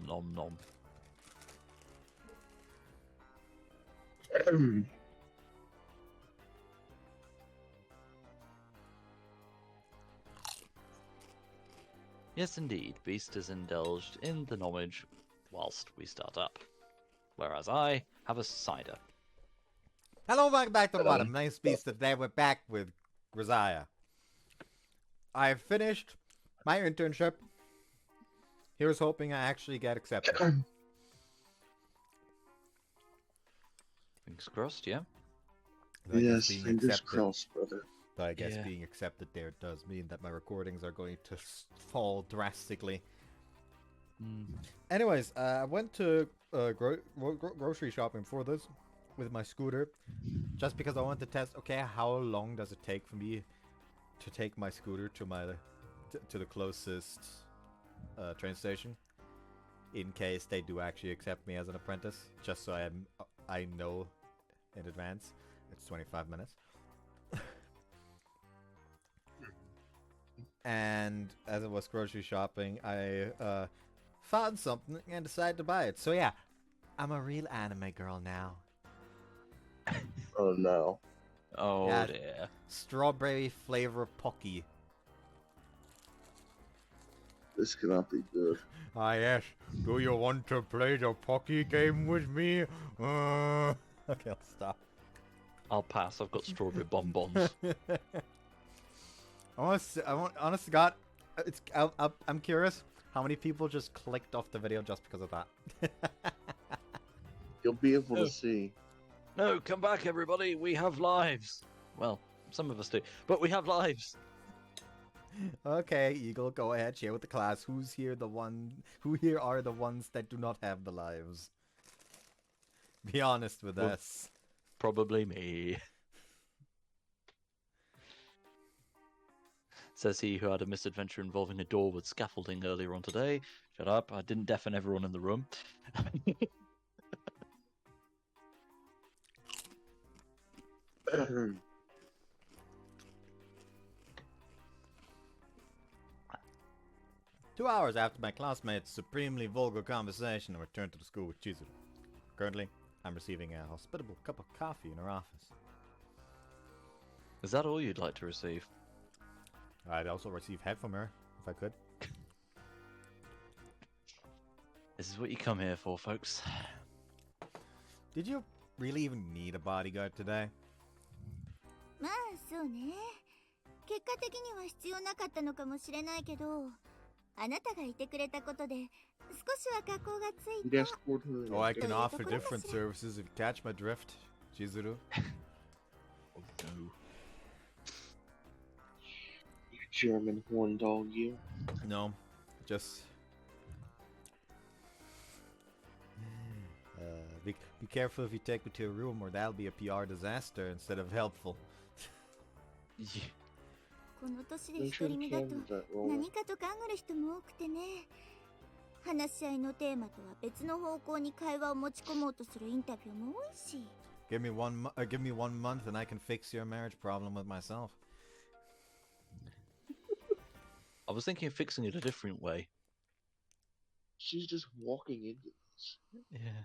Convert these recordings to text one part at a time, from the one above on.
nom nom nom. Yes, indeed, Beast has indulged in the knowledge whilst we start up, whereas I have a cider. Hello, welcome back to the bottom. Nice Beast. Today we're back with Grisaia. I finished my internship. Here's hoping I actually get accepted. Fingers crossed, yeah? Yes, fingers crossed, brother. But I guess being accepted there does mean that my recordings are going to fall drastically. Anyways, I went to grocery shopping for this with my scooter, just because I wanted to test. Okay, how long does it take for me to take my scooter to the closest train station, in case they do actually accept me as an apprentice? Just so I know in advance. It's 25 minutes. And as I was grocery shopping, I found something and decided to buy it. So yeah, I'm a real anime girl now. Oh no. Oh yeah, dear. Strawberry flavor Pocky. This cannot be good. Ah yes, do you want to play the Pocky game with me? Okay, I'll stop. I'll pass, I've got strawberry bonbons. Honest to God, I'm curious how many people just clicked off the video just because of that. You'll be able to see. No, come back everybody, we have lives. Well, some of us do, but we have lives. Okay, Eagle, go ahead, share with the class. Who here are the ones that do not have the lives? Be honest with us. Probably me. Says he who had a misadventure involving a door with scaffolding earlier on today. Shut up, I didn't deafen everyone in the room. 2 hours after my classmates' supremely vulgar conversation, I returned to the school with Chizuru. Currently, I'm receiving a hospitable cup of coffee in her office. Is that all you'd like to receive? I'd also receive head from her, if I could. This is what you come here for, folks. Did you really even need a bodyguard today? まあそうね。結果的には必要なかったのかもしれないけど、あなたがいてくれたことで少しは加工がついた。Oh, I can offer different services if you catch my drift, Chizuru. Oh no. You German horn dog, you. No, just... be careful if you take me to a room, or that'll be a PR disaster instead of helpful. この年で一人目だと何かと勘ぐる人も多くてね。話し合いのテーマとは別の方向に会話を持ち込もうとするインタビューも多いし。Give me 1 month and I can fix your marriage problem with myself. I was thinking of fixing it a different way. She's just walking into this. Yeah.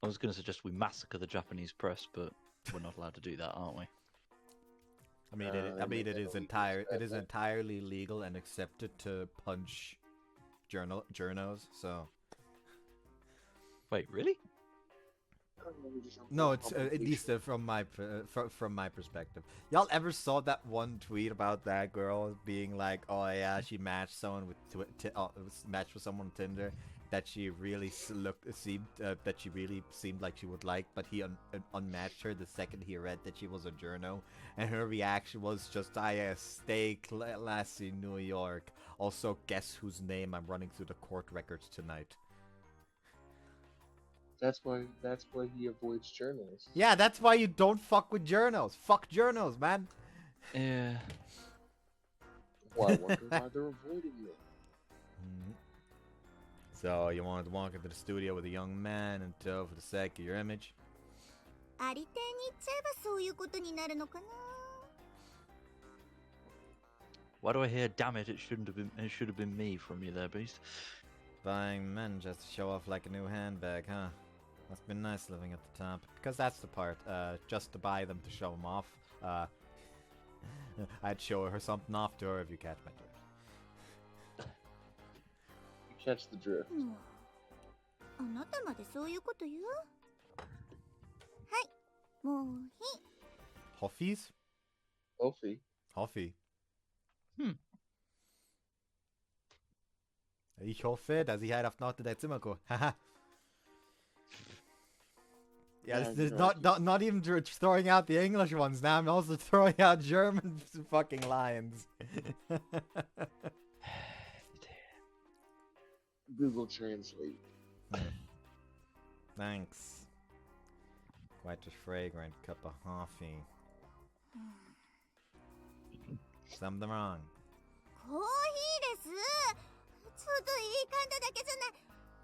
I was going to suggest we massacre the Japanese press, but we're not allowed to do that, aren't we? It is entirely legal and accepted to punch journos. So. Wait, really? No, it's at least from my perspective. Y'all ever saw that one tweet about that girl being like, "Oh yeah, she matched someone matched with someone on Tinder that she really seemed like she would like, but he unmatched her the second he read that she was a journo, and her reaction was just, stay classy, New York. Also, guess whose name I'm running through the court records tonight." That's why he avoids journals. Yeah, that's why you don't fuck with journos. Fuck journos, man. Yeah. Why wonder why they're avoiding me? So, you wanted to walk into the studio with a young man and tow for the sake of your image? ありていに言っちゃえばそういうことになるのかな。Why do I hear, damn it, it should have been me from you there, Beast? buying men just to show off like a new handbag, huh? Must be nice living at the top. Because that's the part, just to buy them to show them off. I'd show her something off to her if you catch my drift. You catch the drift. もうあなたまでそういうこと言う？はい、もういい。 Hoffies? Sophie. Hoffi. Hmm. Ich hoffe, dass ich halt auf Nacht in dein Zimmer komme. Haha. Yeah, Yeah, this is no, not even throwing out the English ones now. I'm also throwing out German fucking lines. Google Translate. Thanks. Quite a fragrant cup of coffee. Something wrong. コーヒーです。ちょっといい感じだけじゃない。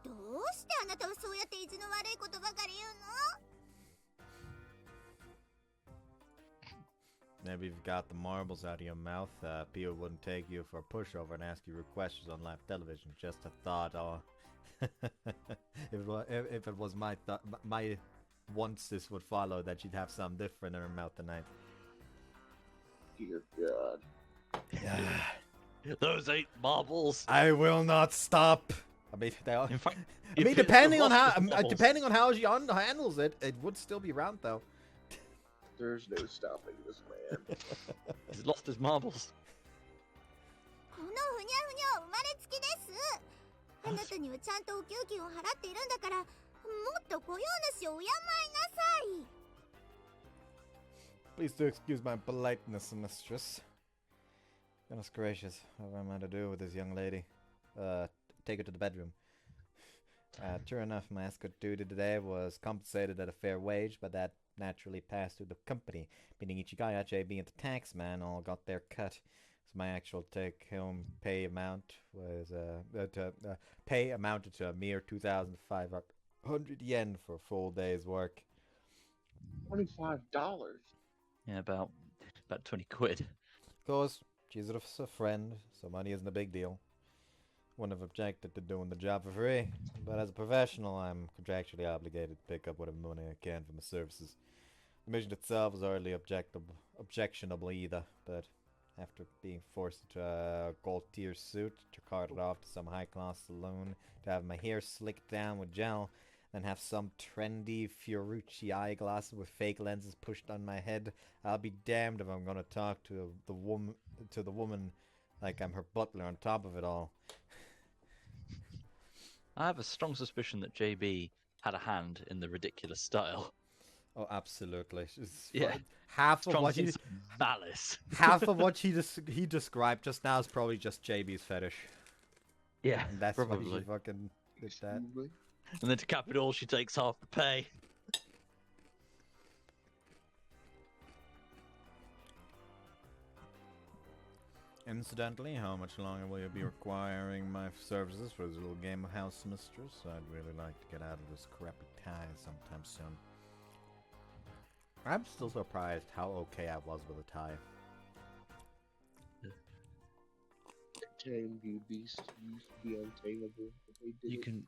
どうしてあなたはそうやって意地の悪いことばかり言うの？ Maybe you've got the marbles out of your mouth. People wouldn't take you for a pushover and ask you questions on live television. Just a thought. Oh, if it was my once this would follow that she'd have something different in her mouth tonight. Dear God. Those 8 marbles. I will not stop. I mean, In fact, I mean, if it's depending the on lost how of marbles- depending on how she handles it, it would still be round though. There's no stopping this man. He's lost his marbles. このふにゃふにゃ生まれつきです。あなたにはちゃんとお給金を払っているんだから、もっと雇用主を敬いなさい。 Please do excuse my politeness, mistress. Goodness gracious, what am I to do with this young lady? Take her to the bedroom. True enough, my escort duty today was compensated at a fair wage, but that naturally passed through the company, meaning Ichigaya, JB, and the tax man all got their cut. So my actual take-home pay amount was pay amounted to a mere 2,500 yen for a full day's work. $25. Yeah, about 20 quid. Of course, she's a friend, so money isn't a big deal. Wouldn't have objected to doing the job for free, but as a professional, I'm contractually obligated to pick up whatever money I can for my services. The mission itself is hardly objectionable either, but after being forced into a gold-tier suit, to cart it off to some high-class saloon, to have my hair slicked down with gel, and have some trendy Fiorucci eyeglasses with fake lenses pushed on my head, I'll be damned if I'm gonna talk to the woman like I'm her butler on top of it all. I have a strong suspicion that JB had a hand in the ridiculous style. Oh, absolutely. Yeah. Half of Strong what sense of malice. half of what he described just now is probably just JB's fetish. Yeah, And that's why probably. he fucking did that. Excuse me? And then to cap it all, she takes half the pay. Incidentally, how much longer will you be requiring my services for this little game of house, mistress? I'd really like to get out of this crappy tie sometime soon. I'm still surprised how okay I was with a tie. Tame you beast used to be untamable. But they did You it. can.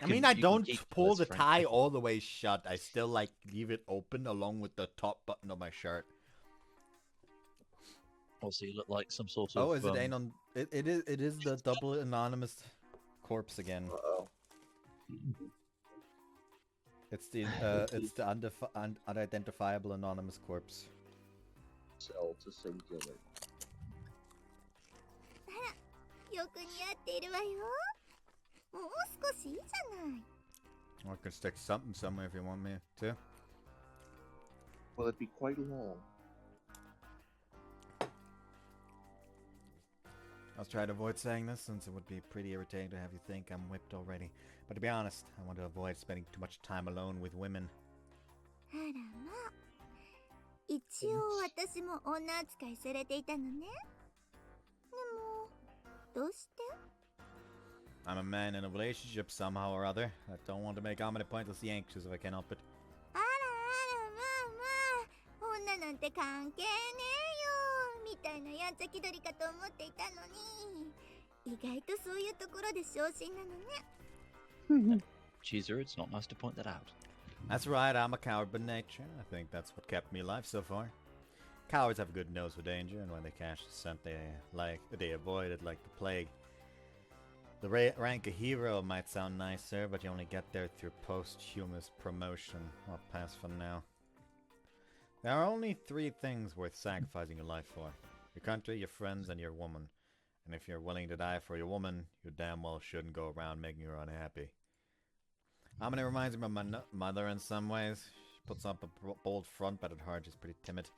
I mean, I you can don't keep pull those the friends. tie all the way shut. I still like leave it open along with the top button of my shirt. Also, you look like some sort of. Oh, is it anon? It is the double anonymous corpse again. Uh-oh. It's the unidentifiable anonymous corpse. Cell to singular. よく似合っているわよ。もう少しいいじゃない。 I could stick something somewhere if you want me to. Will it be quite long? I'll try to avoid saying this since it would be pretty irritating to have you think I'm whipped already. But to be honest, I want to avoid spending too much time alone with women. あらまあ。一応私も女扱いされていたのね。でも、どうして？ I'm a man in a relationship somehow or other. I don't want to make Amane pointlessly anxious if I can help it. あらあらまあまあ。女なんて関係ねえよ。みたいなやんちゃ気取りかと思っていたのに。意外とそういうところで小心なのね。 Cheeser, it's not nice to point that out. That's right, I'm a coward by nature. I think that's what kept me alive so far. Cowards have a good nose for danger, and when they catch the scent, they avoid it like the plague. The rank of hero might sound nicer, but you only get there through posthumous promotion. I'll pass for now. There are only 3 things worth sacrificing your life for. Your country, your friends, and your woman. And if you're willing to die for your woman, you damn well shouldn't go around making her unhappy. Amane reminds me of my mother in some ways. She puts up a bold front, but at heart she's pretty timid.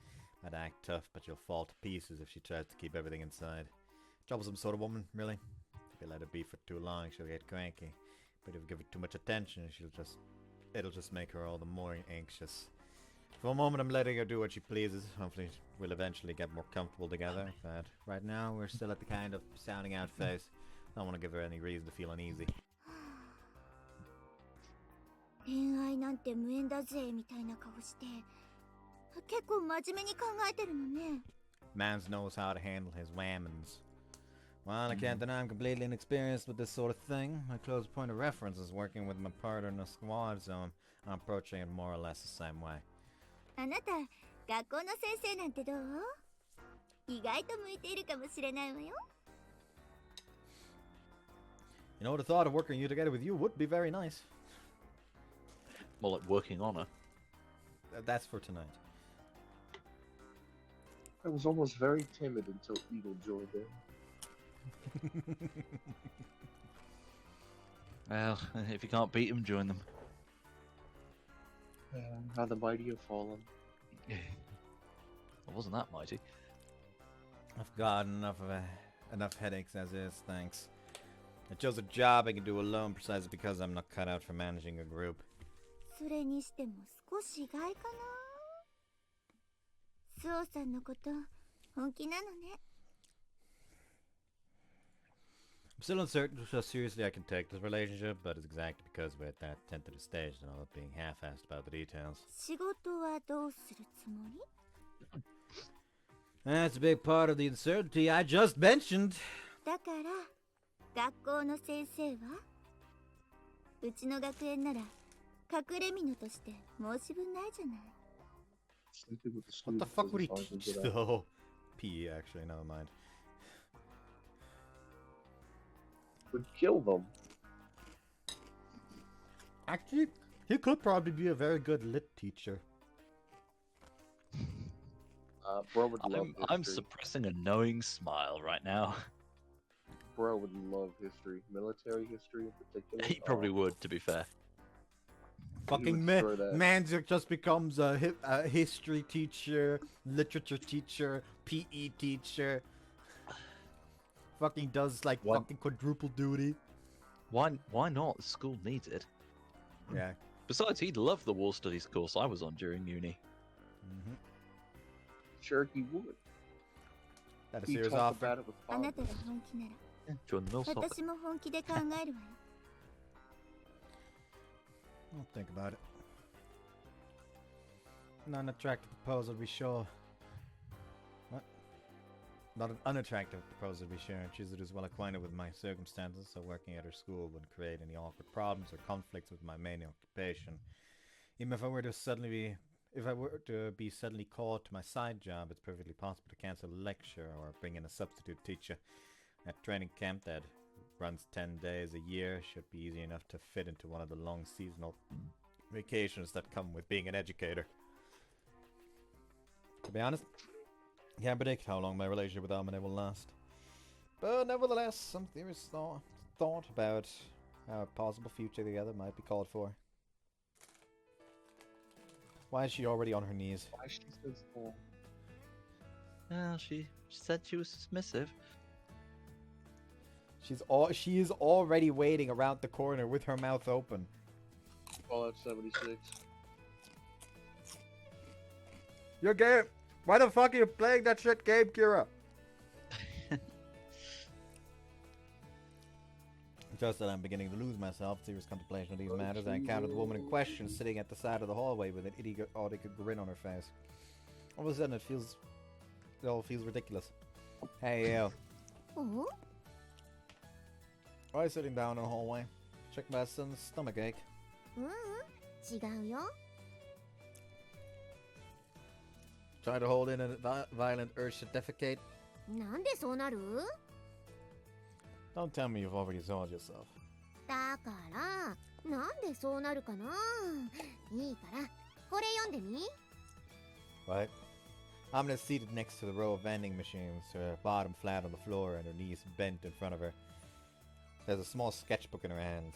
Might act tough, but she'll fall to pieces if she tries to keep everything inside. Troublesome sort of woman, really. If you let her be for too long, she'll get cranky. But if you give her too much attention, it'll just make her all the more anxious. For a moment, I'm letting her do what she pleases. Hopefully, we'll eventually get more comfortable together. But right now, we're still at the kind of sounding out phase. I don't want to give her any reason to feel uneasy. 恋愛なんて無縁だぜみたいな顔して結構真面目に考えてるのね。 Mans knows how to handle his whammons. Well, I can't deny I'm completely inexperienced with this sort of thing. My close point of reference is working with my partner in a squad, so I'm approaching it more or less the same way. あなた学校の先生なんてどう？意外と向いているかもしれないわよ。 You know, the thought of working together with you would be very nice. More like working on her. That's for tonight. I was almost very timid until Eagle joined in. Well, if you can't beat them, join them. How the mighty have fallen. It wasn't that mighty. I've got enough headaches as is, thanks. I chose a job I can do alone precisely because I'm not cut out for managing a group. それにしても少し意外かな。スオさんのこと本気なのね。 I'm still uncertain how seriously I can take this relationship, but it's exactly because we're at that tentative stage and I'm not being half-assed about the details. 仕事はどうするつもり？ That's a big part of the uncertainty I just mentioned. だから学校の先生はうちの学園なら隠れ蓑として申し分ないじゃない。 Sleeping with the What the students fuck would he is hard to teach, get out. though? PE, actually, never mind. Would kill them. Actually, he could probably be a very good lit teacher. Bro would love I'm history. suppressing a knowing smile right now. Bro would love history. Military history in particular. He probably would, to be fair. Fucking destroy that. Manzik just becomes a history teacher, literature teacher, PE teacher. Fucking does like What? fucking quadruple duty. Why not? The school needs it. Yeah. Besides, he'd love the war studies course I was on during uni. Mm-hmm. Sure, he would. That a He serious talked offer. about it with あな father. たが本気なら Join the Millstop. 私も本気で考えるわよ。 I'll think about it. Not an attractive proposal, to be sure. What? Not an unattractive proposal, to be sure. Chizuru is well acquainted with my circumstances, so working at her school wouldn't create any awkward problems or conflicts with my main occupation. Even if I were to be suddenly called to my side job, it's perfectly possible to cancel a lecture or bring in a substitute teacher. At training camp that runs 10 days a year should be easy enough to fit into one of the long seasonal vacations that come with being an educator. To be honest, I can't predict how long my relationship with Amane will last. But nevertheless, some serious thought about how a possible future together might be called for. Why is she already on her knees? Why she says that? Well, she said she was submissive. She is already waiting around the corner with her mouth open. Fallout 76. Your game! Why the fuck are you playing that shit game, Kira? Just that I'm beginning to lose myself in serious contemplation of these matters, I encountered the woman in question sitting at the side of the hallway with an idiotic grin on her face. All of a sudden, it all feels ridiculous. Hey, you. お Why sitting down in the hallway? Check my son's stomach ache. 違うよ。 Try to hold in a violent urge certificate. なんでそうなる？ Don't tell me you've already sold yourself. だからなんでそうなるかな。いいからこれ読んでみ。 Right? Amane is seated next to the row of vending machines, her bottom flat on the floor and her knees bent in front of her. There's a small sketchbook in her hands.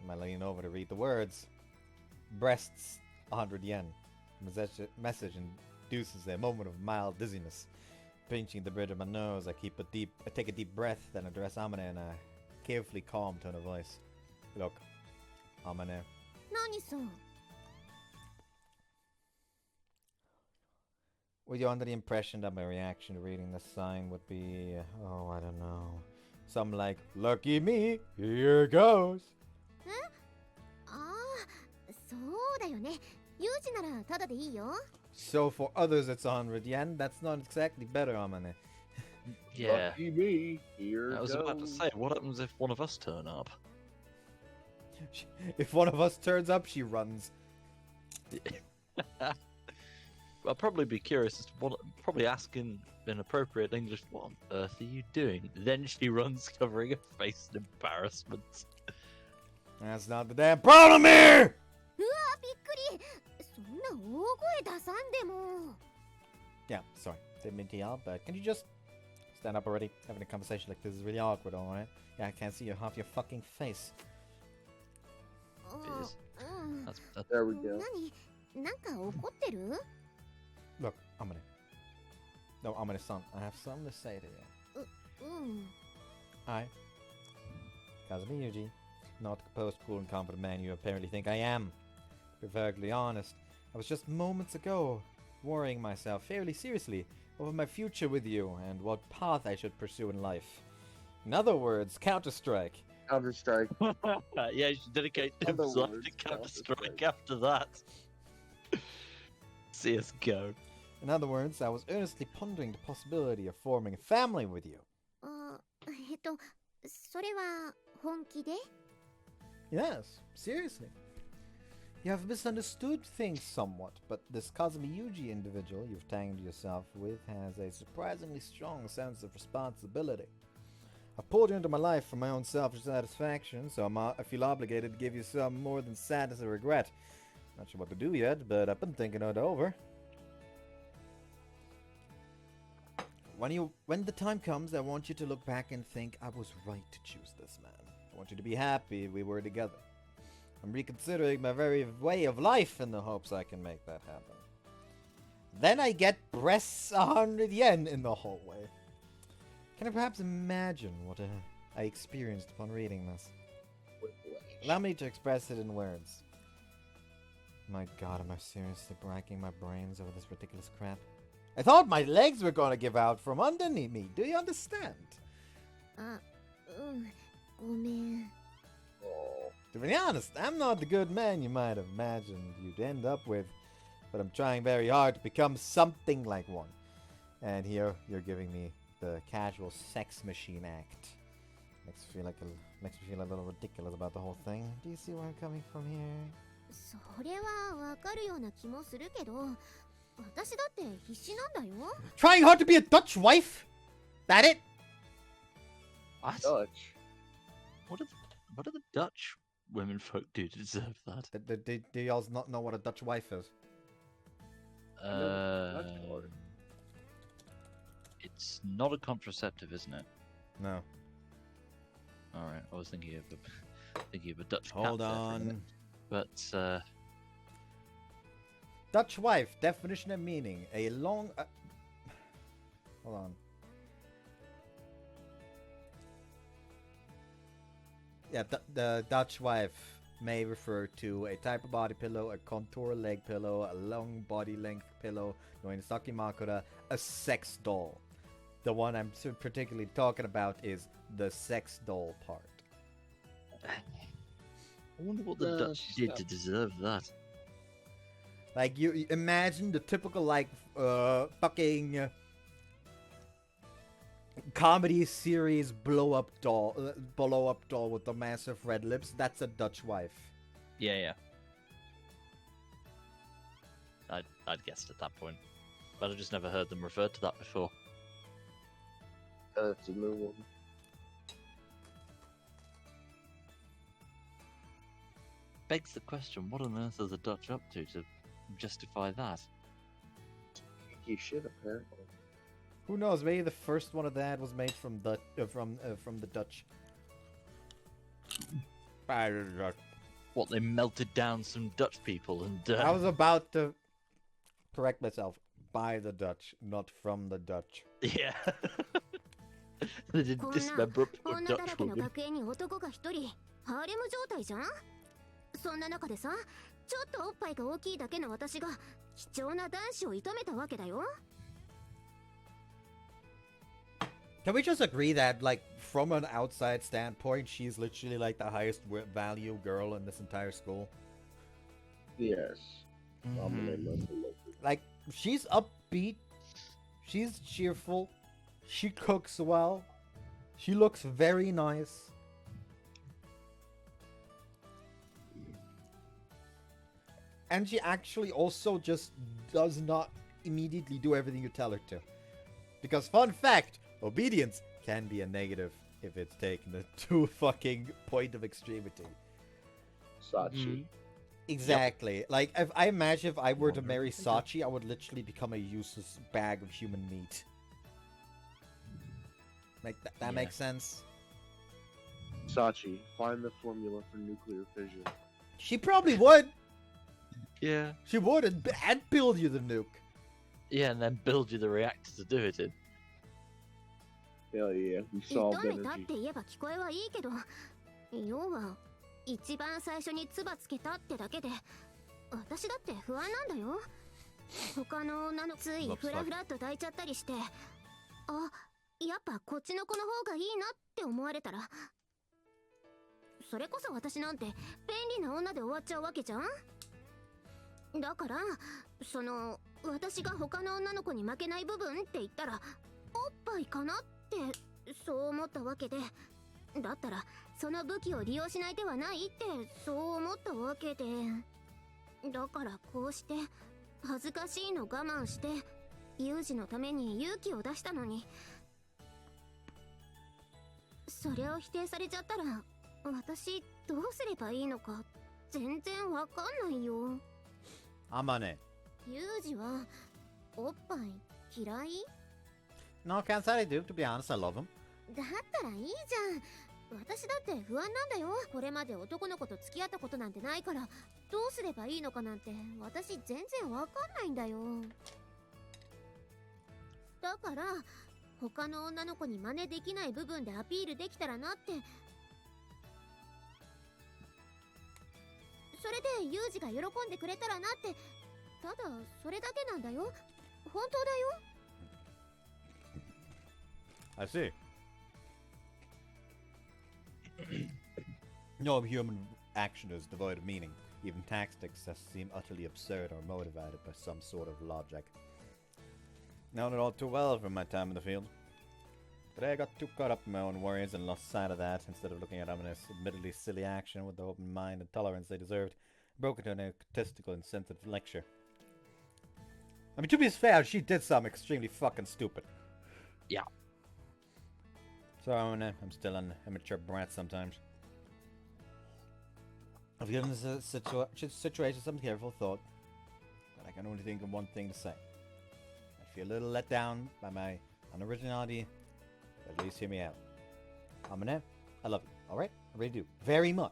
I lean over to read the words. Breasts, 100 yen. Message induces a moment of mild dizziness. Pinching the bridge of my nose, I take a deep breath, then address Amane in a carefully calm tone of voice. Look, Amane. 何そう？ Were you under the impression that my reaction to reading this sign would be, oh, I don't know, something like, lucky me, here goes? ああ、そうだよね。有事ならただでいいよ。 So for others it's 100 yen, that's not exactly better, Amane. Yeah. Lucky me. Here I was about to say, what happens if one of us turn up? If one of us turns up, she runs. I'll probably be curious as to what, probably asking in appropriate English, what on earth are you doing? Then she runs covering her face in embarrassment. That's not the damn problem here! うわ、びっくり。そんな大声出さんでも。 Yeah, sorry, didn't mean to yell, but can you just stand up already? Having a conversation like this is really awkward, alright? Yeah, I can't see half your fucking face. It is. うん。 That's There we go. 何？なんか怒ってる？ Look, Amane. No, Amane-san, I have something to say to you. うん。 I, Kazumi Yuji, not the composed, cool, and confident man you apparently think I am. To be perfectly honest, I was just moments ago worrying myself fairly seriously over my future with you and what path I should pursue in life. In other words, Counter-Strike. Counter-Strike. yeah, you should dedicate Other himself words, to Counter-Strike Counter-Strike. after that. CSGO. In other words, I was earnestly pondering the possibility of forming a family with you. あ、それは本気で？ Yes, seriously. You have misunderstood things somewhat, but this Kazumi Yuji individual you've tangled yourself with has a surprisingly strong sense of responsibility. I pulled you into my life for my own selfish satisfaction, so I feel obligated to give you some more than sadness or regret. Not sure what to do yet, but I've been thinking it over. When the time comes, I want you to look back and think I was right to choose this man. I want you to be happy we were together. I'm reconsidering my very way of life in the hopes I can make that happen. Then I get breasts 100 yen in the hallway. Can I perhaps imagine what I experienced upon reading this? Allow me to express it in words. My god, am I seriously racking my brains over this ridiculous crap? I thought my legs were gonna give out from underneath me. Do you understand? あ、うん。ごめん。 Oh. To be honest, I'm not the good man you might have imagined you'd end up with, but I'm trying very hard to become something like one. And here, you're giving me the casual sex machine act. Makes me feel a little ridiculous about the whole thing. Do you see where I'm coming from here? それはわかるような気もするけど、私だって必死なんだよ。 Trying hard to be a Dutch wife? That it? What? Dutch. What do the Dutch women folk do to deserve that? Do y'all not know what a Dutch wife is? Uh, Dutch word. it's not a contraceptive, isn't it? No. All right, I was thinking of a Dutch. Hold cat there for a minute. on. But Dutch wife, definition and meaning. A long... hold on. Yeah, the Dutch wife may refer to a type of body pillow, a contour leg pillow, a long body length pillow, known as sakimakura, a sex doll. The one I'm particularly talking about is the sex doll part. I wonder what the Dutch did to deserve that. Like, you imagine the typical, like, fucking comedy series blow up doll with the massive red lips. That's a Dutch wife. Yeah. I'd guessed at that point, but I just never heard them refer to that before. That's a new one. Begs the question: what on earth are the Dutch up to justify that? He should apparently. Who knows? Maybe the first one of that was made from the Dutch. By the Dutch. What, they melted down some Dutch people and... I was about to correct myself. By the Dutch, not from the Dutch. Yeah. They did dismember a Dutch woman. 学園に男が一人ハーレム状態じゃん。そんな中でさ、ちょっとおっぱいが大きいだけの私が貴重な男子を射止めたわけだよ。 Can we just agree that, like, from an outside standpoint, she's literally like the highest value girl in this entire school? Yes. Like, she's upbeat, she's cheerful, she cooks well, she looks very nice. And she actually also just does not immediately do everything you tell her to. Because, fun fact, obedience can be a negative if it's taken to fucking point of extremity. Sachi. Exactly. Like, if I imagine if I were to marry Sachi, I would literally become a useless bag of human meat. Like, that makes sense? Sachi, find the formula for nuclear fission. She probably would! Yeah. She would, and build you the nuke. Yeah, and then build you the reactor to do it in. Hell yeah, we 射 solved 止めたっ energy. て言えば聞こえはいいけど、要は一番最初に唾つけたってだけで、私だって不安なんだよ。他の女のついフラフラっと抱いちゃったりして、あ、やっぱこっちの子の方がいいなって思われたら、それこそ私なんて便利な女で終わっちゃうわけじゃん。だから私が他の女の子に負けない部分って言ったらおっぱいかなってそう思ったわけで、だったらその武器を利用しない手はないってそう思ったわけで、だからこうして恥ずかしいの我慢してユージのために勇気を出したのに、それを否定されちゃったら私どうすればいいのか全然わかんないよ。Amane. ユージはおっぱい嫌い？ No, can't say I do. To be honest, I love him. だったらいいじゃん。私だって不安なんだよ。これまで男の子と付き合ったことなんてないから、どうすればいいのかなんて私全然わかんないんだよ。だから他の女の子に真似できない部分でアピールできたらなって。それでユージが喜んでくれたらなって。ただそれだけなんだよ。本当だよ。 I see. No human action is devoid of meaning. Even tactics that seem utterly absurd are motivated by some sort of logic. Known it all too well from my time in the field. But I got too caught up in my own worries and lost sight of that. Instead of looking at Amane's admittedly silly action with the open mind and tolerance they deserved, broke into an egotistical and sensitive lecture. I mean, to be fair, she did something extremely fucking stupid. Yeah. So I'm still an immature brat sometimes. I've given this situation some careful thought, but I can only think of one thing to say. I feel a little let down by my unoriginality, but at least hear me out. Amane, I love you, alright? I really do. Very much.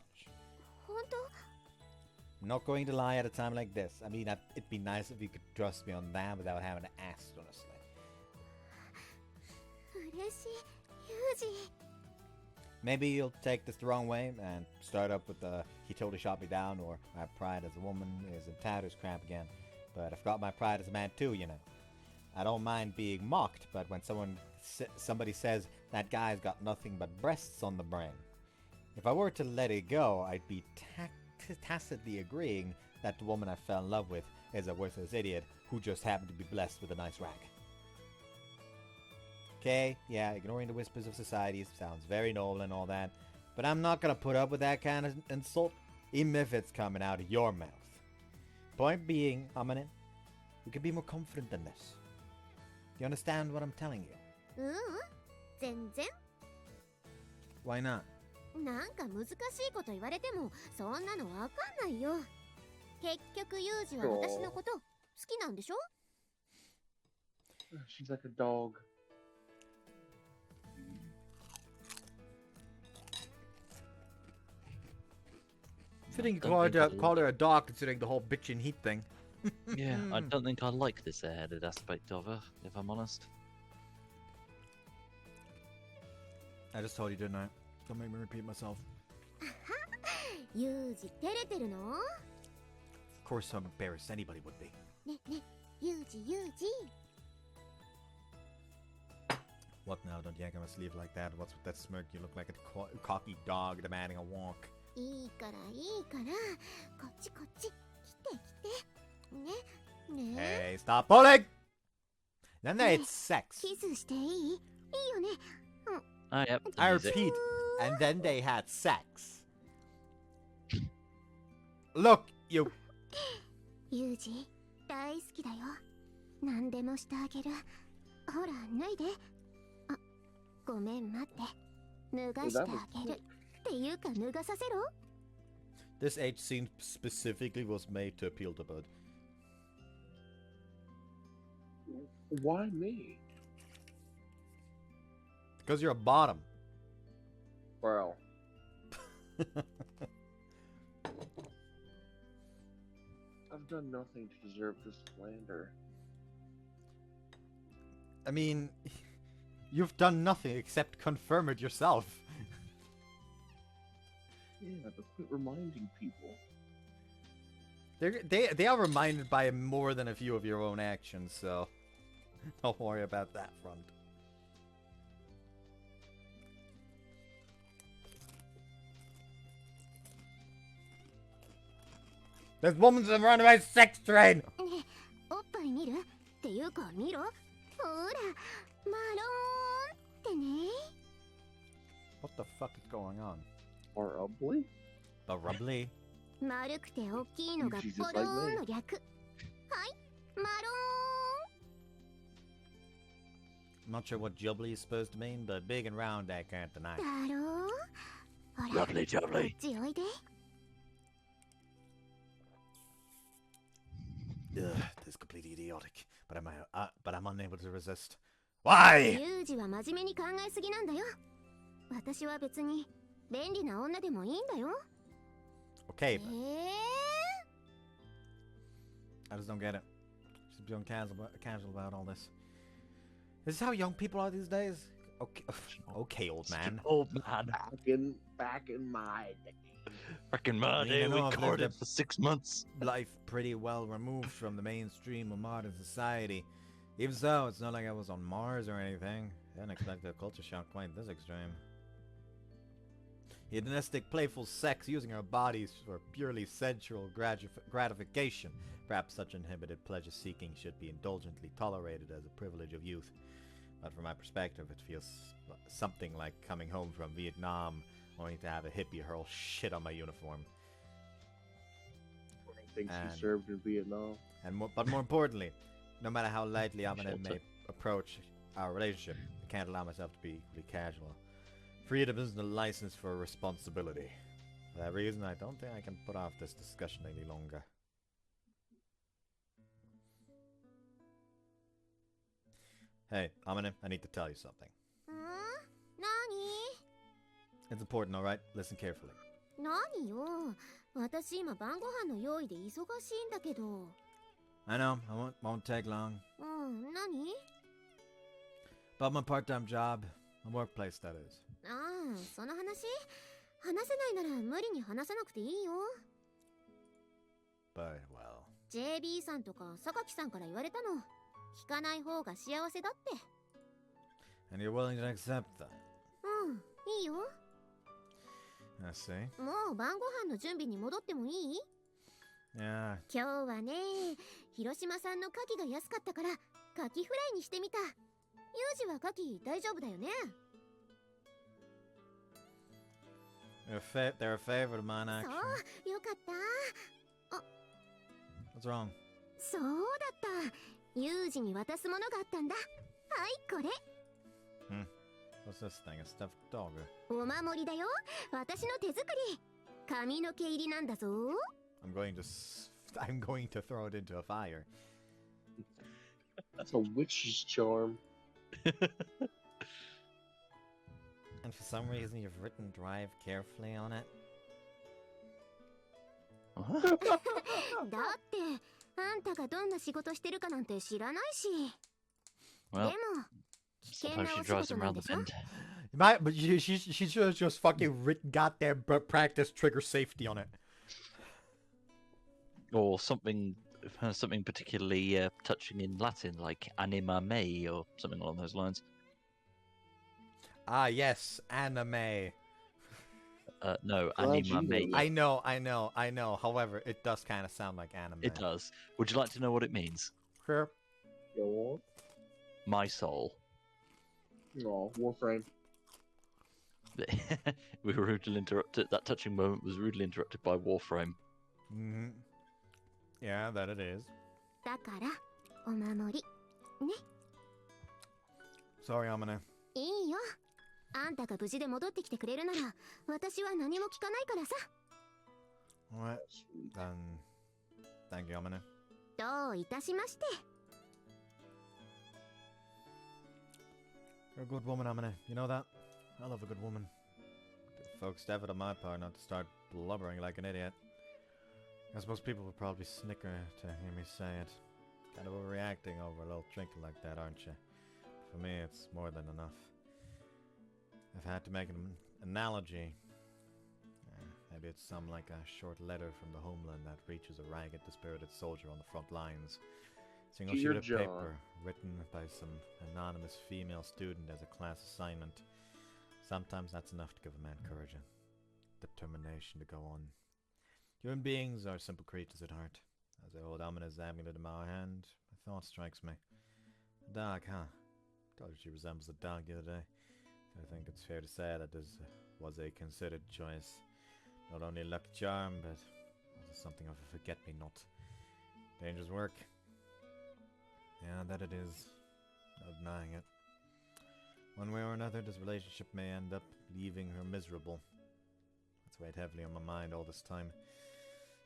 本当？ I'm not going to lie at a time like this. I mean, it'd be nice if you could trust me on that without having to ask, honestly. 嬉しい、ユージ。 Maybe you'll take this the wrong way and start up with the he totally shot me down or my pride as a woman is in tatters crap again. But I've got my pride as a man too, you know. I don't mind being mocked, but when somebody says that guy's got nothing but breasts on the brain, if I were to let it go, I'd be tacitly agreeing that the woman I fell in love with is a worthless idiot who just happened to be blessed with a nice rack. Okay, yeah, ignoring the whispers of society sounds very noble and all that, but I'm not gonna put up with that kind of insult, even if it's coming out of your mouth. Point being, Amane, you can be more confident than this. Do you understand what I'm telling you? 全然 Why not? なんか難しいこと言われてもそんなのわかんないよ。結局ユージは私のこと好きなんでしょ？ She's like a dog. Fitting you Don't think called her a dog considering the whole bitch and heat thing. Yeah, I don't think I like this airheaded aspect of her, if I'm honest. I just told you, didn't I? Don't make me repeat myself. ユージ照れてるの？ Of course I'm embarrassed. Anybody would be. ねね、ユージユージ。 What now? Don't yank on my sleeve like that. What's with that smirk? You look like a cocky dog demanding a walk. いいからいいから、こっちこっち、来て来て。ね、ね。 Hey, stop bullying! Then they had sex. キスしていい？いいよね。 Oh, yep. the I music. repeat, and then they had sex. Look, you. ユージ、大好きだよ。何でもしてあげる。ほら、脱いで。あ、ごめん、待って。脱がしてあげる。っていうか、脱がさせろ。 This H scene specifically was made to appeal to Bud. Why me? Because you're a bottom. Well, I've done nothing to deserve this slander. I mean, you've done nothing except confirm it yourself. Yeah, but quit reminding people. They are reminded by more than a few of your own actions, so don't worry about that front. This woman's a runaway sex train! ね、おっぱい見る？っていうか、見ろ。ほら、マローンってね。 What the fuck is going on? Or ugly? The rubbly? 丸くて大きいのがポ Jesus ロ like ーン me. の略。はい、マロ I'm not sure what jubbly is supposed to mean, but big and round I can't deny. ーン。だろう？ほら、 Lovely, こ lovely. っちおいで。 Ugh, this is completely idiotic, but I'm unable to resist. Why? ユージは真面目に考えすぎなんだよ。私は別に便利な女でもいいんだよ。 Okay, but I just don't get it. She's being casual about all this. Is this how young people are these days? Okay, okay, old man. Old man. Back in my day. Back in my I mean, day, I know we I've lived courted a- for 6 months. Life pretty well removed from the mainstream of modern society. Even so, it's not like I was on Mars or anything. I didn't expect a culture shock quite this extreme. Hedonistic, playful sex using our bodies for purely sensual gratification. Perhaps such inhibited pleasure-seeking should be indulgently tolerated as a privilege of youth. But from my perspective, it feels something like coming home from Vietnam, only to have a hippie hurl shit on my uniform. Thinks And- he served in Vietnam. But more importantly, no matter how lightly Amane Shelter. may approach our relationship, I can't allow myself to be equally casual. Freedom isn't a license for responsibility. For that reason, I don't think I can put off this discussion any longer. Hey, Amane, I need to tell you something. ん？何？ It's important, alright? Listen carefully. 何よ。私今晩ご飯の用意で忙しいんだけど。 I know, I won't take long. うん、何？ About my part-time job, my workplace, that is. ああ、その話？話せないなら無理に話さなくていいよ。 But, well... JB さんとか榊さんから言われたの。聞かない方が幸せだって。 And you're willing to accept that? うん、いいよ。 I see. もう晩ご飯の準備に戻ってもいい？ Yeah, 今日はね、広島産の牡蠣が安かったから牡蠣フライにしてみた。ユージはガキ大丈夫だよね。 They're a favorite of mine, そ actually. う、よかった。 What's wrong? そうだった。ユージに渡すものがあったんだ。はい、これ。 What's this thing? A stuffed dog? お守りだよ。私の手作り。髪の毛入りなんだぞ。 I'm going to throw it into a fire. That's a witch's charm. And for some reason you've written drive carefully on it. だってあんたがどんな仕事してるかなんて知らないし。 Well, でも危険 somehow な she お仕 drives 事 him なん around で the しょ。 bend. But she should have just fucking written goddamn practice trigger safety on it. Or something particularly touching in Latin, like anima mei, or something along those lines. Ah, yes, anime. No, Glad you anima mei. know I know. However, it does kind of sound like anime. It does. Would you like to know what it means? Sure. Go on. My soul. Oh, Warframe. We were rudely interrupted. That touching moment was rudely interrupted by Warframe. Mm-hmm. Yeah, that it is. だからお守りね。 Sorry, Amane. いいよ。あんたが無事で戻ってきてくれるなら私は何も聞かないからさ。 Alright, then. Thank you, Amane. どういたしまして。 You're a good woman, Amane. You know that? I love a good woman. Folks, effort on my part not to start blubbering like an idiot. I suppose people would probably snicker to hear me say it. Kind of overreacting over a little trinket like that, aren't you? For me, it's more than enough. I've had to make an analogy. Maybe it's some like a short letter from the homeland that reaches a ragged, dispirited soldier on the front lines. Single sheet Dear of John. paper written by some anonymous female student as a class assignment. Sometimes that's enough to give a man courage and determination to go on. Human beings are simple creatures at heart. As I hold Amane's amulet in my hand, a thought strikes me. A dog, huh? Told you she resembles a dog the other day. I think it's fair to say that this was a considered choice. Not only luck charm, but also something of a forget-me-not. Dangerous work. Yeah, that it is. No denying it. One way or another, this relationship may end up leaving her miserable. That's weighed heavily on my mind all this time.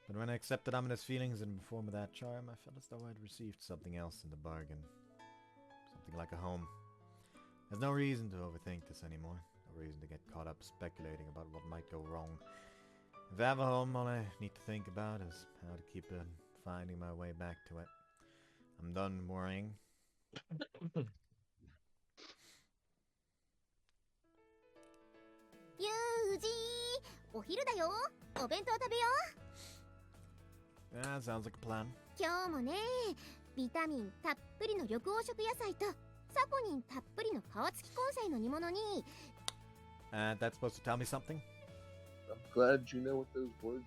But when I accepted Amane's feelings in the form of that charm, I felt as though I'd received something else in the bargain. Something like a home. There's no reason to overthink this anymore. No reason to get caught up speculating about what might go wrong. If I have a home, all I need to think about is how to keep finding my way back to it. I'm done worrying. ユージお昼だよ。お弁当食べよ Yeah, sounds like a plan. う。今日もね、ビタミンたっぷりの緑黄色野菜とサポニンたっぷりの皮付き根菜の煮物に。 That's supposed to tell me something? I'm glad you know what those words.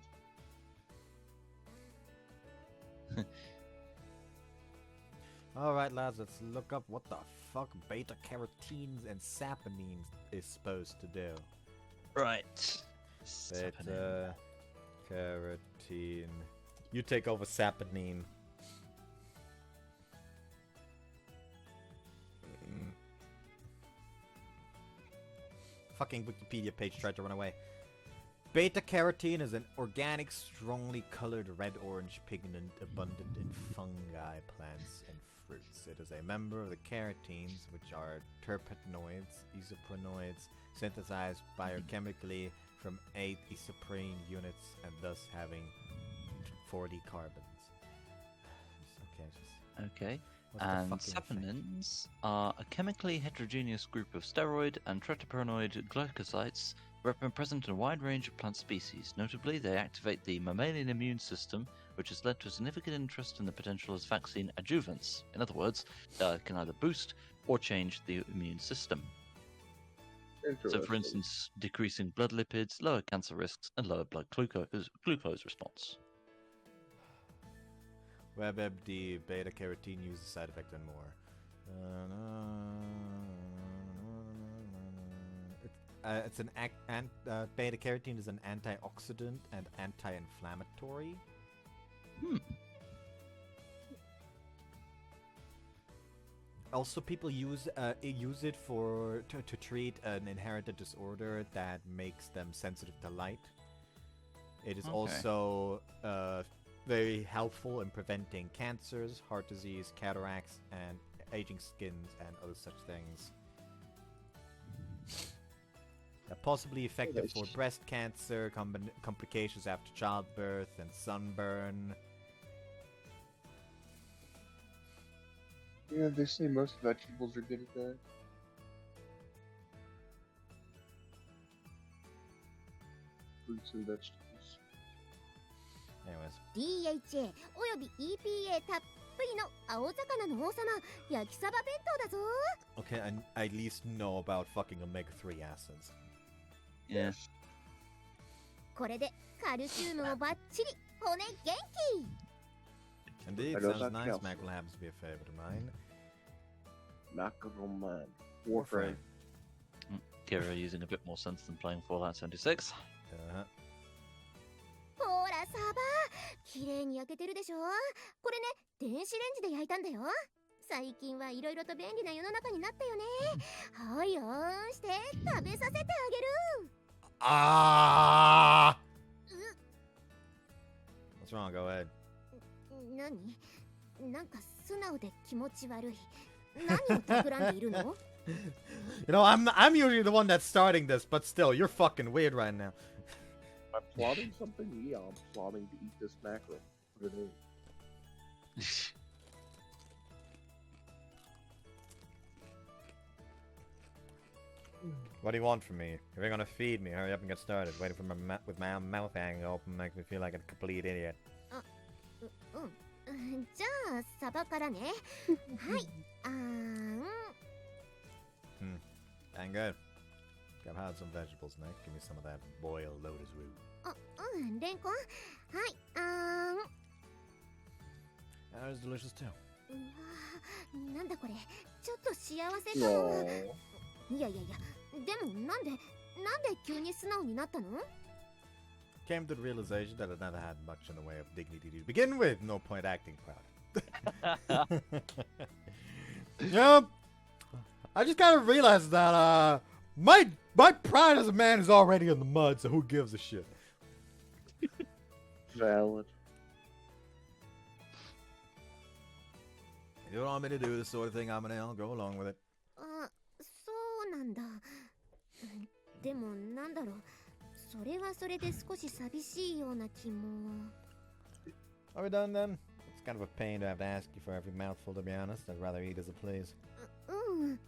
Alright, lads, let's look up what the fuck beta carotenes and saponines is supposed to do. Right. Beta carotene. You take over saponine. Fucking Wikipedia page tried to run away. Beta carotene is an organic, strongly colored red-orange pigment abundant in fungi, plants, and fruits. It is a member of the carotenes, which are terpenoids, isoprenoids, synthesized biochemically from 8 isoprene units and thus having 40 carbons. Okay. What's the And fucking effect? saponins are a chemically heterogeneous group of steroid and triterpenoid glycosides present in a wide range of plant species. Notably, they activate the mammalian immune system, which has led to a significant interest in the potential as vaccine adjuvants. In other words, can either boost or change the immune system. So, for Interesting. instance, decreasing blood lipids, lower cancer risks, and lower blood glucose response. WebMD, beta carotene uses side effect and more. it's an beta carotene is an antioxidant and anti-inflammatory. Also, people use it to treat an inherited disorder that makes them sensitive to light. It is also very helpful in preventing cancers, heart disease, cataracts, and aging skins and other such things. Possibly effective for breast cancer, complications after childbirth, and sunburn. Yeah, they say most vegetables are good at that. Fruits and vegetables. Anyways. DHA および EPA たっぷりの青魚の王様焼きサバ弁当だぞ。 Okay, I at least know about fucking omega-3 acids. Yeah. これでカルシウムもバッチリ骨元気。 Indeed, I know sounds that nice. counts. Mackerel happens to be a favorite of mine. Mackerel man. Warframe. Kira using a bit more sense than playing Fallout 76. ほらサバ綺麗に焼けてるでしょ。これね電子レンジで焼いたんだよ。最近はいろいろと便利な世の中になったよね。はいよーして食べさせてあげる。Ah! What's wrong? Go ahead. 何？なんか素直で気持ち悪い。何を企んでいるの？ You know, I'm usually the one that's starting this, but still, you're fucking weird right now. Am I plotting something? Yeah, I'm plotting to eat this mackerel. Put it in. What do you want from me? If you're gonna feed me, hurry up and get started. Waiting for with my mouth hanging open makes me feel like a complete idiot. じゃあサバからね。はい。Dang good. I've had some vegetables, Nick. Give me some of that boiled lotus root. レンコン。はい。That was delicious too. うわなんだこれ。ちょっと幸せだ。 No. いやいやいや。でもなんで急に素直になったの？ Came to the realization that I never had much in the way of dignity to begin with. No point acting proud. Yeah, I just kind of realized that my pride as a man is already in the mud, so who gives a shit? Valid. You don't want me to do this sort of thing, I'll go along with it. そうなんだ。でもなんだろう。それはそれで少し寂しいような気も。 Are we done then? It's kind of a pain to have to ask you for every mouthful, to be honest. I'd rather eat as I please. うん。いい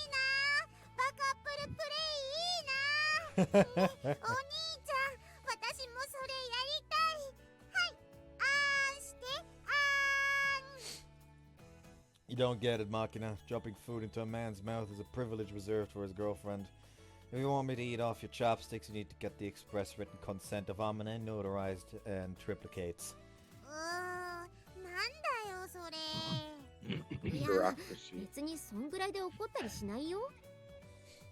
な。バカプルプレイいいな。お兄ちゃん、私もそれやりたい。はい、してYou don't get it, Machina. Dropping food into a man's mouth is a privilege reserved for his girlfriend. If you want me to eat off your chopsticks, you need to get the express written consent of Amane notarized and triplicates. なんだよそれ。いや、 Bureaucracy. 別にそんぐらいで怒ったりしないよ。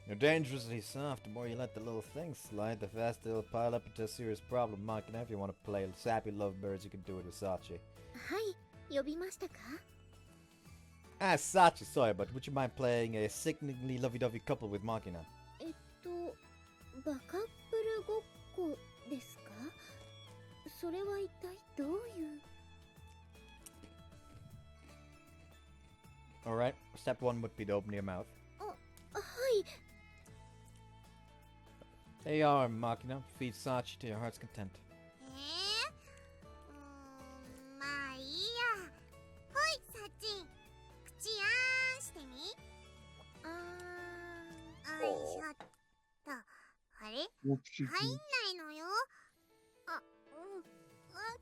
You're dangerously soft. The more you let the little things slide, the faster it'll pile up into a serious problem, Machina. If you want to play sappy lovebirds, you can do it with Sachi. はい、呼びましたか？ Ah, Sachi, sorry, but would you mind playing a sickeningly lovey-dovey couple with Machina? バカップルごっこですか？それは一体どういう？ Alright, step one would be to open your mouth. はい。 There you are, Machina. Feed Sachi to your heart's content. まあいいや。ほい、サッチン。口あんしてみ。よいしょっと。あれ？ What you 入ん do? ないのよ。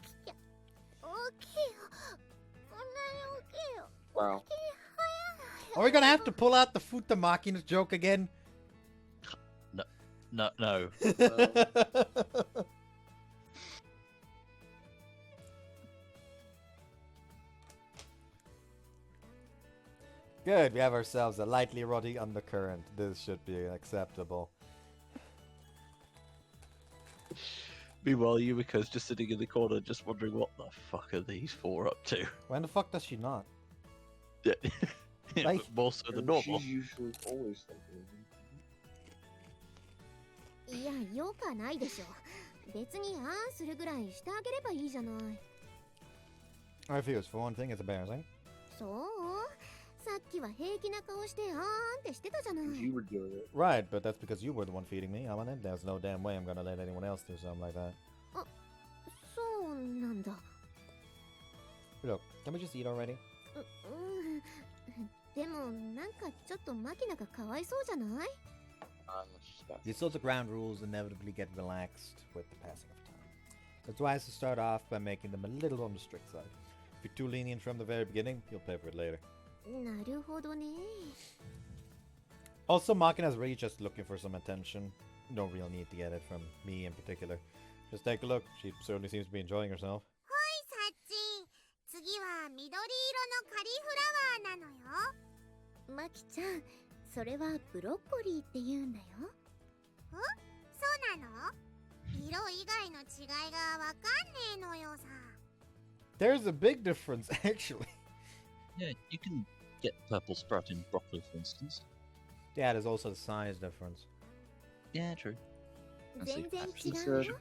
起きてよ。こんなに起きよ。 Wow. Are we gonna have to pull out the Futa Machina joke again? No. Good, we have ourselves a lightly ruddy undercurrent. This should be acceptable. Meanwhile, Yumiko's just sitting in the corner, just wondering what the fuck are these four up to. When the fuck does she not? Yeah, Like- but more so than And normal. She's usually always thinking. いやよかないでしょ。別にあんするぐらいしてあげればいいじゃない。 I feel for one thing, it's embarrassing. そうさっきは平気な顔してあーんってしてたじゃない。 You were doing it. Right, but that's because you were the one feeding me, Amane. There's no damn way I'm gonna let anyone else do something like that. そうなんだ。 Look, can we just eat already? でもなんかちょっとマキナがかわいそうじゃない？ These sorts of ground rules inevitably get relaxed with the passing of time. So it's wise to start off by making them a little on the strict side. If you're too lenient from the very beginning, you'll pay for it later. なるほどね。 Also, Makina's really just looking for some attention. No real need to get it from me in particular. Just take a look. She certainly seems to be enjoying herself. サッチン、次は緑色のカリフラワーなのよ。マキちゃん、それはブロッコリーって言うんだよ。そうなの？色以外の違いがわかんねえのよさ。 There's a big difference, actually. Yeah, you can get purple sprouting broccoli, for instance. Yeah, there's also the size difference. Yeah, true. I see. 全然違 She う said, よ。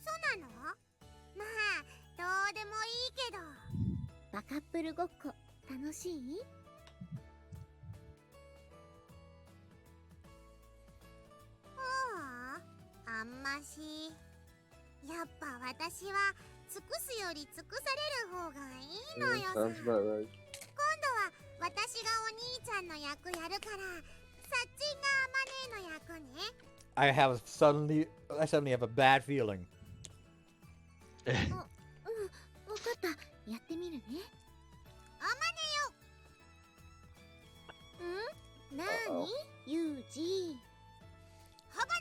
そうなの？まあ、どうでもいいけど。バカップルごっこ楽しい？あんまし。やっぱ私は尽くすより尽くされる方がいいの yeah, よさ。 sounds about right. 私がお兄ちゃんの役やるから、サッチンがアマネの役ね。I suddenly have a bad feeling. わかった。やってみるね。ん？なーに？ユージ。ハバネ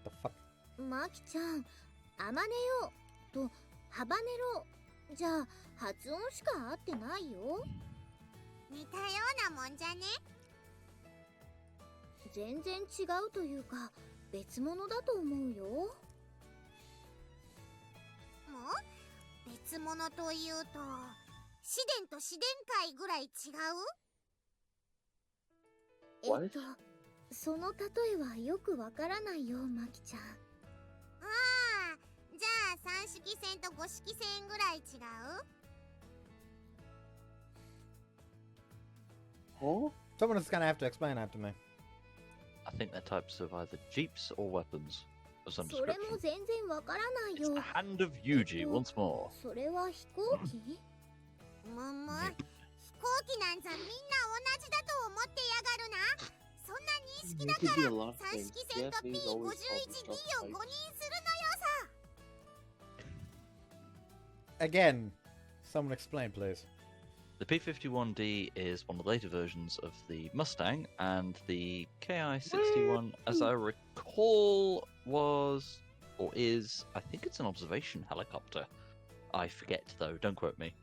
What the fuck? マキちゃん、アマネよとハバネロじゃあ発音しか合ってないよ。ロ似たようなもんじゃね？全然違うというか別物だと思うよ。もう別物というと自然と自然界ぐらい違う？その例えはよくわからないよ、マキちゃん。ああ、じゃあ三色線と五色線ぐらい違う？ Huh? Someone is gonna have to explain that to me. I think they're types of either jeeps or weapons of some それ description. も全然わからない It's よ the。hand of Yuji once more. それは飛行機？むむ、飛行機なんざみんな同じだと思ってやがるな。そんな認識 It だ could か be a ら lot of 三 things. 色線と Japanese always call P51D themselves を誤認 types. するのよさ。 Again, someone explain, please. The P51D is one of the later versions of the Mustang, and the KI61, as I recall, was or is, I think it's an observation helicopter. I forget though, don't quote me.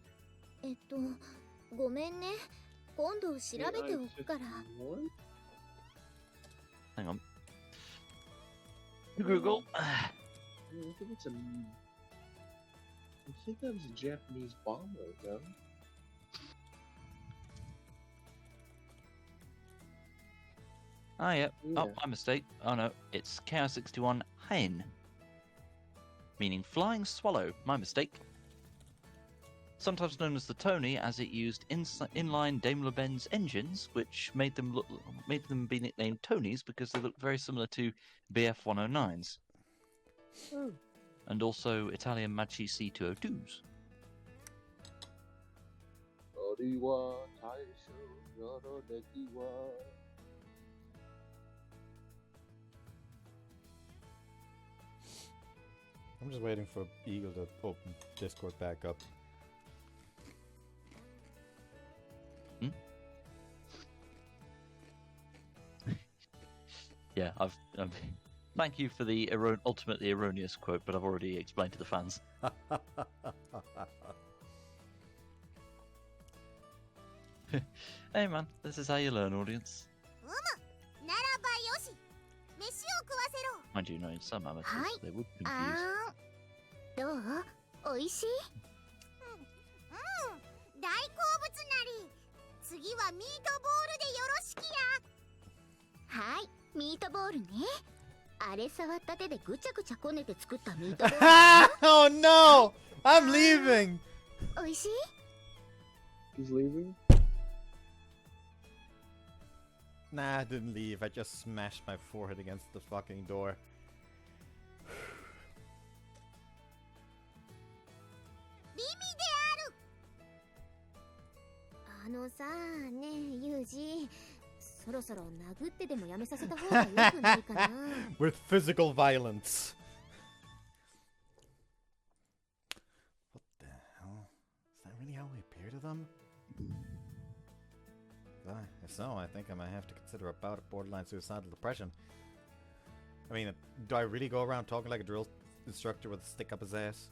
ごめんね。今度調べておくから。 What? Hang on. Google. I think it's a. I think that was a Japanese bomber, no? Ah, yeah. Oh, Yeah. my mistake. Oh no, it's KI61 Hein. Meaning flying swallow. My mistake. Sometimes known as the Tony, as it used inline Daimler-Benz engines, which made them be nicknamed Tonys because they look very similar to BF109s, and also Italian Machi C202s. 鳥は大将の出来は I'm just waiting for Eagle to open Discord back up. Yeah, I've. Thank you for the ultimately erroneous quote, but I've already explained to the fans. Hey man, this is how you learn, audience. ならばよし、飯を食わせろ。 Mind you, knowing some amateurs, Hi. they would confuse. どう？おいしい？大好物なり。次はミートボールでよろしきや。はい、ミートボールね。あれ触った手でぐちゃぐちゃこねて作ったミートボー Oh no! I'm leaving! ル。おいしい？ He's leaving? Nah, I didn't leave. I just smashed my forehead against the fucking door. リミあのさねえユージ、そろそろ殴ってでもやめさせた方がよくないかな。With physical violence. What the hell? Is that really how we appear to them? If so, I think I might have to consider a bout of borderline suicidal depression. I mean, do I really go around talking like a drill instructor with a stick up his ass?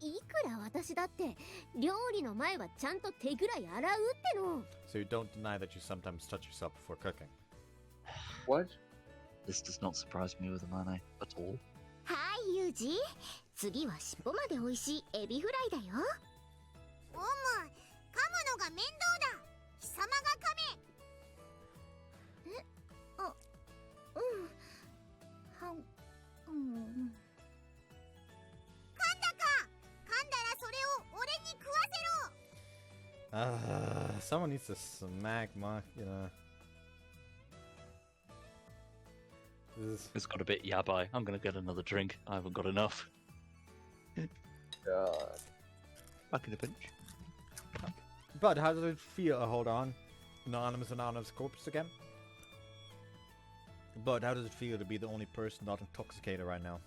いくら私だって料理の前はちゃんと手ぐらい洗うっての。 So you don't deny that you sometimes touch yourself before cooking? What? This does not surprise me with Amane at all. はいユージ、次は尻尾まで美味しいエビフライだよ。おむ、噛むのが面倒だ。貴様が噛め。はん、噛んだか。噛んだらそれを俺に食わせろ。 Someone needs to smack my, you know. This is... It's got a bit yabai. I'm gonna get another drink. I haven't got enough. God. Back in a pinch. But how does it feel? Hold on. Anonymous corpse again? But how does it feel to be the only person not intoxicated right now?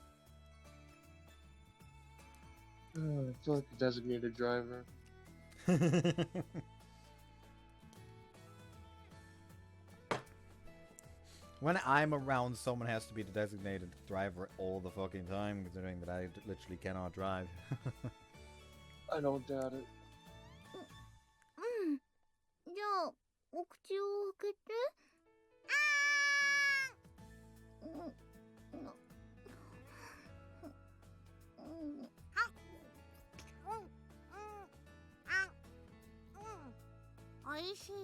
I feel like a designated driver. When I'm around, someone has to be the designated driver all the fucking time, considering that I literally cannot drive. I don't doubt it. うん。じゃあお口を開けて。おいしい。うわ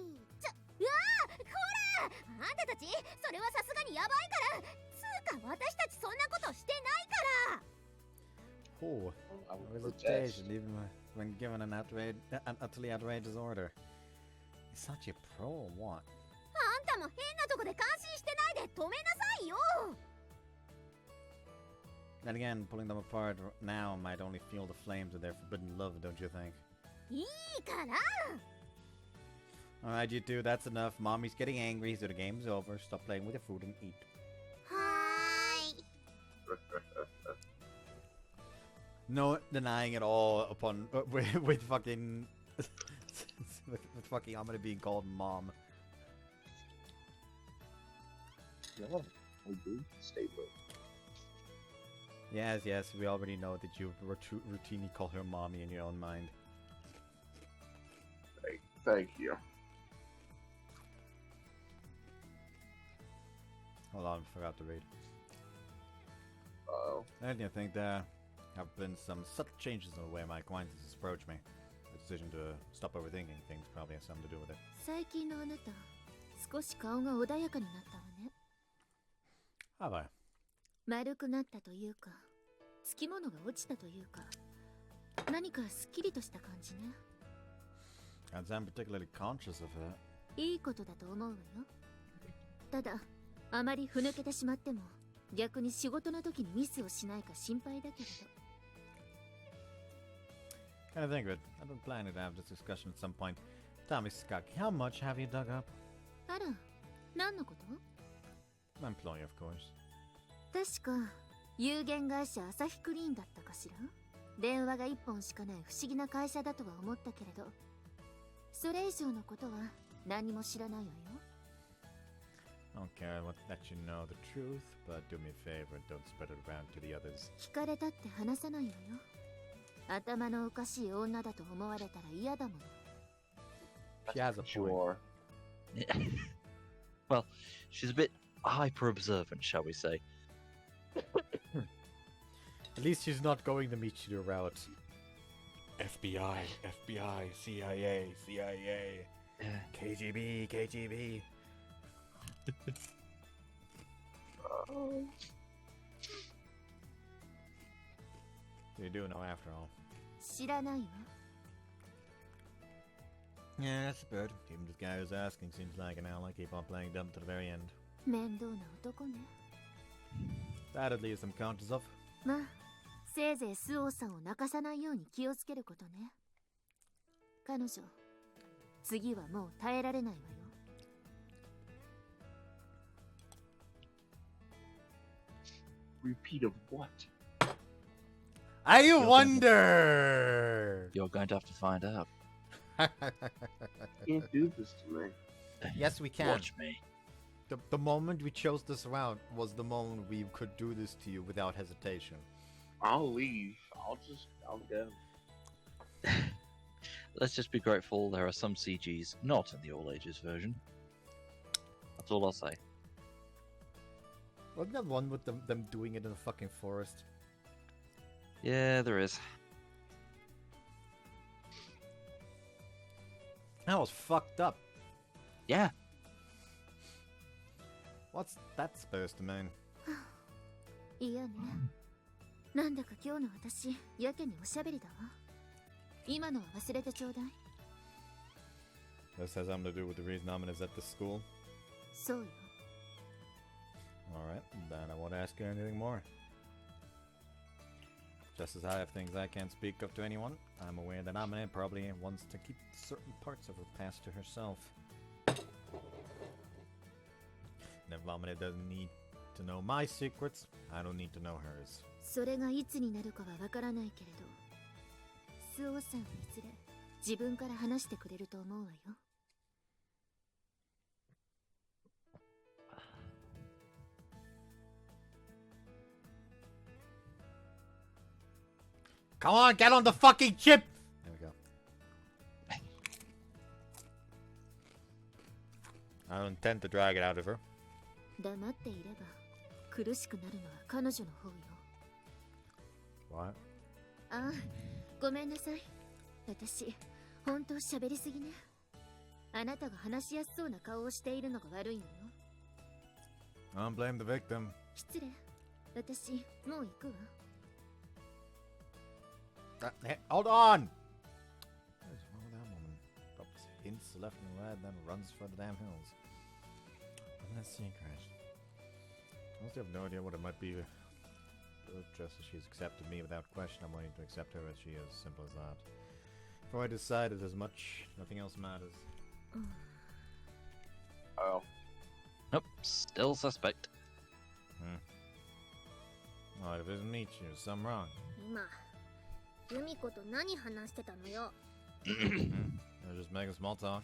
ー、こらあんたたちそれはさすがにヤバいから。つうか私たちそんなことしてないから。 Oh, I would visitation, protest. even when given an utterly outrageous order. Is such a pro or what? あんたも変なとこで感心してないで止めなさいよ。 Then again, pulling them apart now might only fuel the flames of their forbidden love, don't you think? いいから。 Alright, you two, that's enough. Mommy's getting angry, so the game's over. Stop playing with your food and eat. はーい。 No denying at all upon with fucking with fucking Amane being called mom. No, we do. Stay put. Yes, we already know that you routinely call her mommy in your own mind. Thank you. Hold on, forgot to read. Uh-oh. And I think there have been some subtle changes in the way my acquaintances approach me. The decision to stop overthinking things probably has something to do with it. 最近のあなた、少し顔が穏やかになったわね。 Have I? 丸くなったというか、つきものが落ちたというか、何かすっきりとした感じね。 Can't say I'm particularly conscious of it. いいことだと思うわよ。ただ、あまりふぬけてしまっても、逆に仕事の時にミスをしないか心配だけれど。 Kind of think of it. I've been planning to have this discussion at some point. Tell me, Skaki, how much have you dug up? あら、何のこと？ My employer, of course. 確か有限会社アサヒクリーンだったかしら。電話が1本しかない不思議な会社だとは思ったけれど、それ以上のことは何も知らないわよ。 I don't care what let you know the truth, but do me a favor and don't spread it around to the others. 聞かれたって話さないわよ。頭のおかしい女だと思われたら嫌だもの。She has a point. Sure. Well, she's a bit hyper-observant, shall we say. At least she's not going the Michiru route. FBI, FBI, CIA, CIA, Yeah. KGB, KGB. Oh. You do know after all. 知らないわ。 Yeah, that's good. Even this guy who's asking seems like an ally. Keep on playing dumb to the very end. 面倒な男ね。 That at least I'm conscious of. まあ、せいぜいスオーさんを泣かさないように気をつけることね。彼女、次はもう耐えられないわよ。 Repeat of what? I gonna- wonder! You're going to have to find out. Can't do this to me. Yes, we can. Watch me. The moment we chose this route was the moment we could do this to you without hesitation. I'll leave. I'll go. Let's just be grateful there are some CGs not in the all ages version. That's all I'll say. Wasn't that one with them doing it in a fucking forest? Yeah, there is. That was fucked up. Yeah. What's that supposed to mean? いやね。なんだか今日の私、やけにおしゃべりだわ。今のは忘れてちょうだい。 This has something to do with the reason Amane is at the school. そうよ。 Alright, then I won't ask you anything more. Just as I have things I can't speak of to anyone, I'm aware that Amane probably wants to keep certain parts of her past to herself. And if Amane doesn't need to know my secrets, I don't need to know hers. それがいつになるかはわからないけれど、スオーさんはいずれ自分から話してくれると思うわよ。 Come on, get on the fucking ship! There we go. I don't intend to drag it out of her. 黙っていれば苦しくなるのは彼女の方よ。 What? ああ、ごめんなさい。私、本当喋りすぎね。あなたが話しやすそうな顔をしているのが悪いのよ。 Don't blame the victim. 失礼。私、もう行くわ。 Hey, hold on! What is wrong with that woman? Drops hints left and right, then runs for the damn hills. I'm a secret. I honestly have no idea what it might be. But just as she's accepted me without question, I'm willing to accept her as she is. Simple as that. Before I decided as much, nothing else matters. Oh. Nope, still suspect. Alright, if it isn't Michiru, something wrong. 今、ユミコと何話してたのよ。 I was just making small talk.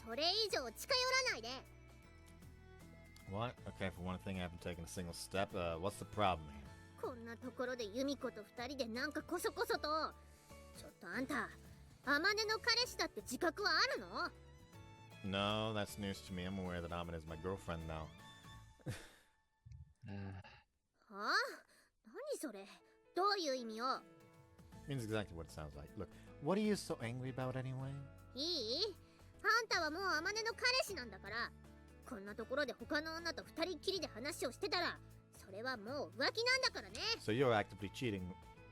それ以上近寄らないで。 What? Okay, for one thing, I haven't taken a single step. What's the problem here? こんなところでユミコと二人でなんかこそこそと。ちょっとあんた、アマネの彼氏だって自覚はあるの？ No, that's news to me. I'm aware that Amane is my girlfriend now. はあ？何それ？どういう意味よ？ Means exactly what it sounds like. Look, what are you so angry about anyway? いい？あんたはもうアマネの彼氏なんだから。こんなところで他の女と二人っきりで話をしてたら、それはもう浮気なんだからね。 So you're actively cheating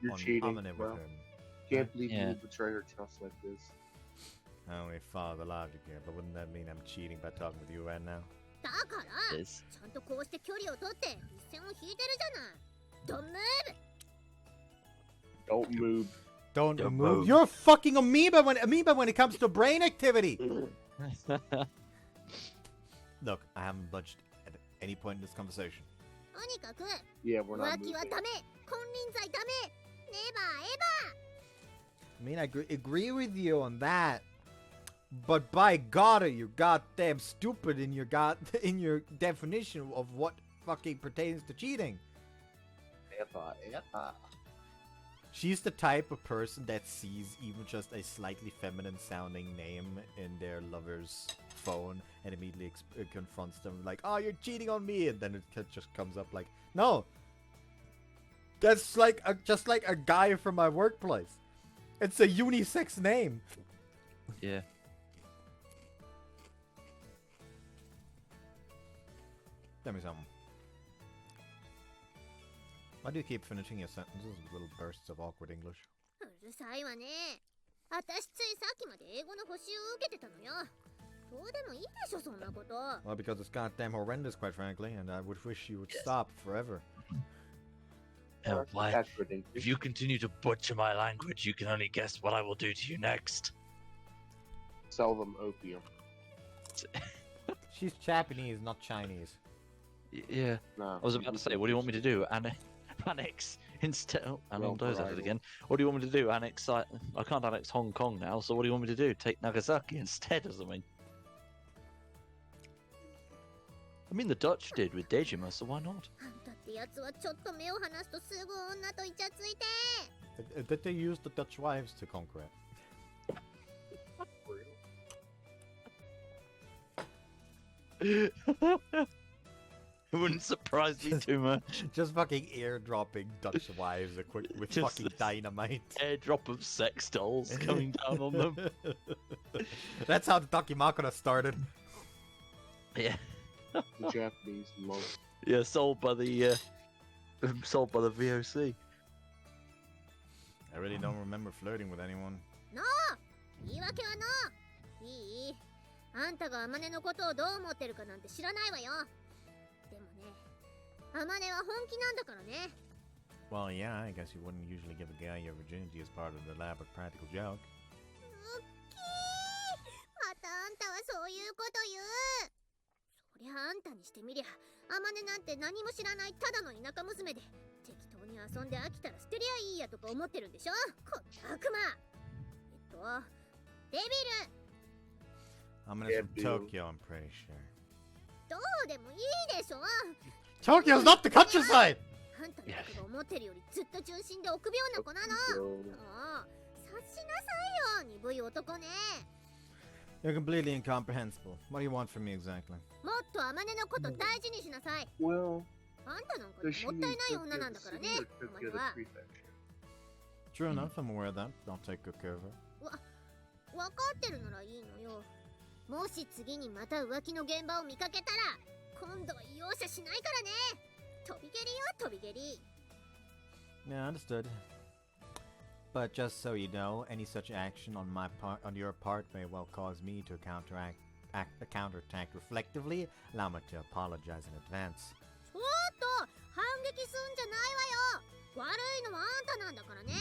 You're on cheating. Amane with Well, him. can't believe Yeah. you would betray her trust like this. I only follow the logic here, but wouldn't that mean I'm cheating by talking with you right now? だから Is ちゃんとこうして距離を取って一線を引いてるじゃない。ドンムー Don't move. Don't Don't move. move. You're a fucking amoeba when it comes to brain activity. Look, I haven't budged at any point in this conversation. とにかく Yeah, we're not 浮気は moving. ダメ、金輪際ダメ、ネバーエバー。 I mean, I agree with you on that. But by God, are you goddamn stupid in your in your definition of what fucking pertains to cheating? Epa. She's the type of person that sees even just a slightly feminine sounding name in their lover's phone and immediately confronts them like, "Oh, you're cheating on me," and then it just comes up like, "No, that's like just like a guy from my workplace. It's a unisex name." Yeah. Tell me something. Why do you keep finishing your sentences with little bursts of awkward English? うるさいわね。私ついさっきまで英語の補習を受けてたのよ。どうでもいいでしょ、そんなこと。Well, because it's goddamn horrendous, quite frankly, and I would wish you would stop forever. Oh, why? That's ridiculous. If you continue to butcher my language, you can only guess what I will do to you next. Sell them opium. She's Japanese, not Chinese. Yeah. No. I was about to say, what do you want me to do? Annex instead. Oh, and on those at it again. What do you want me to do? Annex. I can't annex Hong Kong now. So what do you want me to do? Take Nagasaki instead or something? I mean, the Dutch did with Dejima, so why not? あんたってやつはちょっと目を離すとすぐ女とイチャついて。 Did they use the Dutch wives to conquer it? It wouldn't surprise me too much. Just fucking airdropping Dutch wives with Just fucking dynamite. Airdrop of sex dolls coming down on them. That's how the Dakimakura started. Yeah. The Japanese love. Yeah, sold by the VOC. I really don't remember flirting with anyone. 言い訳はの。いい？あんたがアマネのことをどう思ってるかなんて知らないわよ。でもね、アマネは本気なんだからね。Well, yeah, I guess you wouldn't usually give a guy your virginity as part of the elaborate practical joke. うっきー。またあんたはそういうこと言う。そりゃあんたにしてみりゃ、アマネなんて何も知らないただの田舎娘で、適当に遊んで飽きたら捨てりゃいいやとか思ってるんでしょ、こんな悪魔。デビル。I'm gonna from Tokyo, I'm pretty sure. どうでもいいでしょ。 Tokyo's not the countryside! あんたのことが思ってるよりずっと純真で臆病な子なの。もう察しなさいよ、鈍い男ね。You're completely incomprehensible. What do you want from me exactly? もっとアマネのこと大事にしなさい。 Well, あんたなんか does she もったい need ない女 Tokyo なん the だからね。 city or アマ Tokyo ネ the は。 prefecture? True enough, I'm aware of that. I'll take good care of her. わかってるならいいのよ。もし次にまた浮気の現場を見かけたら、今度は容赦しないからね。飛び蹴りよ、飛び蹴り。 Yeah, understood. But just so you know, any such action on your part may well cause me to counteract reflectively. Allow me to apologize in advance. ちょっと反撃すんじゃないわよ。悪いのはあんたなんだからね。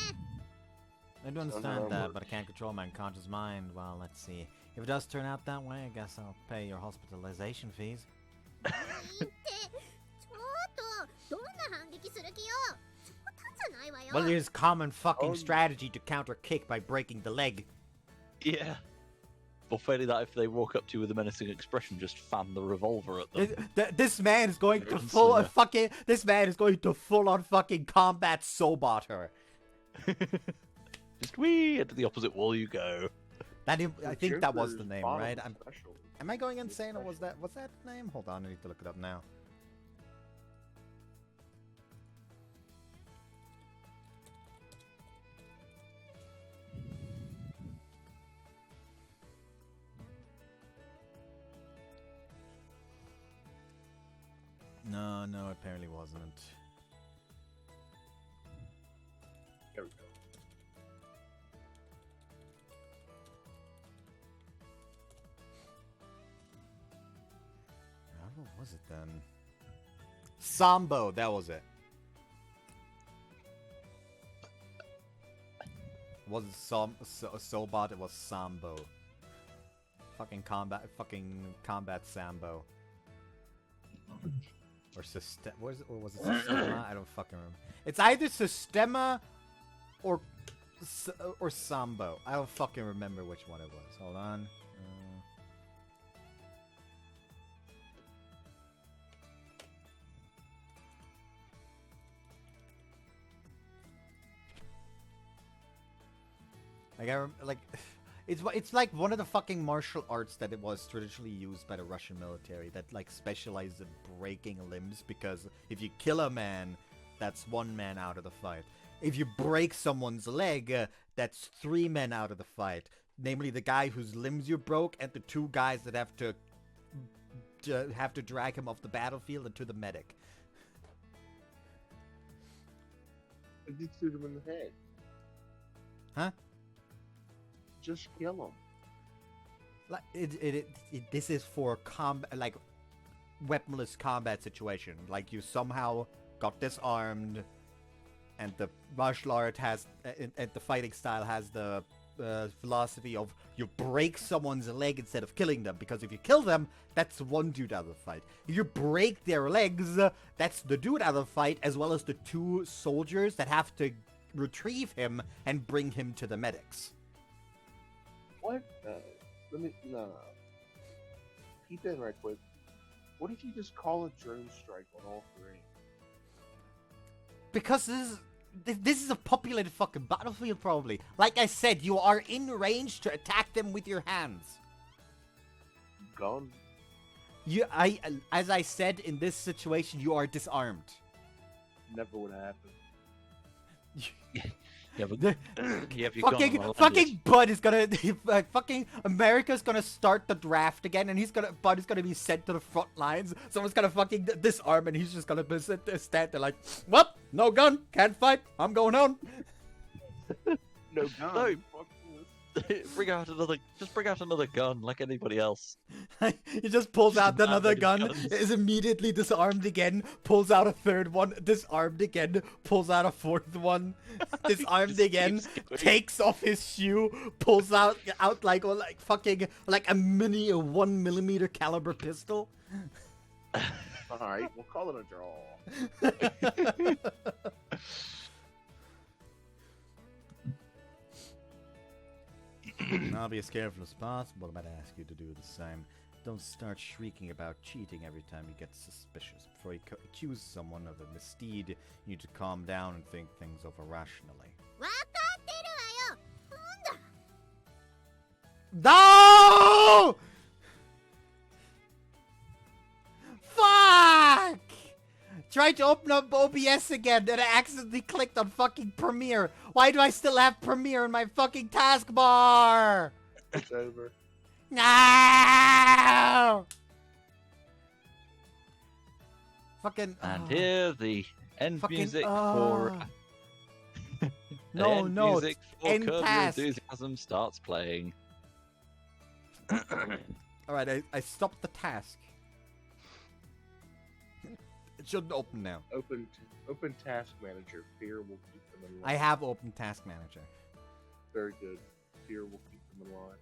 I do understand that, but I can't control my unconscious mind. Well, let's see. If it does turn out that way, I guess I'll pay your hospitalization fees. いいって、ちょっとどんな反撃する気よ。冗談じゃないわよ。 Well, it is common fucking strategy to counter kick by breaking the leg. Yeah. Or failing that, if they walk up to you with a menacing expression, just fan the revolver at them. This man is going to full on fucking combat Sobot her. Just wee into the opposite wall you go. I think that was the name, Joker's right? bottom special. Am I going insane or was that the name? Hold on, I need to look it up now. No, apparently wasn't. There we go. What was it then? Sambo, that was it. It wasn't Sobot, it was Sambo. Fucking combat Sambo. Or Systema, or was it Systema? I don't fucking remember. It's either Systema or Sambo. I don't fucking remember which one it was. Hold on. Like it's like one of the fucking martial arts that it was traditionally used by the Russian military that like specialized in breaking limbs, because if you kill a man, that's one man out of the fight. If you break someone's leg, that's 3 men out of the fight. Namely, the guy whose limbs you broke and the 2 guys that have to drag him off the battlefield and to the medic. If you shoot him in the head. Huh? Just kill him. Like this is for like weaponless combat situation. Like you somehow got disarmed, and the martial art has, and the fighting style has the philosophy of you break someone's leg instead of killing them, because if you kill them, that's one dude out of the fight. If you break their legs, that's the dude out of the fight, as well as the 2 soldiers that have to retrieve him and bring him to the medics. What? No. Keep that right quick. What if you just call a drone strike on all 3? Because this is a populated fucking battlefield, probably. Like I said, you are in range to attack them with your hands. Gun. As I said, in this situation, you are disarmed. Never would happen. Yeah, but fucking Bud is gonna fucking America's gonna start the draft again, and Bud is gonna be sent to the front lines. Someone's gonna fucking disarm, and he's just gonna stand there like, well, no gun, can't fight, I'm going home. No gun. No. Fuck this. bring out another gun like anybody else. He just pulls out another gun, guns. is immediately disarmed again, pulls out a 3rd one, disarmed again, pulls out a 4th one, disarmed Just again, keeps going. takes off his shoe, pulls out like fucking like a mini 1mm caliber pistol. Alright, we'll call it a draw. I'll be as careful as possible, but I ask you to do the same. Don't start shrieking about cheating every time you get suspicious. Before you accuse someone of a misdeed, you need to calm down and think things over rationally. わかってるわよ。 No! Fuck! Tried to open up OBS again and I accidentally clicked on fucking Premiere. Why do I still have Premiere in my fucking taskbar? It's over. No! Fucking. And here the end Fucking, music for No, no, music for end Curb Your task. Enthusiasm starts playing. Alright, I stopped the task. It shouldn't open now. Open Task Manager. Fear will keep them in line. I have open Task Manager. Very good. Fear will keep them in line.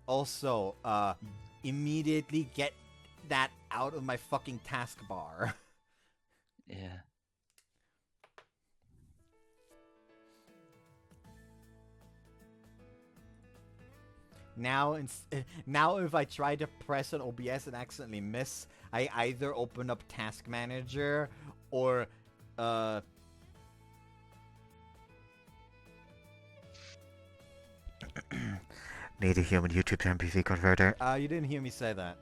Also, immediately get that out of my fucking taskbar. Yeah. Now if I try to press an OBS and accidentally miss, I either open up Task Manager or need a human YouTube to MP3 converter. You didn't hear me say that.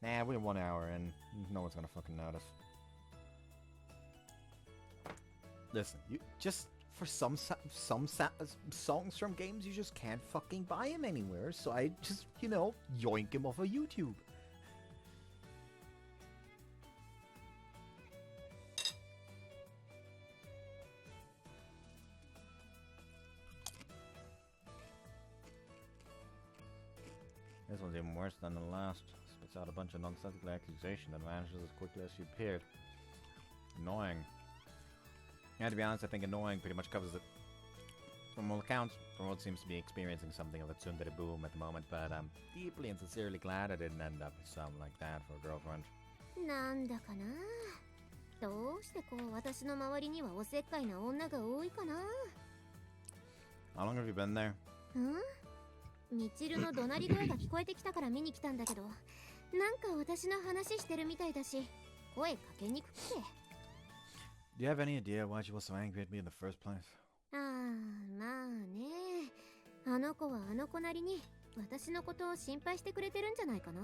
Nah, we're 1 hour and no one's gonna fucking notice. Listen, you just for some songs from games you just can't fucking buy them anywhere, so I just, you know, yoink them off of YouTube. This one's even worse than the last. Spits out a bunch of nonsensical accusation that vanishes as quickly as she appeared. Annoying. Yeah, to be honest, I think annoying pretty much covers it. From all accounts, Promote seems to be experiencing something of a tsundere boom at the moment, but I'm deeply and sincerely glad I didn't end up with something like that for a girlfriend. なんだかな。どうしてこう私の周りにはおせっかいな女が多いかな。 How long have you been there? みちるの怒鳴り声が聞こえてきたから見に来たんだけど、なんか私の話してるみたいだし、声かけにくくて。Do you have any idea why she was so angry at me in the first place? ああ、まあね。あの子はあの子なりに私のことを心配してくれてるんじゃないかな。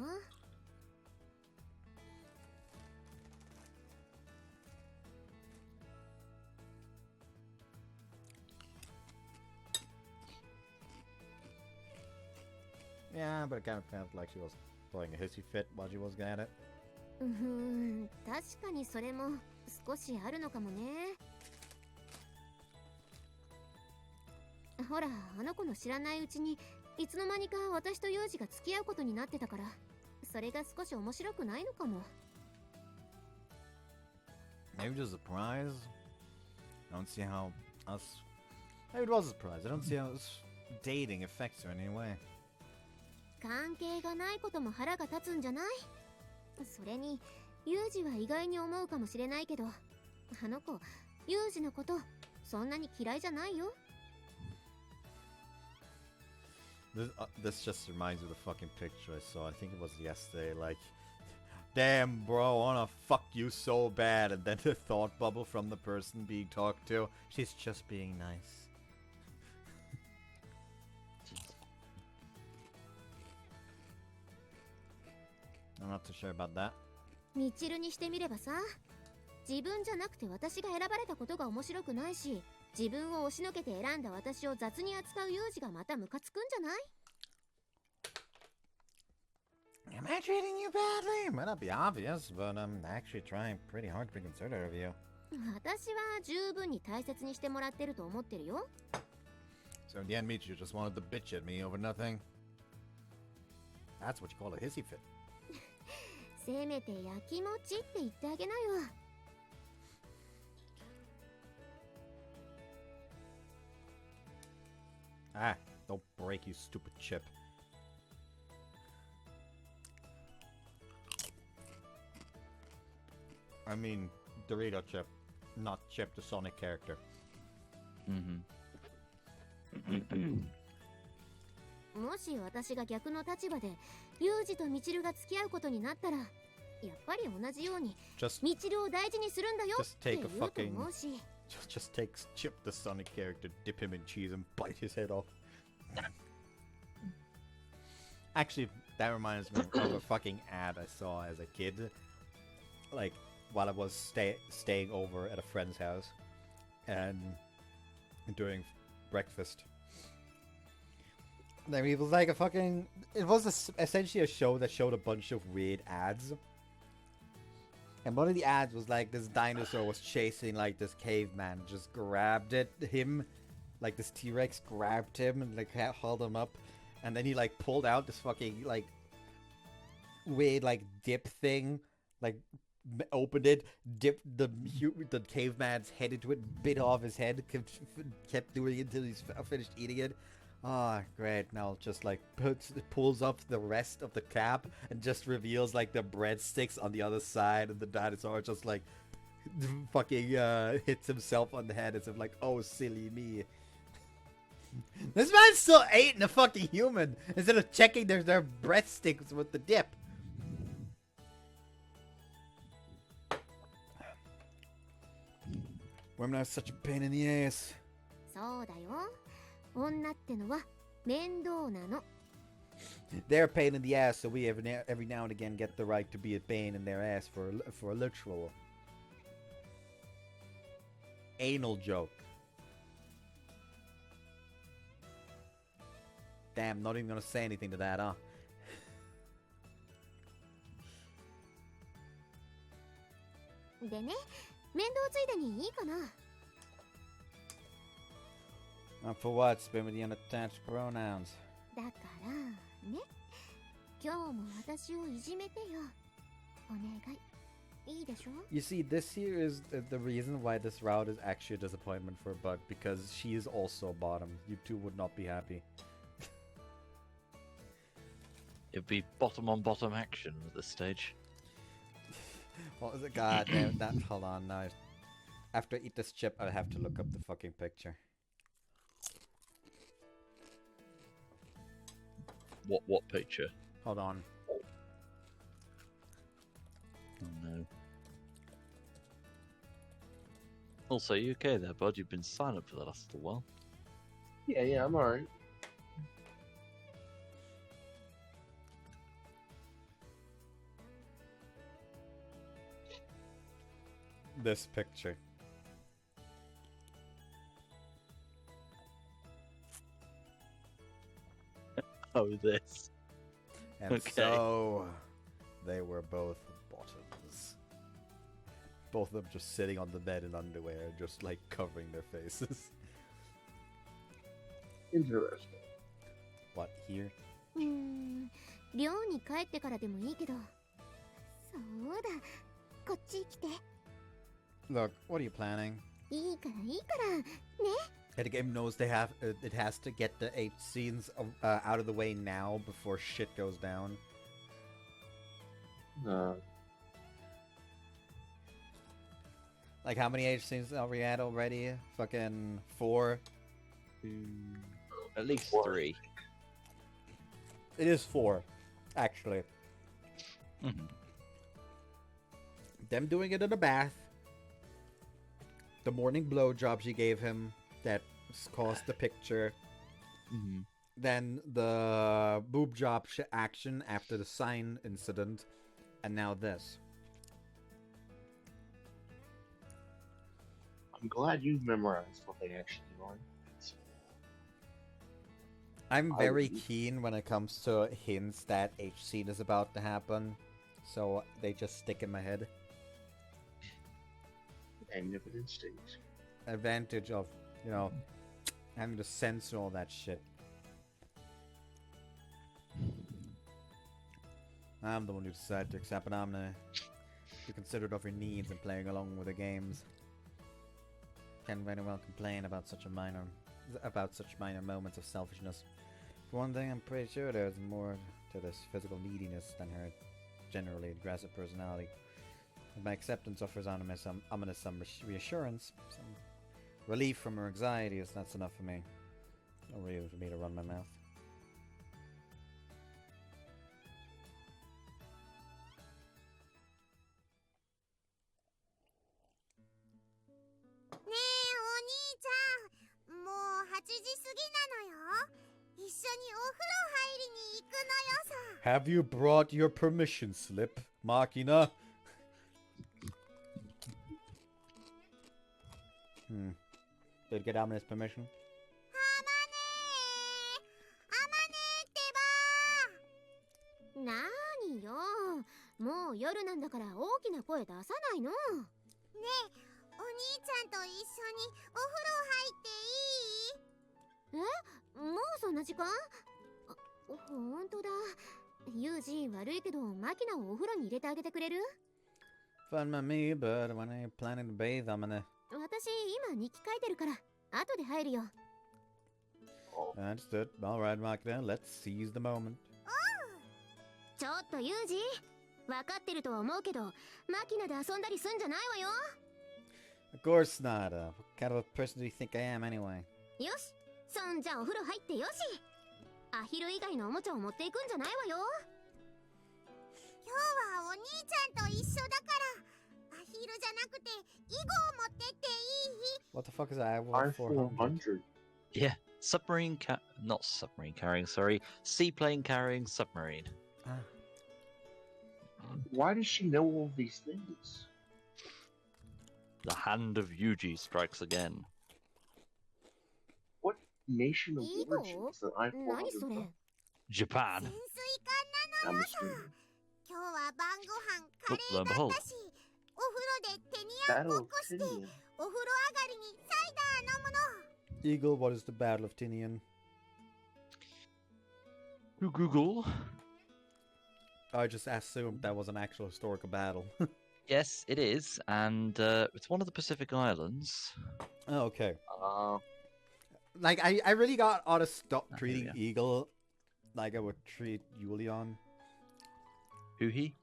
Yeah, but it kind of felt like she was throwing a hissy fit while she was at it. 確かにそれも少しあるのかもね。ほら、あの子の知らないうちにいつの間にか私とユージが付き合うことになってたから、それが少し面白くないのかも。Maybe just a surprise. I don't see how us. Maybe it was a surprise. I don't see how us dating affects her in any way. 関係がないことも腹が立つんじゃない？それにユージは意外に思うかもしれないけど、あの子ユージのことそんなに嫌いじゃないよ。This just reminds me of the fucking picture I saw. I think it was yesterday. Like, damn, bro, I wanna fuck you so bad. And then the thought bubble from the person being talked to. She's just being nice. I'm not too sure about that. ミチルにしてみればさ、自分じゃなくて私が選ばれたことが面白くないし、自分を押しのけて選んだ私を雑に扱うユージがまたムカつくんじゃない？ Am I treating you badly? It might not be obvious, but I'm actually trying pretty hard to be considerate of you. 私は十分に大切にしてもらってると思ってるよ。So in the end, Michiru just wanted to bitch at me over nothing. That's what you call a hissy fit. せめてやきもちって言ってあげなよ。Ah, don't break, you stupid chip. I mean, Dorito chip, not Chip, the Sonic character. もし私が逆の立場でユージとミチルが付き合うことになったら、やっぱり同じようにミチルを大事にするんだよって言うと思うし。Just take Chip, the Sonic character, dip him in cheese and bite his head off. Actually, that reminds me of a fucking ad I saw as a kid. Like, while I was staying over at a friend's house and during breakfast. Then it was like a fucking... It was essentially a show that showed a bunch of weird ads. And one of the ads was like this dinosaur was chasing like this caveman, just grabbed him, like this T-Rex grabbed him and like held him up, and then he like pulled out this fucking like weird like dip thing, like opened it, dipped the caveman's head into it, bit off his head, kept doing it until he's finished eating it. Ah, oh, great. Now just like pulls up the rest of the cap and just reveals like the breadsticks on the other side, and the dinosaur just like fucking hits himself on the head as if like, oh, silly me. This man's still eating a fucking human instead of checking their breadsticks with the dip. Women are such a pain in the ass. そうだよ。女ってのは面倒なの。 They're a pain in the ass, so we every now and again get the right to be a pain in their ass for a literal anal joke. Damn, not even gonna say anything to that, huh? でね、面倒ついでにいいかな。For what? Spin with the unattached pronouns. だからね、今日も私をいじめてよ。お願い。いいでしょ? You see, this here is the reason why this route is actually a disappointment for Bud, because she is also bottom. You two would not be happy. It'd be bottom on bottom action at this stage. What was it? God damn that. Hold on now. After I eat this chip, I'll have to look up the fucking picture. What picture? Hold on. Oh no. Also, you okay there, bud? You've been silent for the last little while. Yeah, I'm alright. This picture. Oh, this. And Okay. so they were both bottoms. Both of them just sitting on the bed in underwear, just like covering their faces. Interesting. What, here? 寮に帰ってからでもいいけど。そうだ。こっち来て。 Look, what are you planning? いいからいいから。ね。 The game knows they have it has to get the 8 scenes out of the way now before shit goes down. Like, how many H scenes are we at already? Fucking 4? At least 3. It is 4, actually. Mhm. Them doing it in a bath. The morning blowjob she gave him that caused the picture. Mhm. Then the boob job action after the sign incident. And now this. I'm glad you've memorized what they actually want. I'm I very would- keen when it comes to hints that H scene is about to happen. So they just stick in my head. Magnificent state. Advantage of, you know, having to censor all that shit. I'm the one who decided to accept an Amane. Be considerate of your needs and playing along with the games. Can't very well complain about such minor moments of selfishness. For one thing, I'm pretty sure there's more to this physical neediness than her generally aggressive personality. My acceptance offers Amane some reassurance, some relief from her anxieties. That's enough for me. No reason for me to run my mouth. Have you brought your permission slip, Machina? Did you get Amane's permission? なーによ。もう夜なんだから大きな声出さないの。ねえ、お兄ちゃんと一緒にお風呂入っていい？え？もうそんな時間？ほんとだ。ユージ悪いけどマキナをお風呂に入れてあげてくれる？ Fun by me, but when are you planning to bathe, Amane? 私今日記書いてるから後で入るよ。 Understood. Alright, Machina, let's seize the moment. ちょっとユージ、分かってるとは思うけど、マキナで遊んだりすんじゃないわよ。 Of course not. What kind of a person do you think I am anyway? よし、そんじゃお風呂入ってよし。アヒル以外のおもちゃを持っていくんじゃないわよ。今日はお兄ちゃんと一緒だから、アヒルじゃなくてイゴを持ってっていい？ What the fuck is that? I want 400. Yeah, not submarine carrying, sorry. Seaplane carrying submarine. Why does she know all these things? The hand of Yuji strikes again. What nation of Eagle? origin is the I-400 何それ？ from? Japan. 潜水艦な I'm のよ assuming. 今日は晩ご飯カレ Lo ー and だ behold. ったし、お風呂でテニアン Battle ごっ of こして、お Tinian. 風呂上がりにサイダー飲むの。 Eagle, what is the Battle of Tinian? To Google. I just assumed that was an actual historical battle. Yes, it is, and it's one of the Pacific Islands. Oh, okay. Uh, Like, I really got ought to stop Ah, treating yeah. Eagle like I would treat Julian. Who he?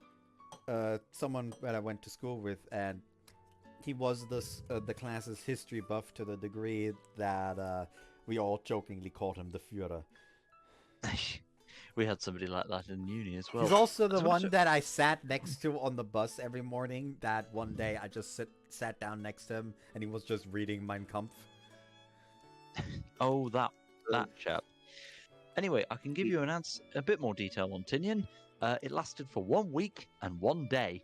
Someone that I went to school with, and he was the class's history buff to the degree that we all jokingly called him the Führer. We had somebody like that in uni as well. He's also the As well as one that I sat next to on the bus every morning. That one day I just sat down next to him and he was just reading Mein Kampf. Oh, that chap. Anyway, I can give you a bit more detail on Tinian. It lasted for 1 week and 1 day.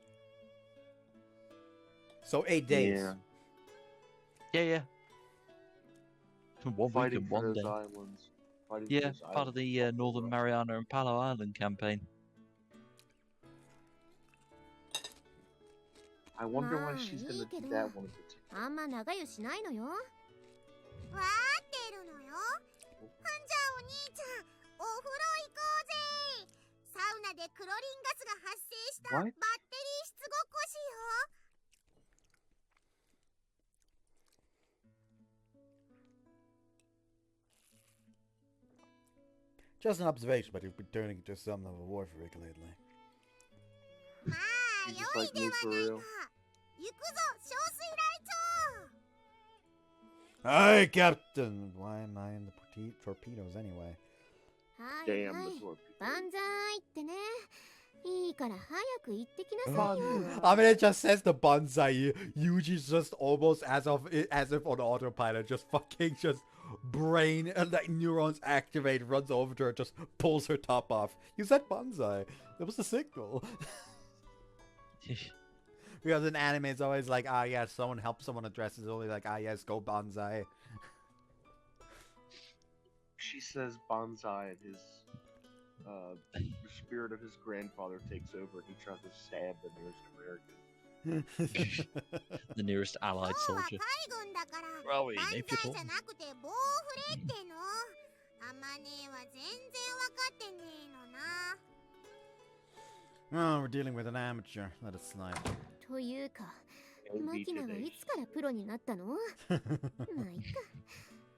So 8 days. Yeah. Yeah. 1 week Fighting and for 1 those day. islands. Fighting for Yeah, those part of islands. the Northern Mariana and Palo Island campaign. I wonder why まあ she's い gonna いけ do ど that one in particular. あんま長湯しないのよ。わーってるのよ。ほんじゃお兄ちゃん、お風呂行こうぜ。サウナでクロリンガスが発生したバッ What? テリー室ごっこしよ Just an observation, but you've been turning into something of a war freak lately. う。まあ You 良 just い like で me は for ない real? か。行くぞ小水雷鳥。 Aye, Captain! Why am I in the torpedoes anyway? はい Damn は the い。 torpedo. 万歳ってね。いいから早く行ってきなさいよ。 I mean, it just says the bonsai. Yuji's just almost as if on autopilot, just fucking just brain and like neurons activate, runs over to her, just pulls her top off. You said bonsai. That was the signal. Because in anime, it's always like, ah, yes, someone helps someone address. It's only like, ah, yes, go bonsai. She says bonsai and his the spirit of his grandfather takes over and he tries to stab the nearest American. The nearest 今 Allied 日は soldier. 海軍だから Well, we 万 name 歳 people. じゃなくて棒フレっての。あまねは全然わかってねえのな。 Oh, we're dealing with an amateur. Let it slide. というか、 Maybe マキナはい today. つからプロになったの？まあい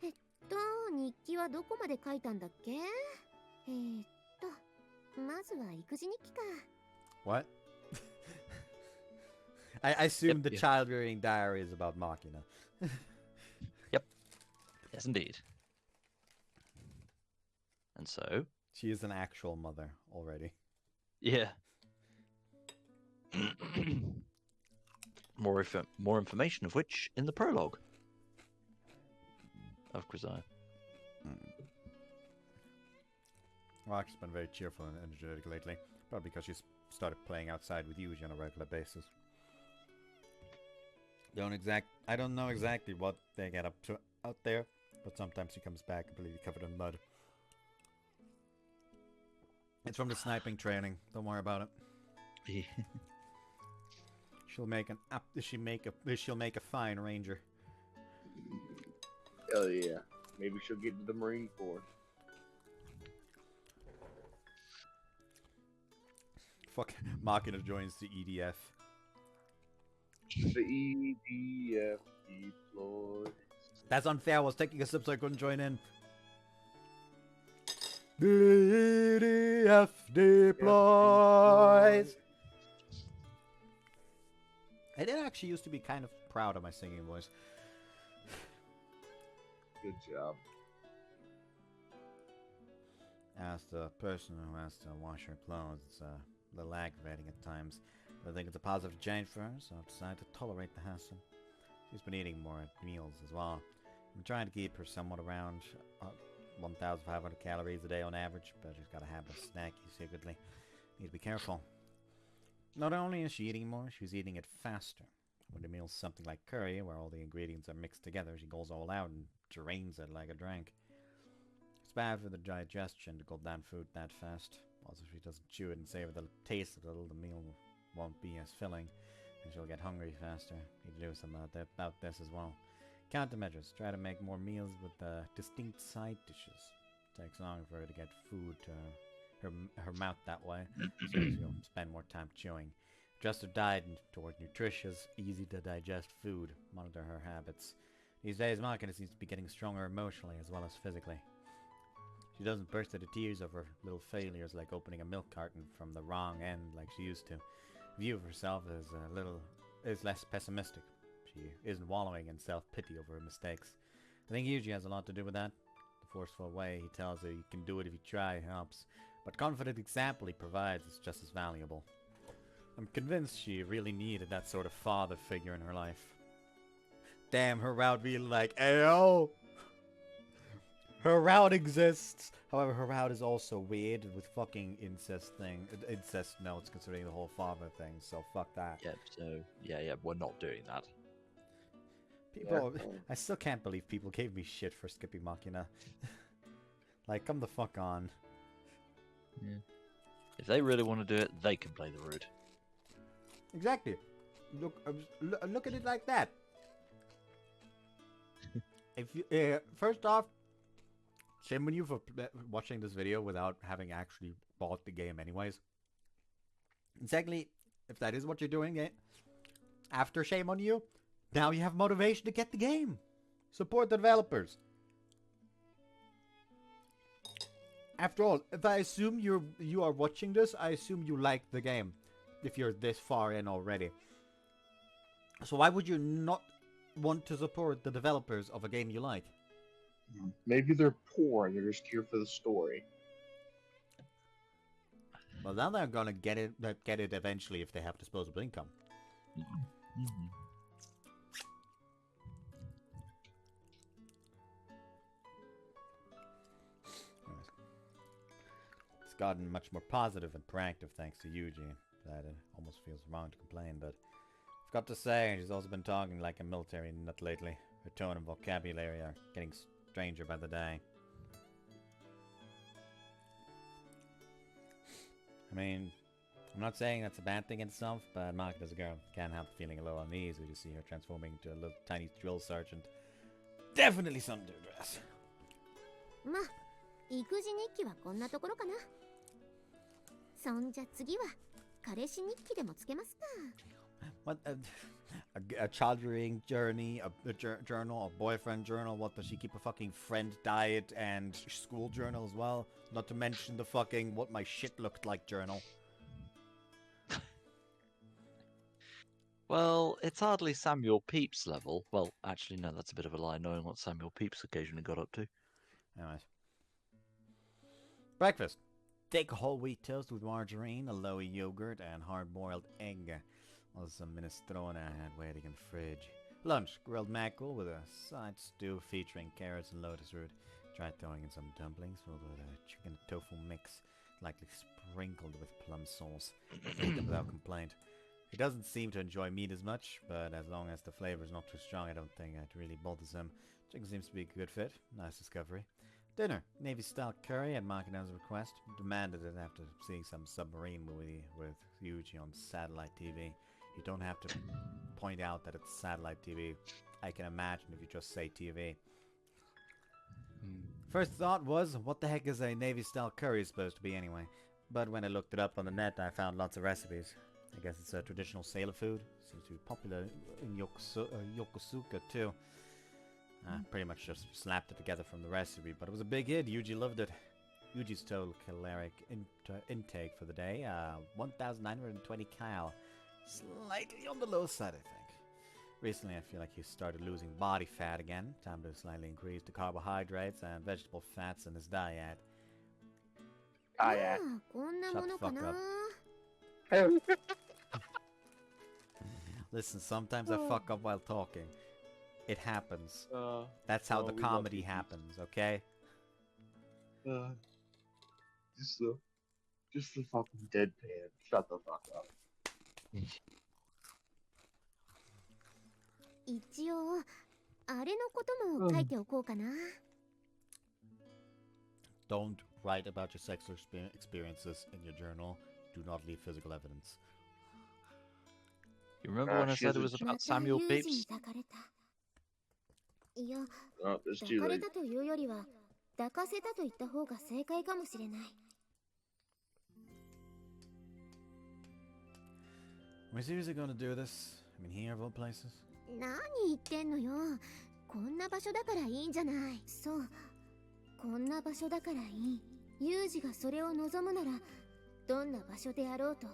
っか。日記はどこまで書いたんだっけ？まずは育児日記か。 What? I assume Yep, the yeah. child rearing diary is about Machina. Yes, indeed. And so, She is an actual mother already. yeah. more information of which in the prologue of Grisaia. Rock's been very cheerful and energetic lately, probably because she's started playing outside with Yuji on a regular basis. I don't know exactly what they get up to out there, but sometimes she comes back completely covered in mud. It's from the sniping training. Don't worry about it. She'll make a fine ranger. Hell yeah. Maybe she'll get into the Marine Corps. Fuck, Machina joins the EDF. The EDF deployed. That's unfair. I was taking a sip so I couldn't join in. The EDF deploys. I did actually used to be kind of proud of my singing voice. Good job. As the person who has to wash her clothes, it's a little aggravating at times. But I think it's a positive change for her, so I've decided to tolerate the hassle. She's been eating more at meals as well. I'm trying to keep her somewhat around 1,500 calories a day on average, but she's got a habit of snacking secretly. Need to be careful. Not only is she eating more, she's eating it faster. When the meal's something like curry, where all the ingredients are mixed together, she goes all out and drains it like a drink. It's bad for the digestion to gulp down food that fast. Also, if she doesn't chew it and savor the taste of it, the meal won't be as filling, and she'll get hungry faster. Need to do something about this as well. Countermeasures. Try to make more meals with distinct side dishes. Takes longer for her to get food to her mouth that way, so she'll spend more time chewing. Adjust her diet toward nutritious, easy to digest food. Monitor her habits. These days, Machina seems to be getting stronger emotionally as well as physically. She doesn't burst into tears over little failures like opening a milk carton from the wrong end like she used to. View of herself is less pessimistic. She isn't wallowing in self-pity over her mistakes. I think Yuji has a lot to do with that. The forceful way he tells her you can do it if you try helps, but confident example he provides is just as valuable. I'm convinced she really needed that sort of father figure in her life. damn her route being like, ayo, her route exists. However, her route is also weird with fucking incest notes considering the whole father thing. So fuck that. Yep. So yeah, we're not doing that. People, I still can't believe people gave me shit for skipping Machina. Like, come the fuck on. Yeah. If they really want to do it, they can play the route. Exactly. Look at it like that. If you, first off, shame on you for watching this video without having actually bought the game anyways. And secondly, if that is what you're doing, after shame on you, now you have motivation to get the game. Support the developers. After all, if I assume you are watching this, I assume you like the game. If you're this far in already. So why would you not want to support the developers of a game you like? Maybe they're poor and they're just here for the story. Well, now they're gonna get it eventually if they have disposable income. Mm-hmm. It's gotten much more positive and proactive thanks to Yuji. That it almost feels wrong to complain, but I've got to say, she's also been talking like a military nut lately. Her tone and vocabulary are getting stranger by the day. I mean, I'm not saying that's a bad thing in itself, but Market as a girl can't help feeling a little uneasy to see her transforming into a little tiny drill sergeant. Definitely something to address. まあ、育児日記はこんなところかな。そんじゃ次は彼氏日記でもつけますか。What a child-rearing journey, a journal, a boyfriend journal. What, does she keep a fucking friend diet and school journal as well? Not to mention the fucking what my shit looked like journal. Well, it's hardly Samuel Pepys level. Well, actually, no, that's a bit of a lie, knowing what Samuel Pepys occasionally got up to. Anyways. Breakfast. Thick whole wheat toast with margarine, a lowy yogurt, and hard-boiled egg. Also some minestrone I had waiting in the fridge. Lunch. Grilled mackerel with a side stew featuring carrots and lotus root. Tried throwing in some dumplings filled with a chicken tofu mix, likely sprinkled with plum sauce. Ate them without complaint. He doesn't seem to enjoy meat as much, but as long as the flavor is not too strong, I don't think it really bothers him. Chicken seems to be a good fit. Nice discovery. Dinner. Navy-style curry at Makina's request. Demanded it after seeing some submarine movie with Yuji on satellite TV. You don't have to point out that it's satellite TV. I can imagine if you just say TV. First thought was, what the heck is a Navy-style curry supposed to be anyway? But when I looked it up on the net, I found lots of recipes. I guess it's a traditional sailor food. Seems to be popular in Yokosuka too. Pretty much just slapped it together from the recipe, but it was a big hit. Yuji loved it. Yuji's total caloric intake for the day, 1,920 cal. Slightly on the low side, I think. Recently, I feel like he started losing body fat again. Time to slightly increase the carbohydrates and vegetable fats in his diet. Kayak. こんなものかな。 Listen, sometimes I fuck up while talking. It happens. That's how the we comedy love you. happens, okay? Just the fucking deadpan. Shut the fuck up. 一応あれのことも書いておこうかな。Don't write about your sexual experiences in your journal. Do not leave physical evidence. You remember when I she said has it a- was ま about た Samuel 有事に Pepys? 抱かれた。いや、 Oh, it's 抱 too かれ late. たというよりは抱かせたと言った方が正解かもしれない。 Are we seriously gonna do this? I mean, here of all places? 何言ってんのよ。こんな場所だからいいんじゃない。そう。こんな場所だからいい。ユージがそれを望むなら、どんな場所であろうと、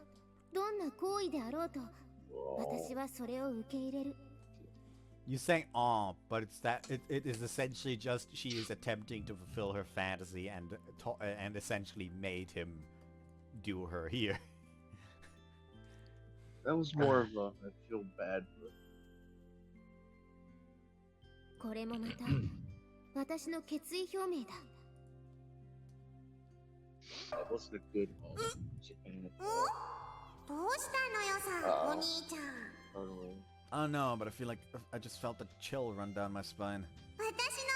どんな行為であろうと、私はそれを受け入れる。 You saying "aw," but it's that it is essentially just she is attempting to fulfill her fantasy and essentially made him do her here. That was more of a I feel bad for これもまた私の決意表明だ。 That wasn't a good moment. どうしたのよさ、お兄ちゃん。 Totally. I don't know, but I feel like I just felt a chill run down my spine. 私の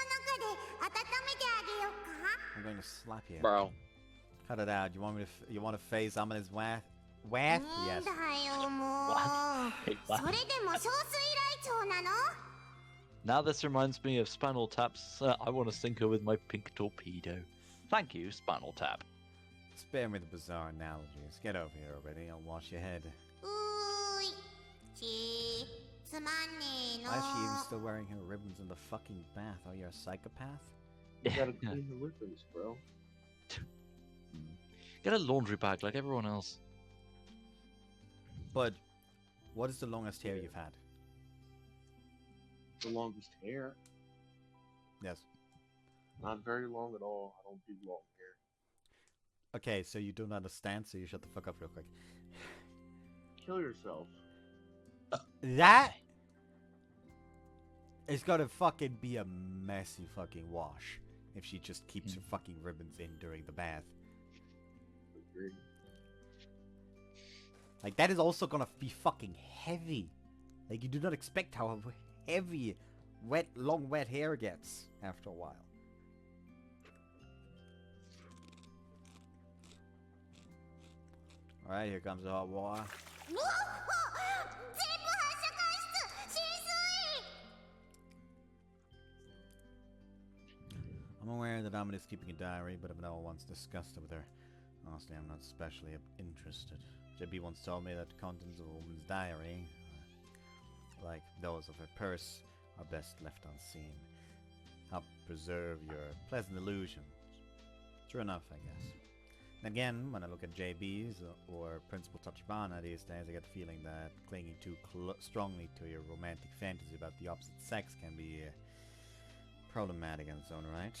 中で温めてあげようか。 I'm going to slap you. Bro. Cut it out. You want to face Amane's wrath? Wrath? な Yes. んだよもう。 Hey, そ what? れでも小水雷鳥なの？ Now this reminds me of Spinal Tap's I want to sink her with my pink torpedo. Thank you, Spinal Tap. Spare me the bizarre analogies. Get over here already. I'll wash your head. うーい。つまんねえの。 Why is she even still wearing her ribbons in the fucking bath? Oh, you're a psychopath? You gotta clean the ribbons, bro. Get a laundry bag like everyone else. But what is the longest hair you've had? The longest hair. Yes. Not very long at all. I don't do long hair. Okay, so you don't understand, so you shut the fuck up real quick. Kill yourself. That is gonna fucking be a messy fucking wash if she just keeps her fucking ribbons in during the bath. Agreed. Like, that is also gonna be fucking heavy. Like, you do not expect how heavy long wet hair gets after a while. Alright, here comes the hot water. うわっ全部発射官室浸水。 I'm aware that Amane is keeping a diary, but I've never once discussed it with her. Honestly, I'm not especially interested. JB once told me that the contents of a woman's diary, like those of her purse, are best left unseen. Help preserve your pleasant illusions. True enough, I guess. And again, when I look at JB's or Principal Tachibana these days, I get the feeling that clinging too strongly to your romantic fantasy about the opposite sex can be problematic in its own right.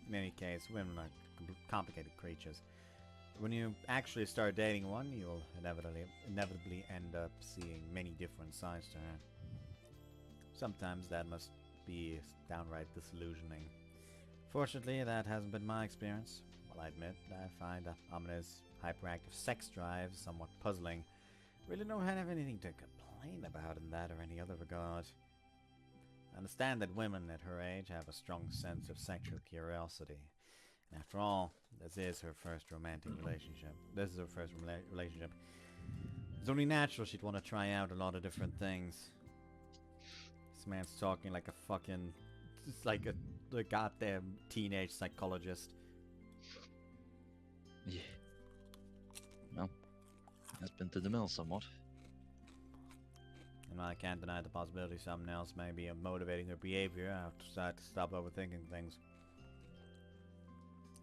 In any case, women are complicated creatures. When you actually start dating one, you'll inevitably end up seeing many different sides to her. Sometimes that must be downright disillusioning. Fortunately, that hasn't been my experience. While I admit I find Amane's hyperactive sex drive somewhat puzzling, really don't have anything to complain about in that or any other regard. I understand that women at her age have a strong sense of sexual curiosity. And after all, this is her first romantic relationship. It's only natural she'd want to try out a lot of different things. This man's talking like a fucking... It's like a goddamn teenage psychologist. Yeah. Well, has been to the mill somewhat. And I can't deny the possibility something else may be motivating her behavior. I'll decide to stop overthinking things.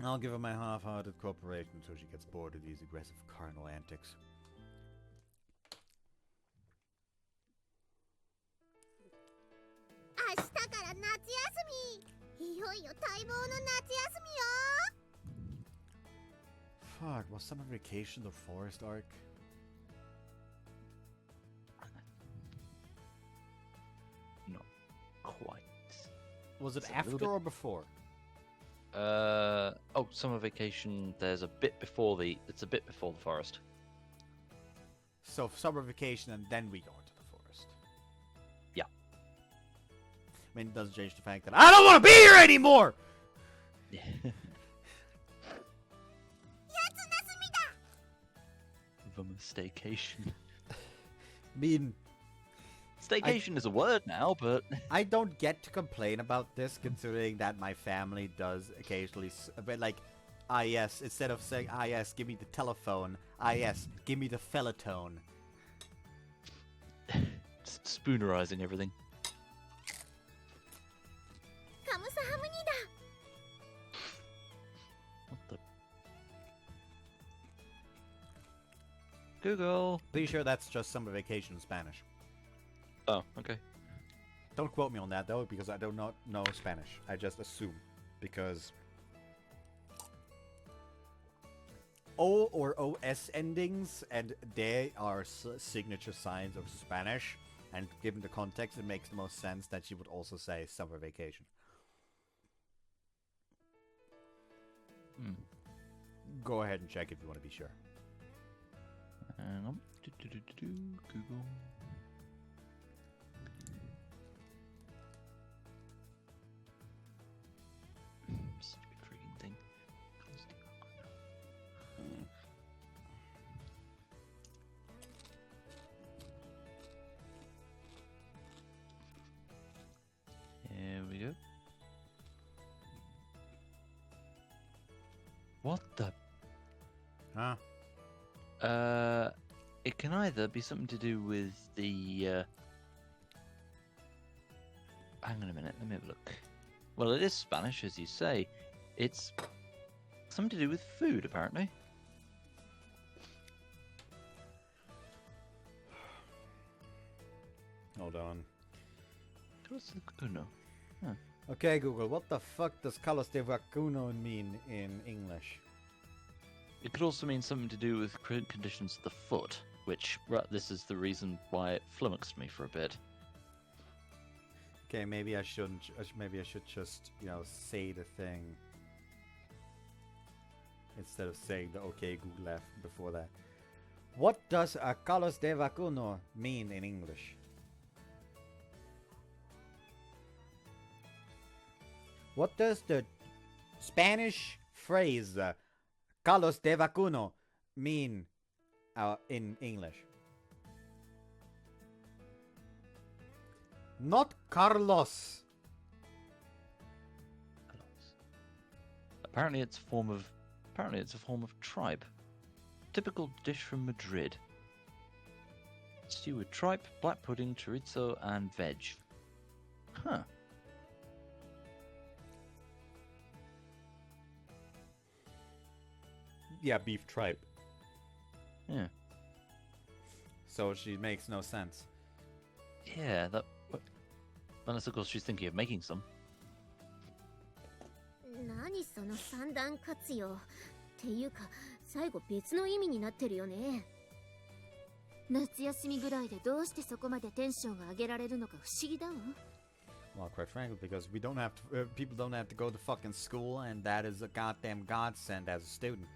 I'll give her my half-hearted cooperation until she gets bored of these aggressive carnal antics. 明日から夏休み。いよいよ待望の夏休みよ。 Fuck, was summer vacation the forest arc? Not quite. Was it It's a little after bit- or before? Oh, summer vacation. There's a bit before the. It's a bit before the forest. So summer vacation and then we go into the forest. Yeah. I mean, it doesn't change the fact that I don't want to be here anymore! Yeah. 夏休みだ。 From a staycation. I mean, Staycation is a word now, but I don't get to complain about this considering that my family does occasionally, but like, ah yes, instead of saying, ah yes, give me the telephone, ah yes, give me the fellatone. just spoonerizing everything. カムサハムニだ。 What the? Google. Pretty sure that's just summer vacation in Spanish. Oh, okay. Don't quote me on that though, because I do not know Spanish. I just assume. Because O or OS endings, and they are signature signs of Spanish, And given the context, it makes the most sense that she would also say summer vacation. Go ahead and check if you want to be sure. Hang on. Google. Stupid freaking thing. Here we go. What the? Huh? It can either be something to do with the. Hang on a minute, let me have a look. Well, it is Spanish, as you say. It's something to do with food, apparently. Hold on. What's the Kuno? Huh. Okay, Google, what the fuck does Carlos de Vacuno mean in English? It could also mean something to do with conditions of the foot, which this is the reason why it flummoxed me for a bit. Okay, maybe I shouldn't. Maybe I should just, say the thing instead of saying the okay Google F before that. What does a Carlos de Vacuno mean in English? What does the Spanish phrase Carlos de Vacuno mean in English? Not Carlos. Apparently, it's a form of tripe. Typical dish from Madrid. Stew with tripe, black pudding, chorizo, and veg. Huh. Yeah, beef tripe. Yeah. So she makes no sense. Yeah, that. Unless, of course, she's thinking of making some. 何その三段活用っていうか最後別の意味になってるよね。夏休みぐらいでどうしてそこまでテンションが上げられるのか不思議だわ。Well, quite frankly, because we don't have to, people don't have to go to fucking school, and that is a goddamn godsend as a student.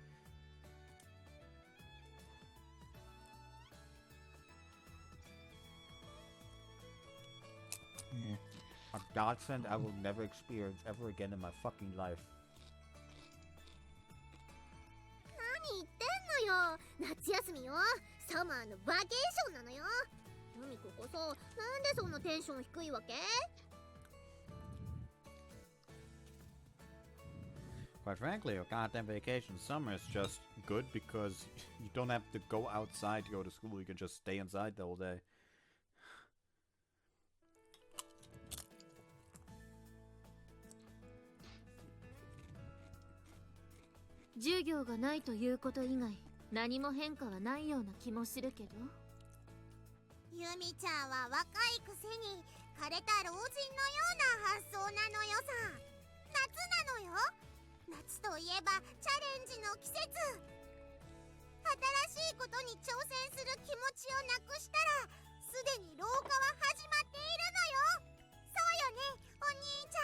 Yeah. A godsend I will never experience ever again in my fucking life. 何言ってんのよ。夏休みよ。サマーのバケーションなのよ。ナミコこそなんでそんなテンション低いわけ？ Quite frankly, a goddamn vacation summer is just good because you don't have to go outside to go to school. You can just stay inside the whole day. 授業がないということ以外何も変化はないような気もするけど。ユミちゃんは若いくせに枯れた老人のような発想なのよさ。夏なのよ。夏といえばチャレンジの季節。新しいことに挑戦する気持ちをなくしたらすでに老化は始まっているのよ。そうよね、お兄ち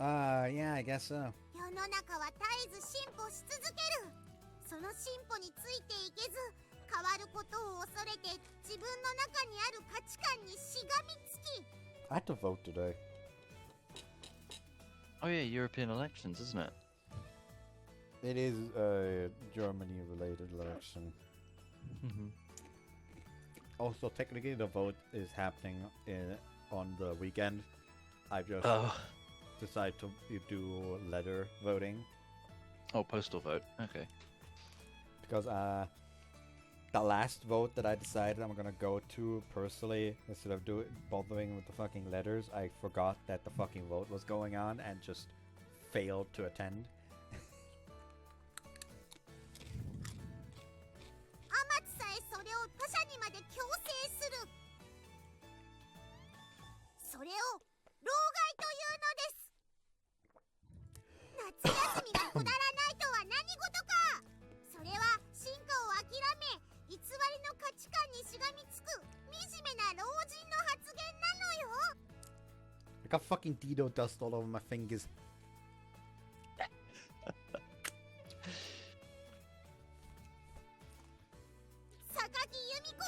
ゃん。Yeah, I guess so. 世の中は絶えず進歩し続ける。その進歩についていけず変わることを恐れて自分の中にある価値観にしがみつき。 I had to vote today. Oh yeah, European elections, isn't it? It is a Germany-related election. Also, technically, the vote is happening on the weekend. I just decided to do letter voting. Oh, postal vote. Okay. Because the last vote that I decided I'm gonna go to personally, instead of bothering with the fucking letters, I forgot that the fucking vote was going on and just failed to attend. アマツさえそれを他者にまで強制する。それを老害というのです。夏休みがくだらないとは何事か。それは進化を諦め偽りの価値観にしがみつく惨めな got fucking Dido dust all over my fingers.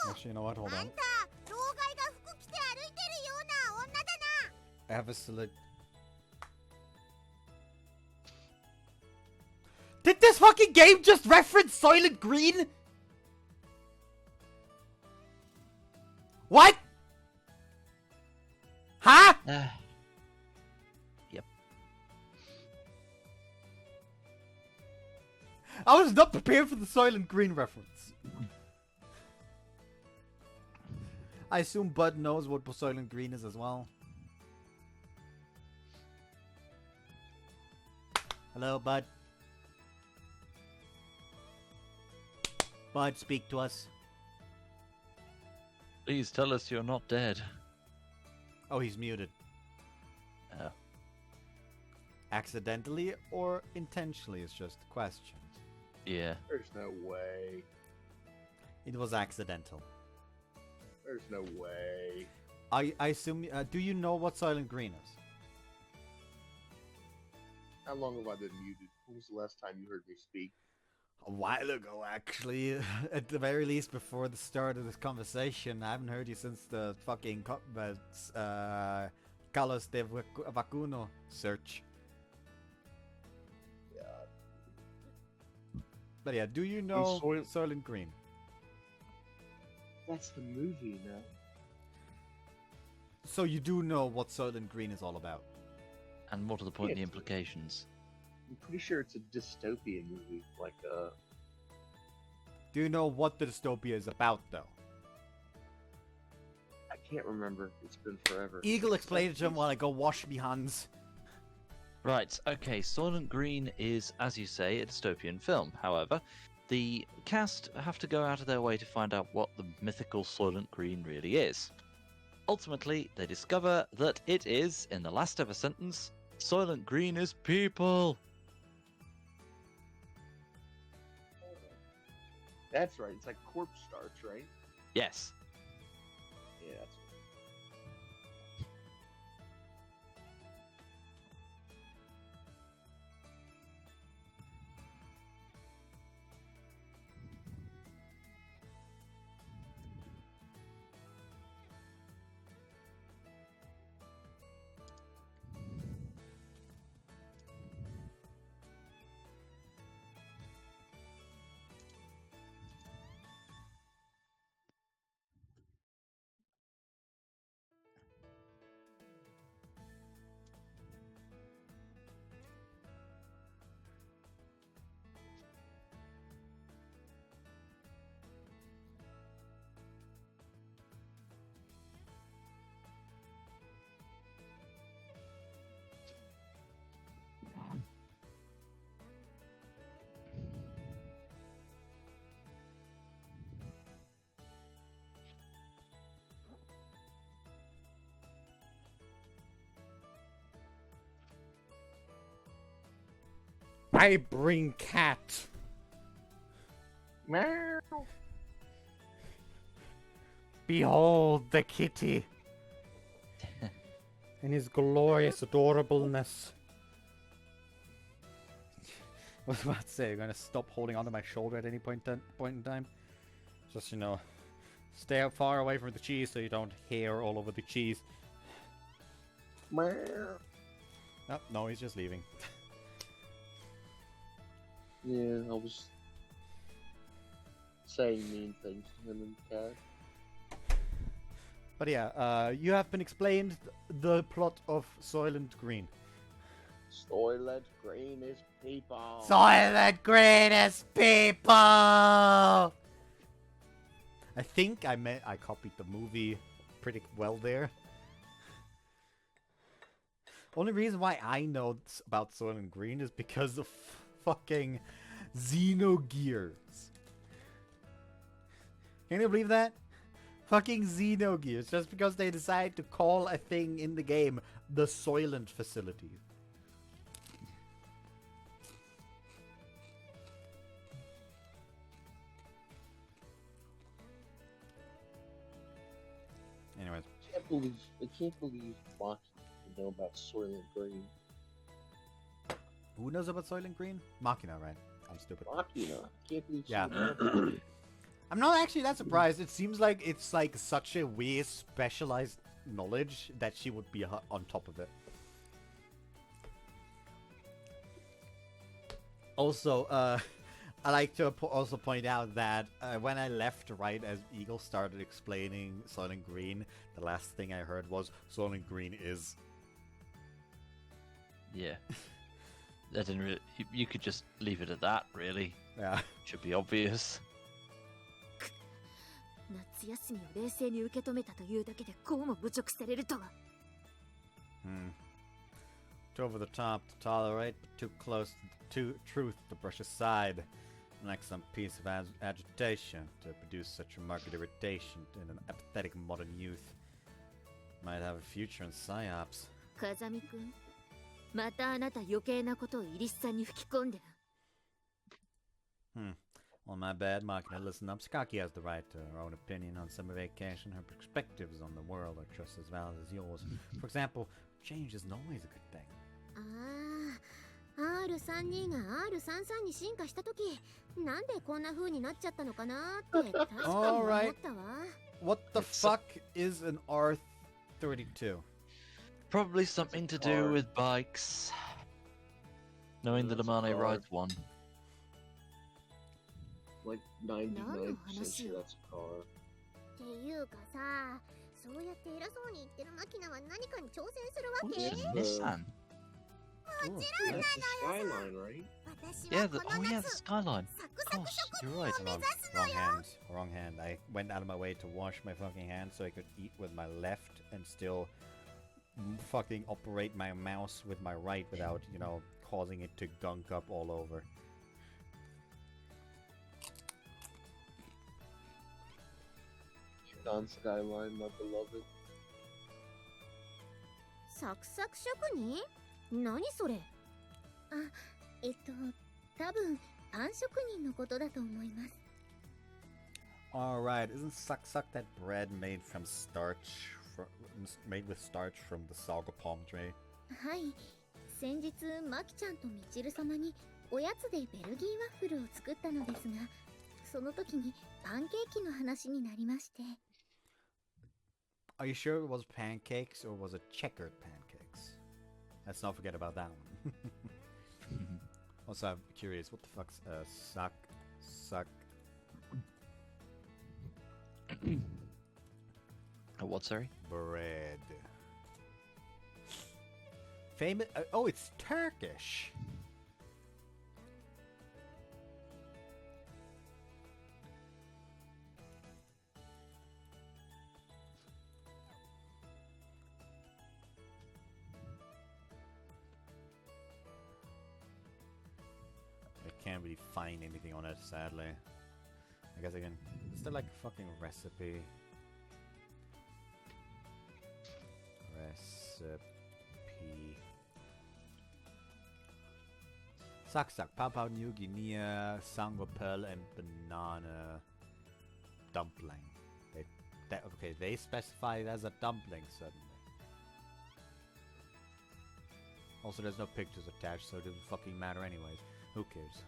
Actually, you know what? Hold on. I have a select. Did this fucking game just reference Soylent Green? What? Huh? Yep. I was not prepared for the Soylent Green reference. I assume Bud knows what Soylent Green is as well. Hello, Bud. Bud, speak to us. Please tell us you're not dead. Oh, he's muted. Oh. Accidentally or intentionally is just the question. Yeah. There's no way. It was accidental. There's no way. I assume. Do you know what Soylent Green is? How long have I been muted? When was the last time you heard me speak? A while ago, actually. At the very least, before the start of this conversation. I haven't heard you since the fucking Carlos de Vacuno search. Yeah. But yeah, do you know Soylent Green? That's the movie now. So you do know what Soylent Green is all about? And what are the point and the Yeah. implications? I'm pretty sure it's a dystopian movie. Like, Do you know what the dystopia is about, though? I can't remember. It's been forever. Eagle, explain it to him while I go wash me hands. Right, okay, Soylent Green is, as you say, a dystopian film. However, the cast have to go out of their way to find out what the mythical Soylent Green really is. Ultimately, they discover that it is, in the last ever sentence, Soylent Green is people! That's right. It's like corpse starch, right? Yes. Yeah, that's I bring cat. Meow. Behold the kitty. In his glorious adorableness. I was about to say, I'm gonna stop holding onto my shoulder at any point in time. Just, you know, stay out far away from the cheese so you don't hair all over the cheese. Meow. Oh, no, he's just leaving. Yeah, I was saying mean things to him and Cat. But yeah, you have been explained the plot of Soylent Green. Soylent Green is people. Soylent Green is people! I think I copied the movie pretty well there. Only reason why I know about Soylent Green is because of fucking Xenogears. Can you believe that? Fucking Xenogears, just because they decide to call a thing in the game the Soylent Facility. Anyways. I can't believe watching know about Soylent Green. Who knows about Soylent Green? Machina, right? I'm stupid. Machina. I can't believe Yeah. she knows about it. I'm not actually that surprised. It seems like it's like such a weird specialized knowledge that she would be on top of it. Also, I like to also point out that when I left right as Eagle started explaining Soylent Green, the last thing I heard was Soylent Green is. Yeah. I didn't really, you could just leave it at that, really. Yeah. Should be obvious. 夏休みを冷静に受け止めたというだけでこうも侮辱されるとは。Too over the top to tolerate, but too close to truth to brush aside. Like some piece of agitation to produce such remarkable irritation in an apathetic modern youth. Might have a future in psyops. 風見くん、またあなた余計なことをイリスさんに吹き込んでる。Well, my bad, Machina. Listen up. Skaki has the right to her own opinion on summer vacation. Her perspectives on the world are just as valid as yours. For example, change isn't always a good thing. ああ、R32 が R33 に進化したとき、なんでこんな風になっちゃったのかなって確かに思ったわ。What the fuck is an R32? Probably something to do with bikes. Knowing that Amane rides one. Like 99% sure that's a car. っていうかさ、そうやって偉そうに言ってるマキナは何かに挑戦するわけ？ Nissan. That's the skyline, right? 私 Yeah, は the, こ oh の yeah, 夏 the skyline. サク Of サク course, 食 you're 堂を right. 目指すの Wrong よ。 hand. Wrong hand. I went out of my way to wash my fucking hand so I could eat with my left and still fucking operate my mouse with my right without, you know, causing it to gunk up all over. Don Skyline, my beloved. サクサク職人？何それ？多分パン職人のことだと思います。Alright, isn't suck suck that bread made from starch, made with starch from the saga palm tree? はい、先日マキちゃんとミチル様におやつでベルギーワッフルを作ったのですが、その時にパンケーキの話になりまして。Are you sure it was pancakes or was it checkered pancakes? Let's not forget about that one. Also, I'm curious, what the fuck's suck? What, sorry? Bread. Famous. Oh, it's Turkish. I can't really find anything on it, sadly. I guess I can. Is there like a fucking recipe? Sak, Papua New Guinea, Sangopel, and banana dumpling. Okay, they specify it as a dumpling suddenly. Also, there's no pictures attached, so it doesn't fucking matter anyways. Who cares?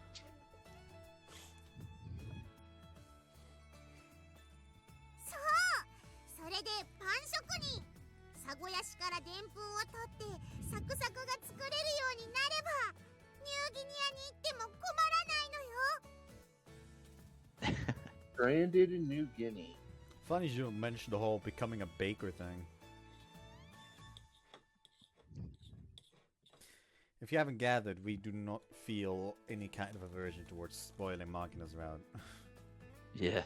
それでパン職人。サゴヤシからでんぷんを取ってサクサクが作れるようになればニューギニアに行っても困らないのよ。Stranded in New Guinea. Funny you mentioned the whole becoming a baker thing. If you haven't gathered, we do not feel any kind of aversion towards spoiling Machina's route. Yeah.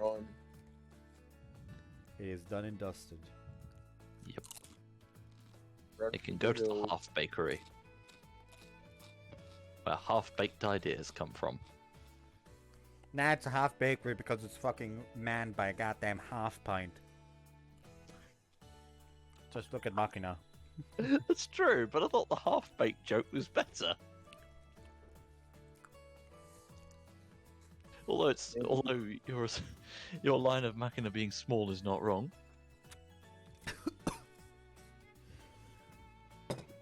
On. It is done and dusted. Yep. It can go to the half bakery, where half-baked ideas come from. Nah, it's a half bakery because it's fucking manned by a goddamn half pint. Just look at Machina. That's true, but I thought the half-baked joke was better. Although your line of Machina being small is not wrong.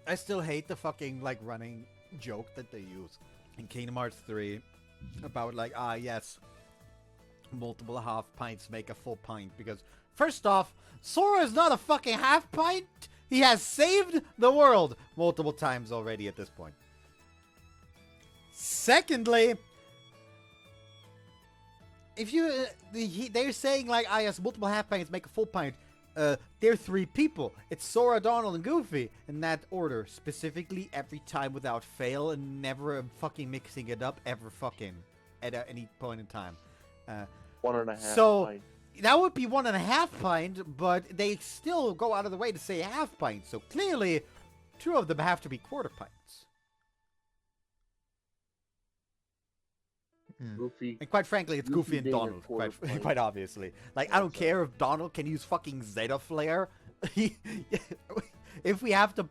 I still hate the fucking like running joke that they use in Kingdom Hearts 3 about like, yes, multiple half pints make a full pint, because first off, Sora is not a fucking half pint. He has saved the world multiple times already at this point. Secondly, if you they're saying like, yes, multiple half pints make a full pint. They're 3 people. It's Sora, Donald, and Goofy in that order, specifically every time without fail, and never fucking mixing it up ever fucking at any point in time. 1.5 So pint. that would be 1.5 pint, but they still go out of the way to say half pint. So clearly, 2 of them have to be quarter pints. Goofy. And quite frankly, it's Goofy and being a Donald, quarter pint. quite obviously. Like, I don't care if Donald can use fucking Zeta Flare. If we have to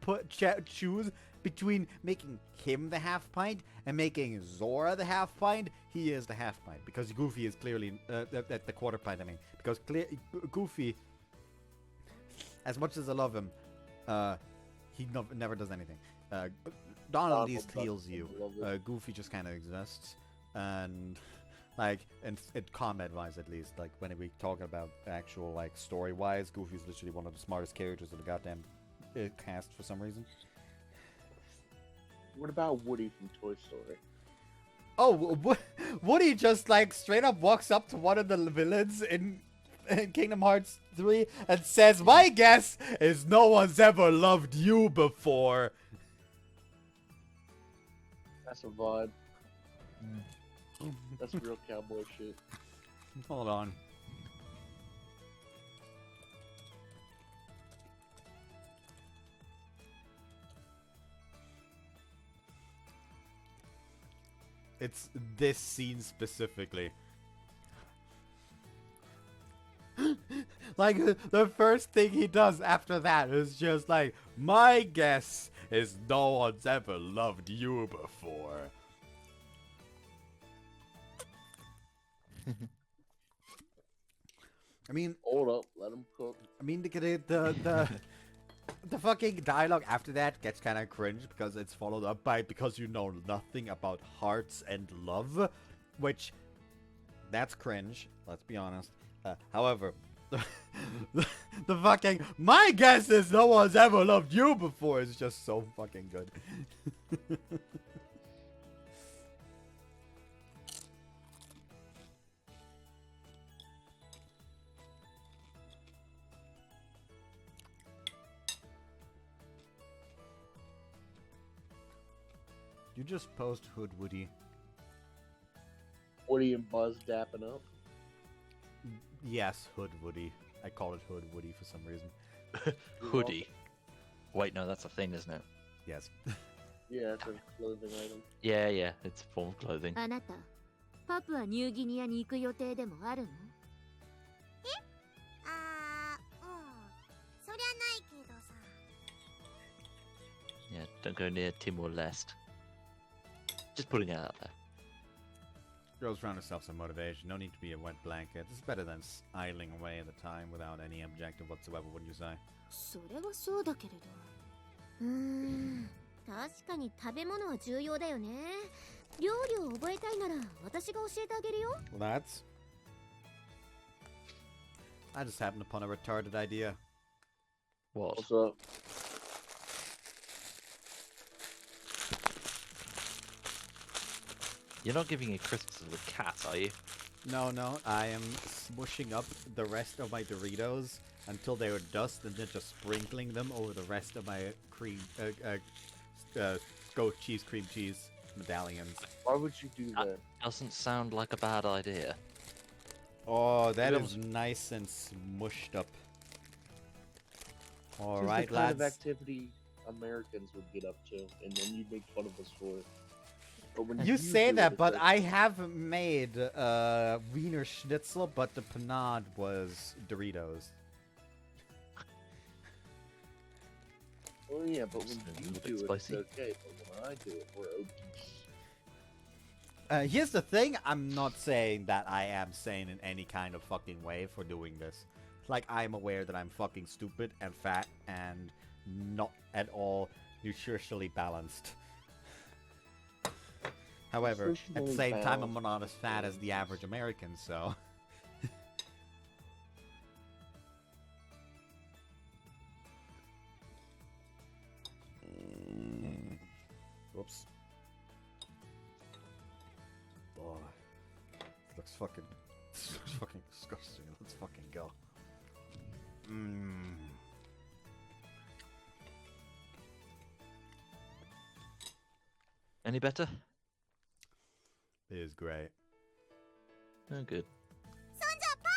choose between making him the half pint and making Zora the half pint, he is the half pint. Because Goofy is clearly at the quarter pint, I mean. Because Goofy, as much as I love him, he never does anything. Donald at least heals you. Goofy just kind of exists. And like, and combat wise at least, like when we talk about actual like story wise, Goofy's literally one of the smartest characters in the goddamn cast for some reason. What about Woody from Toy Story? Oh, Woody just like straight up walks up to one of the villains in Kingdom Hearts 3 and says, "My guess is no one's ever loved you before." That's a vibe. That's real cowboy shit. Hold on. It's this scene specifically. Like, the first thing he does after that is just like, "My guess is no one's ever loved you before." I mean, Hold up, let him cook. I mean, the fucking dialogue after that gets kind of cringe because it's followed up by "because you know nothing about hearts and love," which, that's cringe, let's be honest. However, the fucking "my guess is no one's ever loved you before" is just so fucking good. You just post Hood Woody. Woody and Buzz dapping up. Yes, Hood Woody. I call it Hood Woody for some reason. Hoodie. Wait, no, that's a thing, isn't it? Yes. Yeah, it's a clothing item. Yeah, it's a form of clothing. あなたパプアニューギニアに行く予定でもあるの？そりゃないけどさ。 Yeah, don't go near Timor-Leste. Just putting it out there. Girls found herself some motivation. No need to be a wet blanket. It's better than idling away at the time without any objective whatsoever, wouldn't you say? それはそうだけれど。確かに食べ物は重要だよね。料理を覚えたいなら私が教えてあげるよ。Well, that's... I just happened upon a retarded idea. What? What's up? You're not giving a crisps to the cat, are you? No, I am smushing up the rest of my Doritos until they are dust and then just sprinkling them over the rest of my cream, goat cheese, cream cheese medallions. Why would you do that? Doesn't sound like a bad idea. Oh, that It is nice and smushed up. This Alright, is the kind of lads. activity Americans would get up to, and then you make fun of us for it. But when You say do that, it, but it's I have made Wiener Schnitzel, but the panade was Doritos. Oh yeah, but when It's a you little bit do it, spicy. it's okay. But when I do it, we're obese. Here's the thing, I'm not saying that I am sane in any kind of fucking way for doing this. Like, I'm aware that I'm fucking stupid and fat and not at all nutritionally balanced. However, at the same time, I'm not as fat as the average American, so... Whoops. Oh, this looks fucking disgusting. Let's fucking go. Any better? It is great. Oh, good. そんじゃパ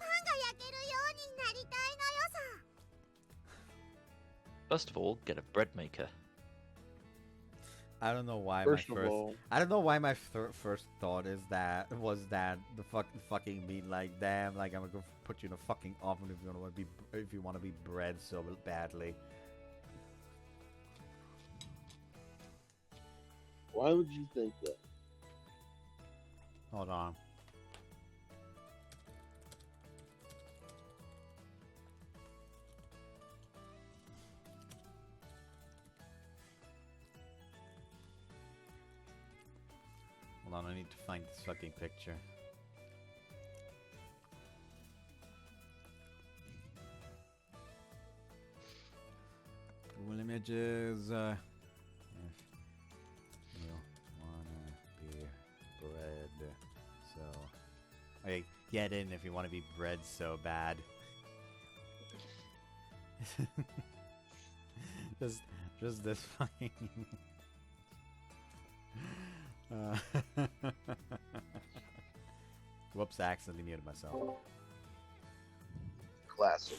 ンが焼けるようになりたいのよさ。 First of all, get a bread maker. I don't know why First my of first. all, I don't know why my first thought was that the fucking mean like damn like I'm gonna put you in a fucking oven if you want to be bred so badly. why would you think that? Hold on. Hold on, I need to find this fucking picture. Google Images. If you wanna be bred so... Okay, get in if you want to be bred so bad. just this fucking... Whoops, I accidentally muted myself. Classic.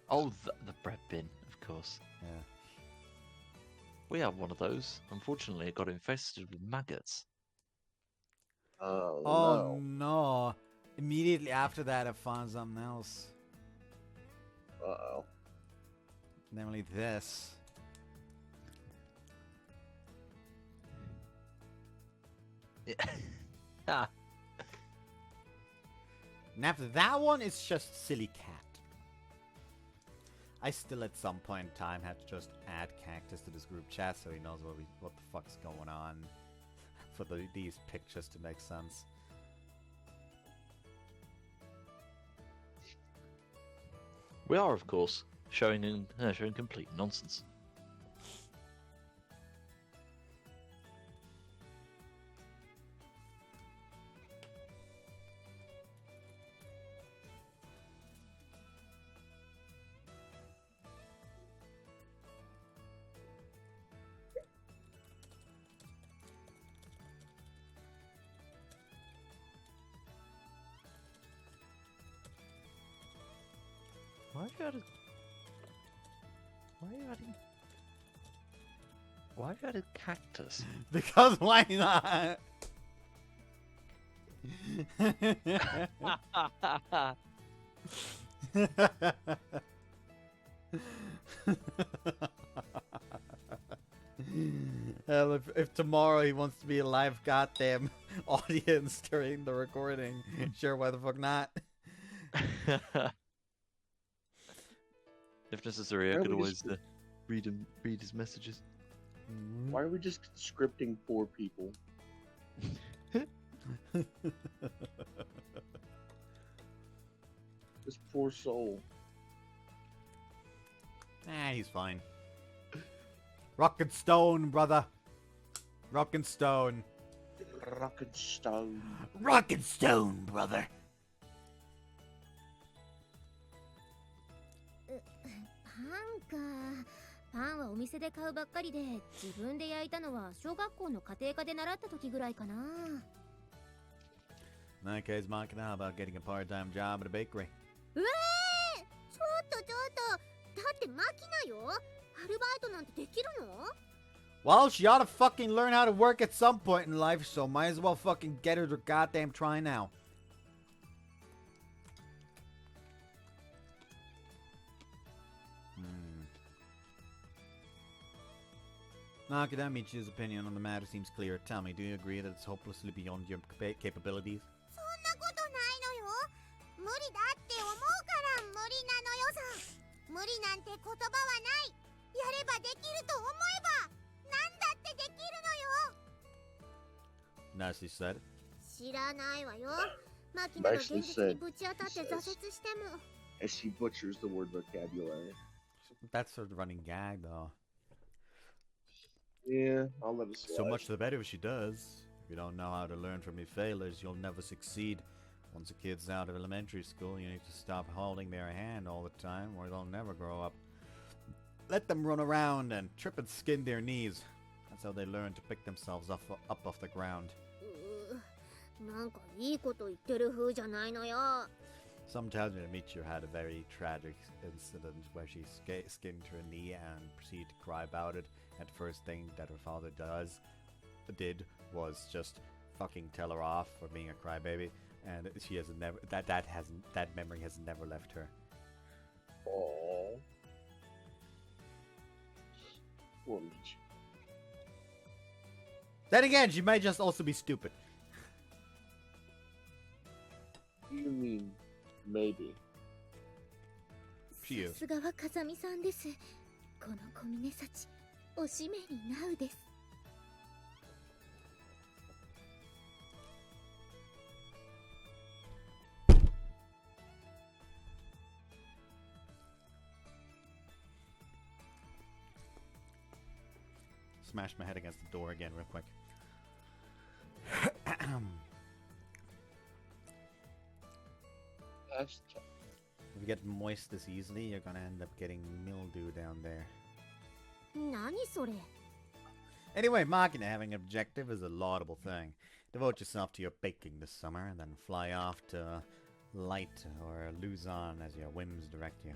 Oh, the bread bin, of course. Yeah. We have one of those. Unfortunately, it got infested with maggots. Oh, Oh no. no! Immediately after that, I found something else. Uh-oh. Namely this. Ah, And after that one, it's just silly cat. I still at some point in time had to just add Cactus to this group chat so he knows what the fuck's going on for these pictures to make sense. we are, of course, showing complete nonsense. Why have you added cactus? Because why not? Hell, if tomorrow he wants to be a live goddamn audience during the recording, sure, why the fuck not? If necessary, I Why could don't we always just- read his messages. Why are we just scripting poor people? This poor soul. He's fine. Rock and stone, brother. Rock and stone. Rock and stone. Rock and stone, brother. パンか。パンはお店で買うばっかりで、自分で焼いたのは小学校の家庭科で習った時ぐらいかな。In that case, Mark, how about getting a part-time job at a bakery? ちょっとだってマキナよ。アルバイトなんてできるの？ Well, she ought to fucking learn how to work at some point in life, so might as well fucking get her to goddamn try now. Nakadamichi's opinion on the matter seems clear. Tell me, do you agree that it's hopelessly beyond your capabilities? そんなことないのよ。無理だって思うから無理なのよ無理なんて言葉はない。やればできると思えば何だってできるのよ。 Nicely said. 知らないわよ。マキナが現実にぶち当たって挫折しても。 As she butchers the word vocabulary. That's sort of the running gag, though. Yeah, I'll let it slide. So much the better if she does. If you don't know how to learn from your failures, you'll never succeed. Once a kid's out of elementary school, you need to stop holding their hand all the time, or they'll never grow up. Let them run around and trip and skin their knees. That's how they learn to pick themselves up off the ground. なんかいいこと言ってる風じゃないのよ。 Some tells me that Michiru had a very tragic incident where she skinned her knee and proceeded to cry about it. And the first thing that her father did was just fucking tell her off for being a crybaby, and she has never that memory has never left her. Aww. Poor Michi. Then again, she might just also be stupid. You mean maybe? She is. さすがは風見さんです。この小峰幸、おしめになうです。 Smash my head against the door again real quick. That's If you get moist this easily, you're gonna end up getting mildew down there. 何それ。 Anyway, Machina having an objective is a laudable thing. Devote yourself to your baking this summer, and then fly off to Light or Luzon as your whims direct you.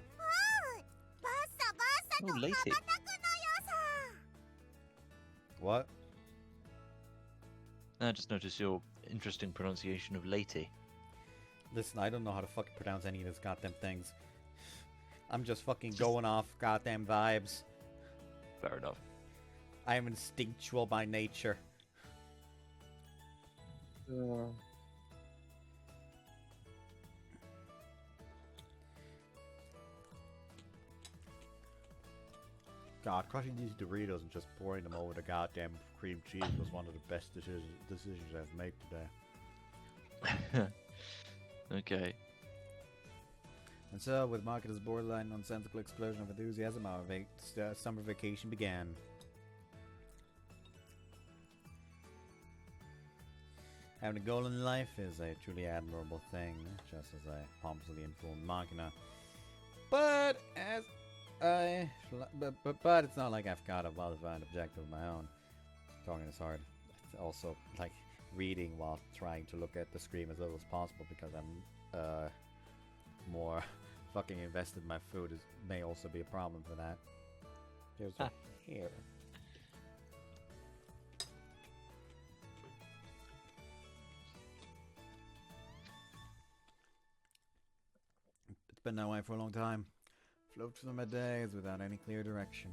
バッサバッサと Oh, 羽 lady. ばたくのよさ。 What? I just noticed your interesting pronunciation of lady. Listen, I don't know how to fucking pronounce any of these goddamn things. I'm just fucking going off goddamn vibes. Fair enough. I am instinctual by nature. God, crushing these Doritos and just pouring them over the goddamn cream cheese was one of the best decisions I've made today. Okay. And so, with Marketer's borderline nonsensical explosion of enthusiasm, our summer vacation began. Having a goal in life is a truly admirable thing, just as I pompously informed Machina. But it's not like I've got a well-defined objective of my own. Talking is hard. It's also like reading while trying to look at the screen as little as possible because I'm more fucking invested in my food may also be a problem for that. Here's one here. It's been that way for a long time. Float through my days without any clear direction.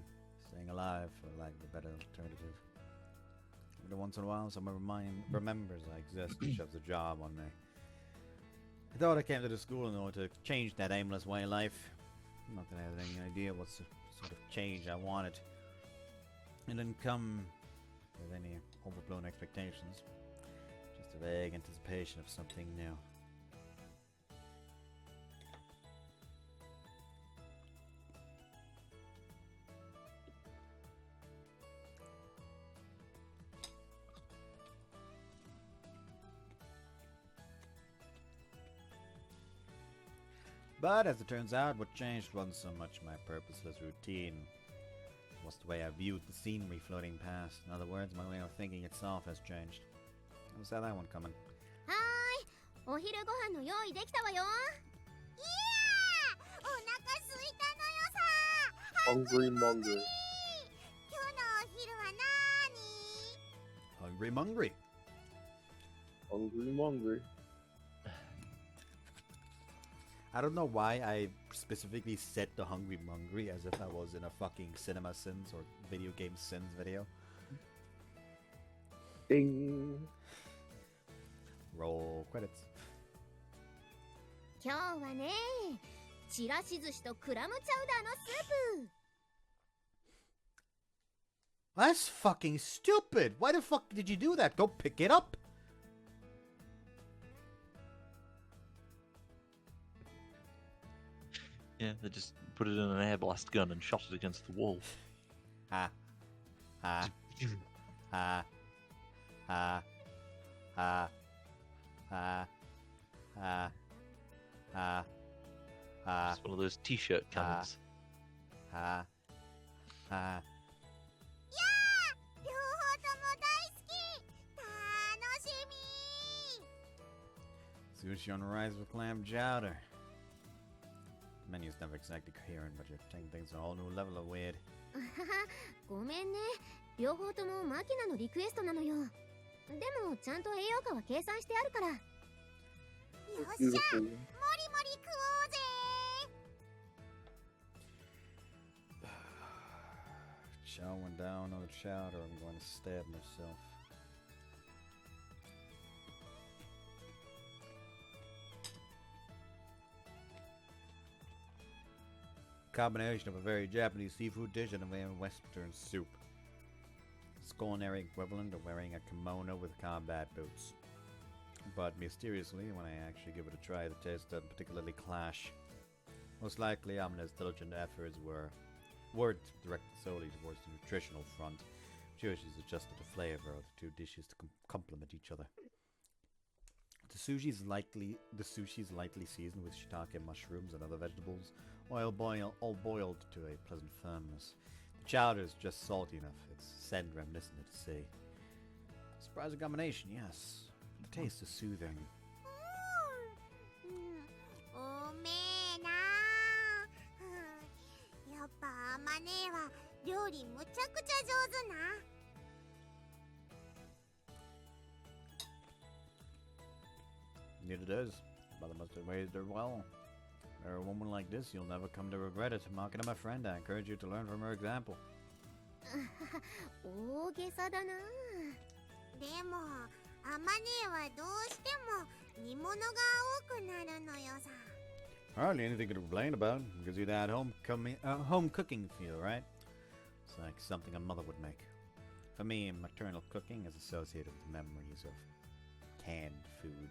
Staying alive for lack of a better alternative. Every once in a while, someone remembers I exist and shoves a job on me. I thought I came to the school in order to change that aimless way of life. Not that I had any idea what sort of change I wanted. It didn't come with any overblown expectations. Just a vague anticipation of something new. But as it turns out, what changed wasn't so much my purposeless routine. It was the way I viewed the scenery floating past. In other words, my way of thinking itself has changed. I saw that one coming. はーい、お昼ご飯の用意できたわよ。いやー、お腹すいたのよさ。 Hungry Monger. 今日のお昼はなーに？ Hungry Mungry. Hungry Monger. I don't know why I specifically said the Hungry Mungry as if I was in a fucking Cinema Sins or Video Game Sins video. Ding. Roll credits. 今日はね、ちらし寿司とクラムチャウダーのスープ。 That's fucking stupid. Why the fuck did you do that? Go pick it up. Yeah, they just put it in an air blast gun and shot it against the wall. Ha. Ha. Ha. Ha. Ha. Ha. Ha. Ha. Ha. It's one of those T-shirt cannons. Ha. Ha. 両方とも大好き。楽しみ。 Sushi on rice with clam chowder. The menu's never exactly coherent, but you're taking things to a whole new level of weird. ごめんね。両方ともマキナのリクエストなのよ。でもちゃんと栄養価は計算してあるから。よIt's っしゃ、もりもり beautiful. 食おうぜ。 Chowing down on the chowder, I'm going to stab myself. Combination of a very Japanese seafood dish and a very Western soup. Its culinary equivalent of wearing a kimono with combat boots. But mysteriously, when I actually give it a try, the taste doesn't particularly clash. Most likely, Amane's diligent efforts weren't directed solely towards the nutritional front. She's adjusted the flavor of the two dishes to complement each other. The sushi is lightly seasoned with shiitake mushrooms and other vegetables, all boiled to a pleasant firmness. The chowder is just salty enough; it's sand reminiscent of the sea. Surprising combination, yes. The taste is soothing. うめえな。やっぱアマネーは料理むちゃくちゃ上手な。 Indeed it is. Mother must have raised her well. For a woman like this, you'll never come to regret it. Marking my friend, I encourage you to learn from her example. 大げさだな。でもアマネーはどうしても煮物が多くなるのよさ。 Hardly anything to complain about. Gives you that home cooking feel, right? It's like something a mother would make. For me, maternal cooking is associated with memories of canned food.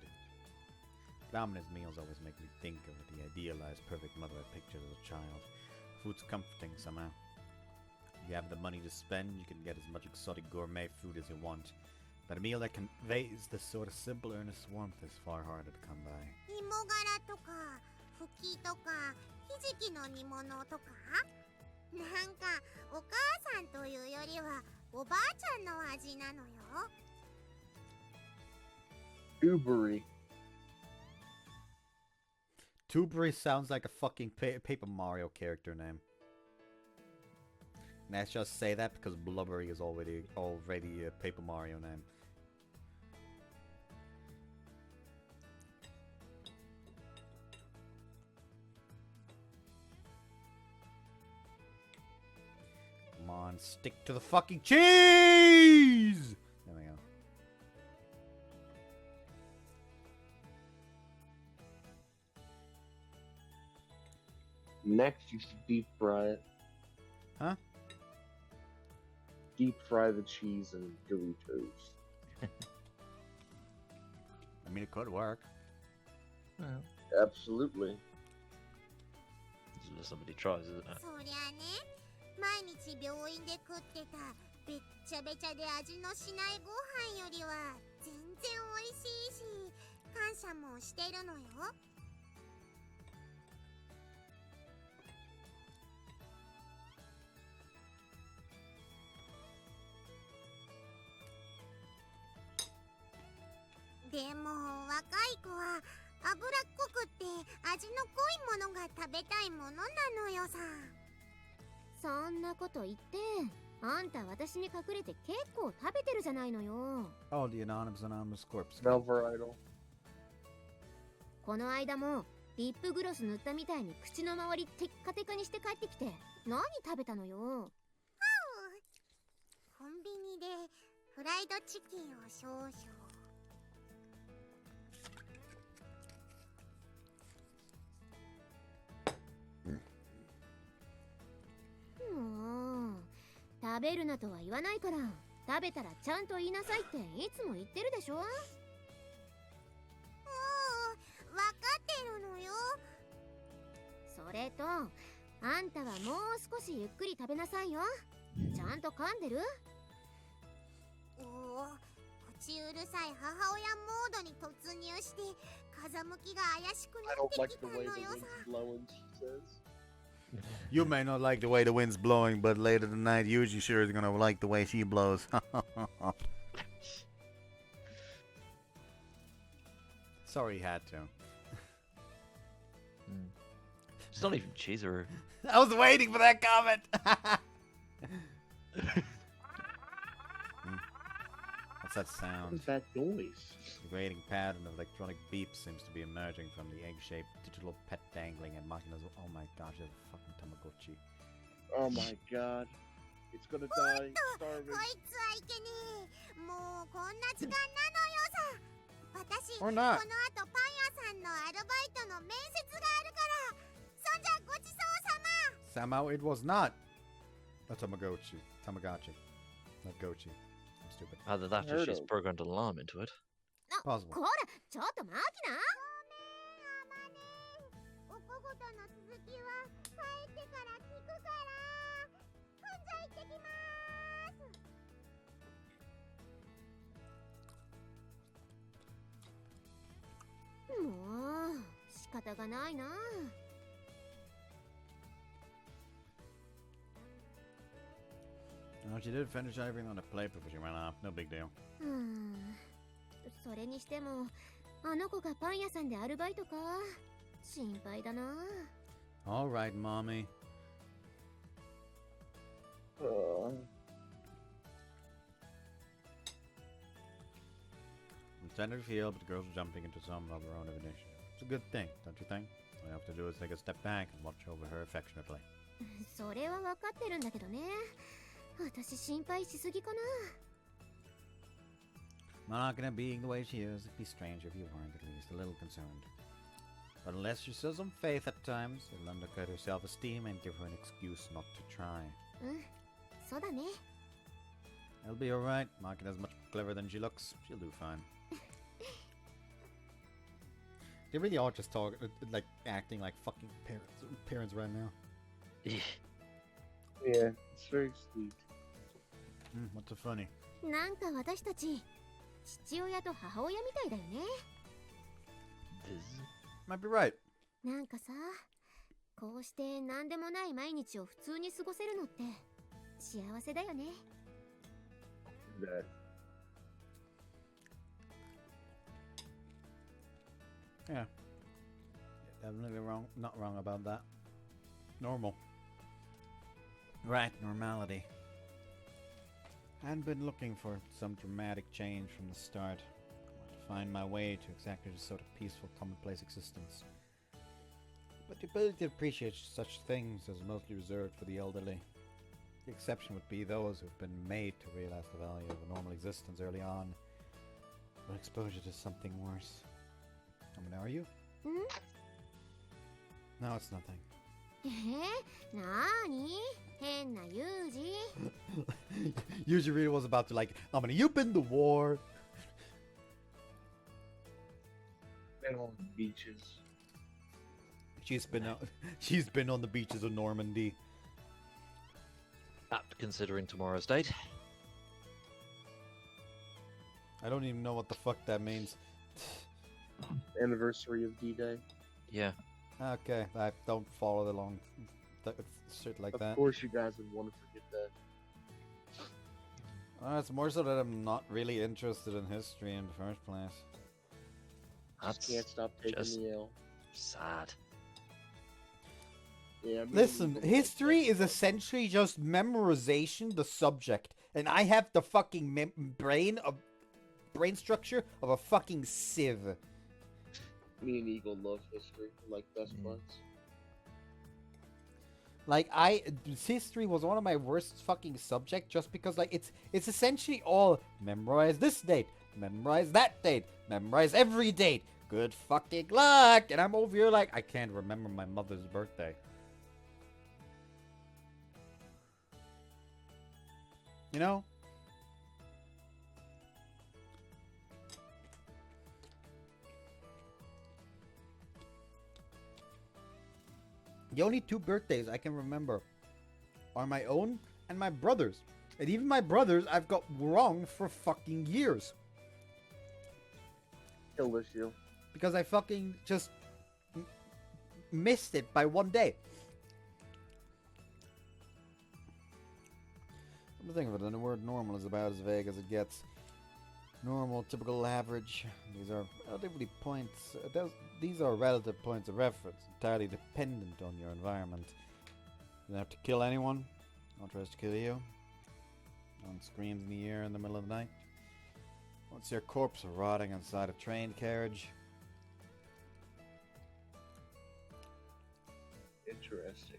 Dominant's meals always make me think of the idealized perfect mother I pictured as a child. Food's comforting somehow. If you have the money to spend, you can get as much exotic gourmet food as you want. But a meal that conveys this sort of simple, earnest warmth is far harder to come by. 芋がらとかふきとかひじきの煮物とか、なんかお母さんというよりはおばあちゃんの味なのよ。 Ubery. Tuberi sounds like a fucking Paper Mario character name. And let's just say that because Blubbery is already a Paper Mario name. Come on, stick to the fucking cheese! There we go. Next, you should deep fry it. Huh? Deep fry the cheese and Doritos. I mean, it could work. Well, Absolutely. unless somebody tries, isn't it? そりゃね、毎日病院で食ってたべっちゃべちゃで味のしないご飯よりは全然美味しいし、感謝もしてるのよ。 でも若い子は脂っこくって味の濃いものが食べたいものなのよさ。そんなこと言って、あんた私に隠れて結構食べてるじゃないのよ。 Oh, the anonymous corpse. Valveridal. この間もリップグロス塗ったみたいに口の周りテッカテカにして帰ってきて何食べたのよ。コンビニでフライドチキンを少々。 What 食べるなとは言わないから、食べたらちゃんと言いなさいっていつも言ってるでしょ。わかってるのよ。それと、あんたはもう少しゆっくり食べなさいよ。ちゃんと噛んでる？おお、口うるさい母親モードに突入して、風向きが怪しく I なっ don't て like き the た way の the よ wind's さ。 blowing, she says. You may not like the way the wind's blowing, but later tonight, Yuji sure is gonna like the way she blows. Sorry, he had to. It's not even Chizuru. I was waiting for that comment. What's that What sound? is that noise? The grating pattern of electronic beeps seems to be emerging from the egg-shaped digital pet dangling and Machina's. Oh my gosh, it's a fucking Tamagotchi. Oh my god. It's gonna die, こ starving. いつはいけねえ。もうこんな時間なのよさ。私、こ Or の not. 後パン屋さんのアルバイトの面接があるから。そんじゃごちそうさま。 Somehow it was not a Tamagotchi. Tamagotchi. Not Gochi. I'm stupid. Either that or Heard she's of. programmed an alarm into it. Possible. こら、ちょっとマキナ。お小言の続きは帰ってから聞くから。ほんじゃ行ってきまーす。もう仕方がないな。Well, she did finish everything on the plate before she ran off. No big deal. それにしても、あの子がパン屋さんでアルバイトか。心配だな。All right, mommy. We tended to feel, but the girls were jumping into some of their own ignition. It's a good thing, don't you think? All you have to do is take a step back and watch over her affectionately. それは分かってるんだけどね。私心配しすぎかな。Machina being the way she is, it'd be strange if you weren't at least a little concerned. But unless she shows some faith at times, it'll undercut her self-esteem and give her an excuse not to try. そうだね。 It'll be alright. Machina's much cleverer than she looks. She'll do fine. They really are just talking, like, acting like fucking parents right now. Yeah, it's very sweet. What's so funny? なんか私たち父親と母親みたいだよね。 Might be right. なんかさ、こうして何でもない毎日を普通に過ごせるのって幸せだよね。 That. Yeah. Definitely wrong. Not wrong about that. Normal. Right, normality. Hadn't been looking for some dramatic change from the start. I wanted to find my way to exactly this sort of peaceful, commonplace existence. But the ability to appreciate such things is mostly reserved for the elderly. The exception would be those who've been made to realize the value of a normal existence early on, but exposure to something worse. Are you? No, it's nothing. なーに変なユージ。Yuji really was about to like, you've been to war. And on the beaches. She's been on the beaches of Normandy. Apt considering tomorrow's date. I don't even know what the fuck that means. Anniversary of D-Day. Yeah. Okay, I don't follow along shit like that. Of course you guys would want to forget that. It's more so that I'm not really interested in history in the first place. Just can't stop taking just the L. sad. Yeah, I mean, Listen, people history like is that. essentially just memorization, the subject, and I have the fucking brain structure of a fucking sieve. Me and Eagle love history, like best buds. Like history was one of my worst fucking subjects just because like it's essentially all memorize this date, memorize that date, memorize every date. Good fucking luck, and I'm over here like I can't remember my mother's birthday. You know? The only 2 birthdays I can remember are my own and my brother's. And even my brother's I've got wrong for fucking years. Kill issue. Because I fucking just missed it by 1 day. I'm thinking of it, and the word normal is about as vague as it gets. Normal, typical, average. These are relatively points. These are relative points of reference, entirely dependent on your environment. You don't have to kill anyone. No one tries to kill you. No one screams in the air in the middle of the night. Once your corpse rotting inside a train carriage. Interesting.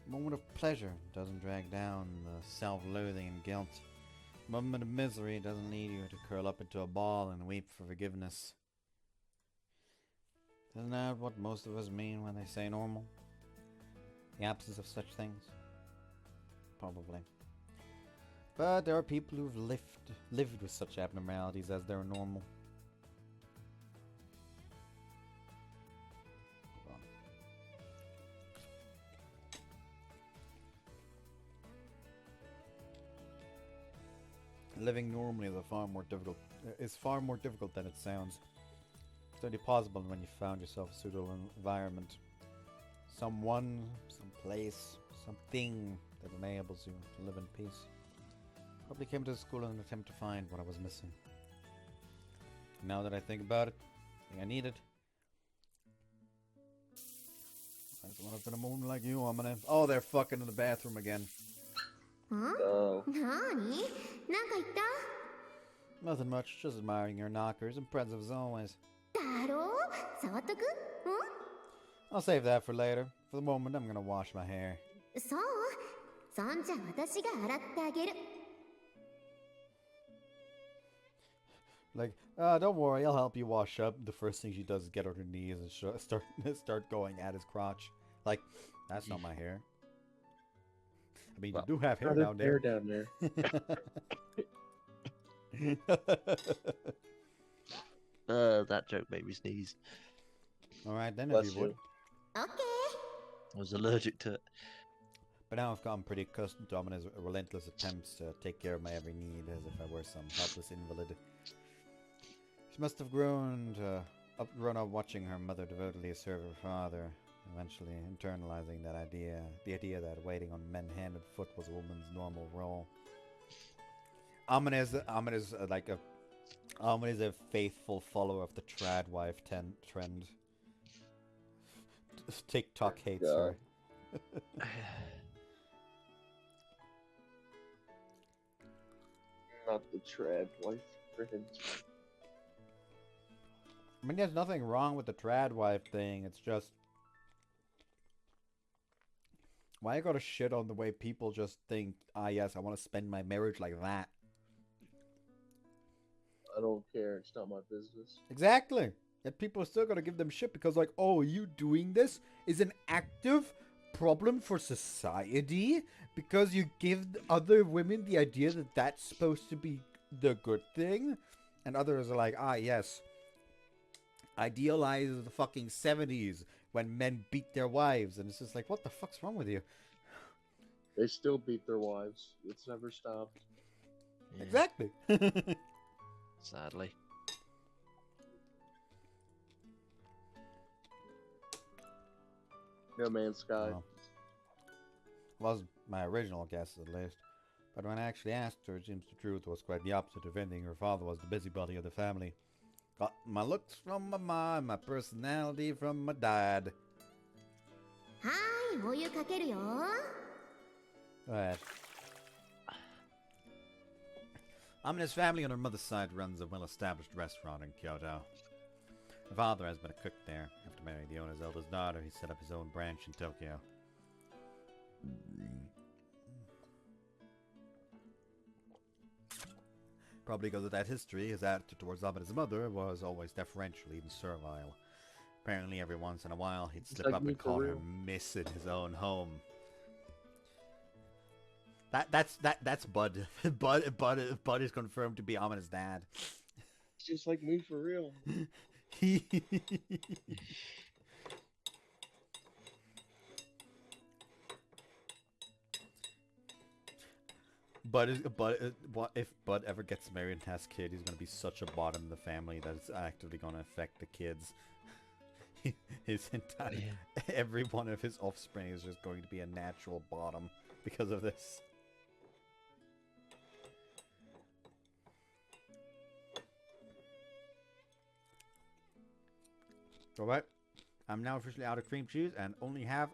A moment of pleasure doesn't drag down the self-loathing and guilt. A moment of misery doesn't lead you to curl up into a ball and weep for forgiveness. Isn't that what most of us mean when they say normal? The absence of such things? Probably. But there are people who've lived with such abnormalities as their normal. Hold on. Living normally is far more difficult than it sounds. It's only possible when you found yourself a suitable environment. Someone, some place, something that enables you to live in peace. Probably came to school in an attempt to find what I was missing. Now that I think about it, I think I need it. I just want to spend a moment like you, Amane. Oh, they're fucking in the bathroom again. Oh. なーになんか言った Nothing much, just admiring your knockers, impressive as always. だろう触っとく I'll save that for later. For the moment, I'm gonna wash my hair. そうそんじゃ私が洗ってあげる Like, don't worry, I'll help you wash up. The first thing she does is get on her knees and start going at his crotch. Like, that's not my hair. I mean, Well, you do have hair Hair down there. down there. That joke made me sneeze. Alright then, Bless if you would. you. オッケ I was allergic to it. But now I've gotten pretty accustomed to Amane's relentless attempts to take care of my every need as if I were some helpless invalid. She must have grown up watching her mother devotedly serve her father, eventually internalizing the idea that waiting on men hand and foot was a woman's normal role. Amane is a faithful follower of the trad wife trend. TikTok hates her. Not the trad wife friend. I mean, there's nothing wrong with the trad wife thing. It's just, why you gotta shit on the way people just think, yes, I want to spend my marriage like that. I don't care. It's not my business. Exactly. Yet people are still gonna give them shit because, like, oh, you doing this is an active problem for society because you give other women the idea that that's supposed to be the good thing, and others are like, yes, idealize the fucking 70s when men beat their wives, and it's just like, what the fuck's wrong with you? They still beat their wives. It's never stopped. Yeah, Exactly. sadly. No Man's Sky. Well, was my original guess at least. But when I actually asked her, it seems the truth was quite the opposite of anything. Her father was the busybody of the family. Got my looks from my mom, my personality from my dad. ーはいお湯かけるよ Go ahead. Amane's family on her mother's side runs a well-established restaurant in Kyoto. Her father has been a cook there. After marrying the owner's eldest daughter, he set up his own branch in Tokyo. Probably because of that history, his attitude towards Amane's mother was always deferential, even servile. Apparently, every once in a while, he'd slip like up me and for call her real. miss in his own home. That's Bud. Bud is confirmed to be Amane's dad. It's just like me for real. If Bud ever gets married and has kid, he's gonna be such a bottom in the family that it's actively gonna affect the kids. His entire every one of his offspring is just going to be a natural bottom because of this. Alright, I'm now officially out of cream cheese and only have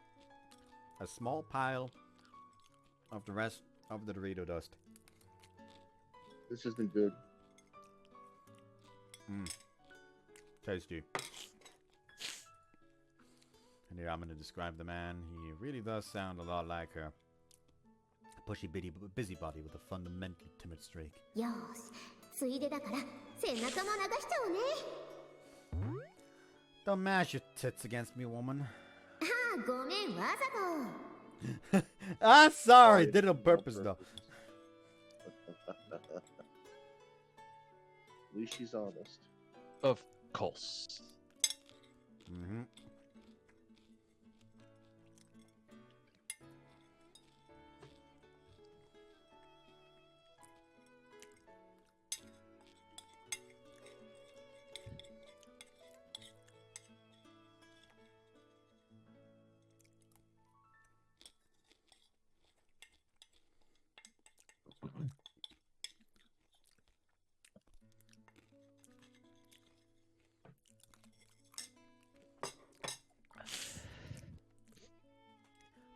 a small pile of the rest of the Dorito dust. This isn't good. Tasty. And here I'm going to describe the man. He really does sound a lot like her. A pushy busybody with a fundamentally timid streak. よーし、ついでだから背中も流しちゃおうね。 Don't mash your tits against me, woman. ああ、ごめん、わざと。Ah, sorry. Did it on purpose, though. At least she's honest. Of course. Mm-hmm.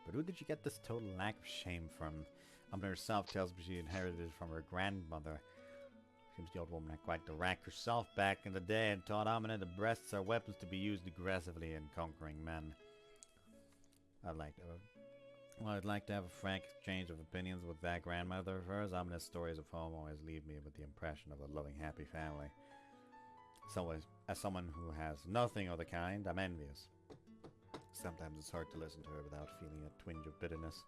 But who did you get this total lack of shame from? Amane herself tells me she inherited it from her grandmother. Seems the old woman had quite the rack herself back in the day and taught Amane the breasts are weapons to be used aggressively in conquering men. I'd like to have a frank exchange of opinions with that grandmother of hers. Amane's stories of home always leave me with the impression of a loving, happy family. As someone who has nothing of the kind, I'm envious. Sometimes it's hard to listen to her without feeling a twinge of bitterness.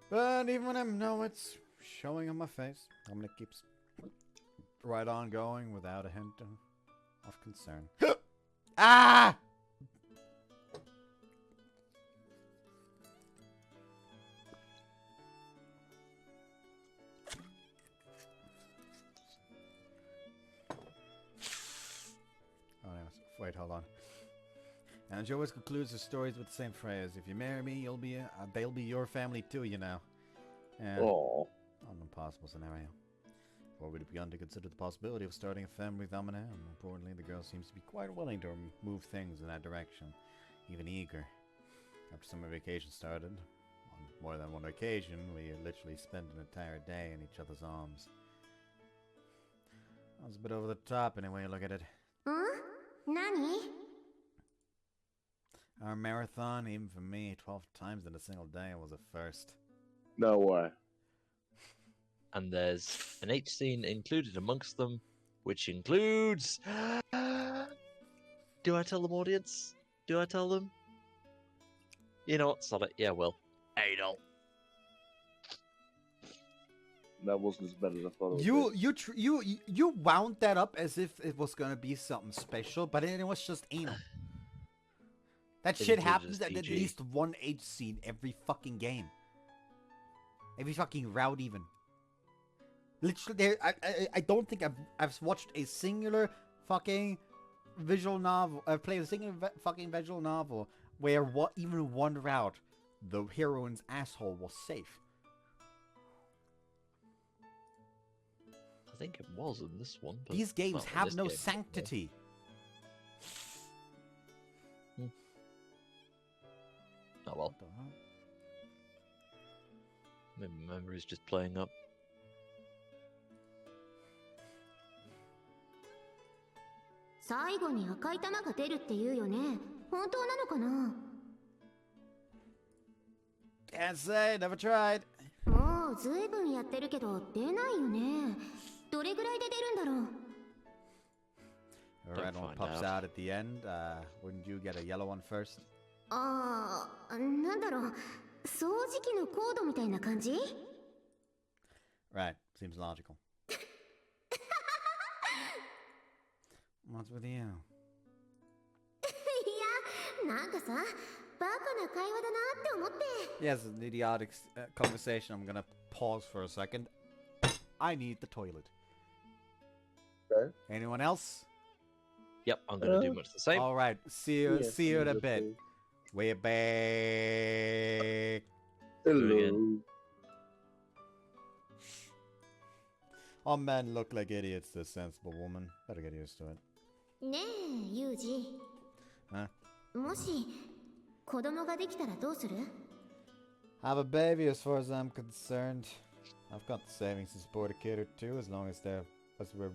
But even when I know it's showing on my face, I'm gonna keep right on going without a hint of concern. Ah! Oh, no. Wait, hold on. And she always concludes her stories with the same phrase: "If you marry me, they'll be your family too, you know." And Oh. an impossible scenario. Before we'd begun to consider the possibility of starting a family with Amane, and importantly, the girl seems to be quite willing to move things in that direction, even eager. After summer vacation started, on more than one occasion, we literally spent an entire day in each other's arms. That was a bit over the top, anyway. Look at it. 何？ Our marathon, even for me, 12 times in a single day was a first. No way. And there's an H scene included amongst them, which includes... Do I tell them, audience? Do I tell them? You know what, sod it. Yeah, well. Anal. That wasn't as bad as I thought it would You wound that up as if it was gonna be something special, but it was just anal. That It shit included happens a at CG. least one H scene every fucking game. Every fucking route, even. Literally, I don't think I've watched a singular fucking visual novel. I've played a single fucking visual novel where even one route, the heroine's asshole was safe. I think it was in this one. But These games not in have this no game. sanctity. Oh well. Maybe my memory's just playing up. 最後に赤い玉が出るって言うよね。本当なのかな？ Can't say, never tried. もうずいぶんやってるけど出ないよね。どれぐらいで出るんだろう。 A red one find pops out. out at the end. Wouldn't you get a yellow one first? ああ、なんだろう。掃除機のコードみたいな感じ？ Right, seems logical. What's with you? いや、なんかさ、バカな会話だなって思って。 Yes, an idiotic conversation. I'm gonna pause for a second. I need the toilet. Okay. Anyone else? Yep, I'm going to do much the same. All right. See you in a bit. We're back. Hello. All men look like idiots to a sensible woman. Better get used to it. ねえ、ユージ。Huh? もし子供ができたらどうする？ Have a baby, as far as I'm concerned. I've got the savings to support a kid or two, as long as we're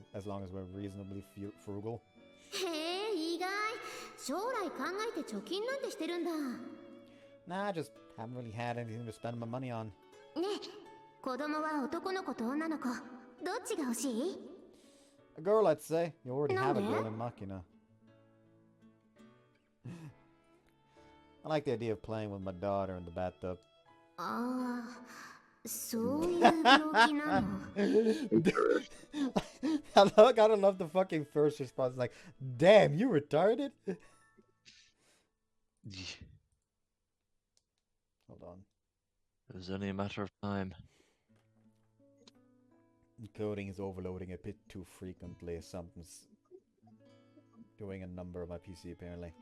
reasonably frugal. へえ、意外。将来考えて貯金なんてしてるんだ。Nah, I just haven't really had anything to spend my money on. ねえ、子供は男の子と女の子、どっちが欲しい？ A girl, I'd say. You already have a No, girl yeah. in Machina. I like the idea of playing with my daughter in the bathtub. ああ、そういう病気なの。Gotta love the fucking first response. Like, damn, you retarded? Hold on. It was only a matter of time. Coding is overloading a bit too frequently. Something's doing a number on my PC, apparently.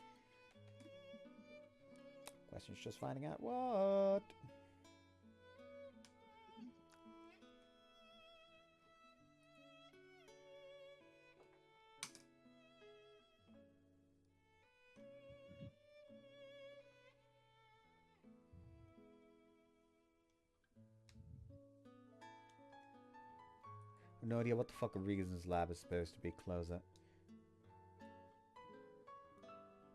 Question's just finding out what. No idea what the fuck a Reason's lab is supposed to be. Close it.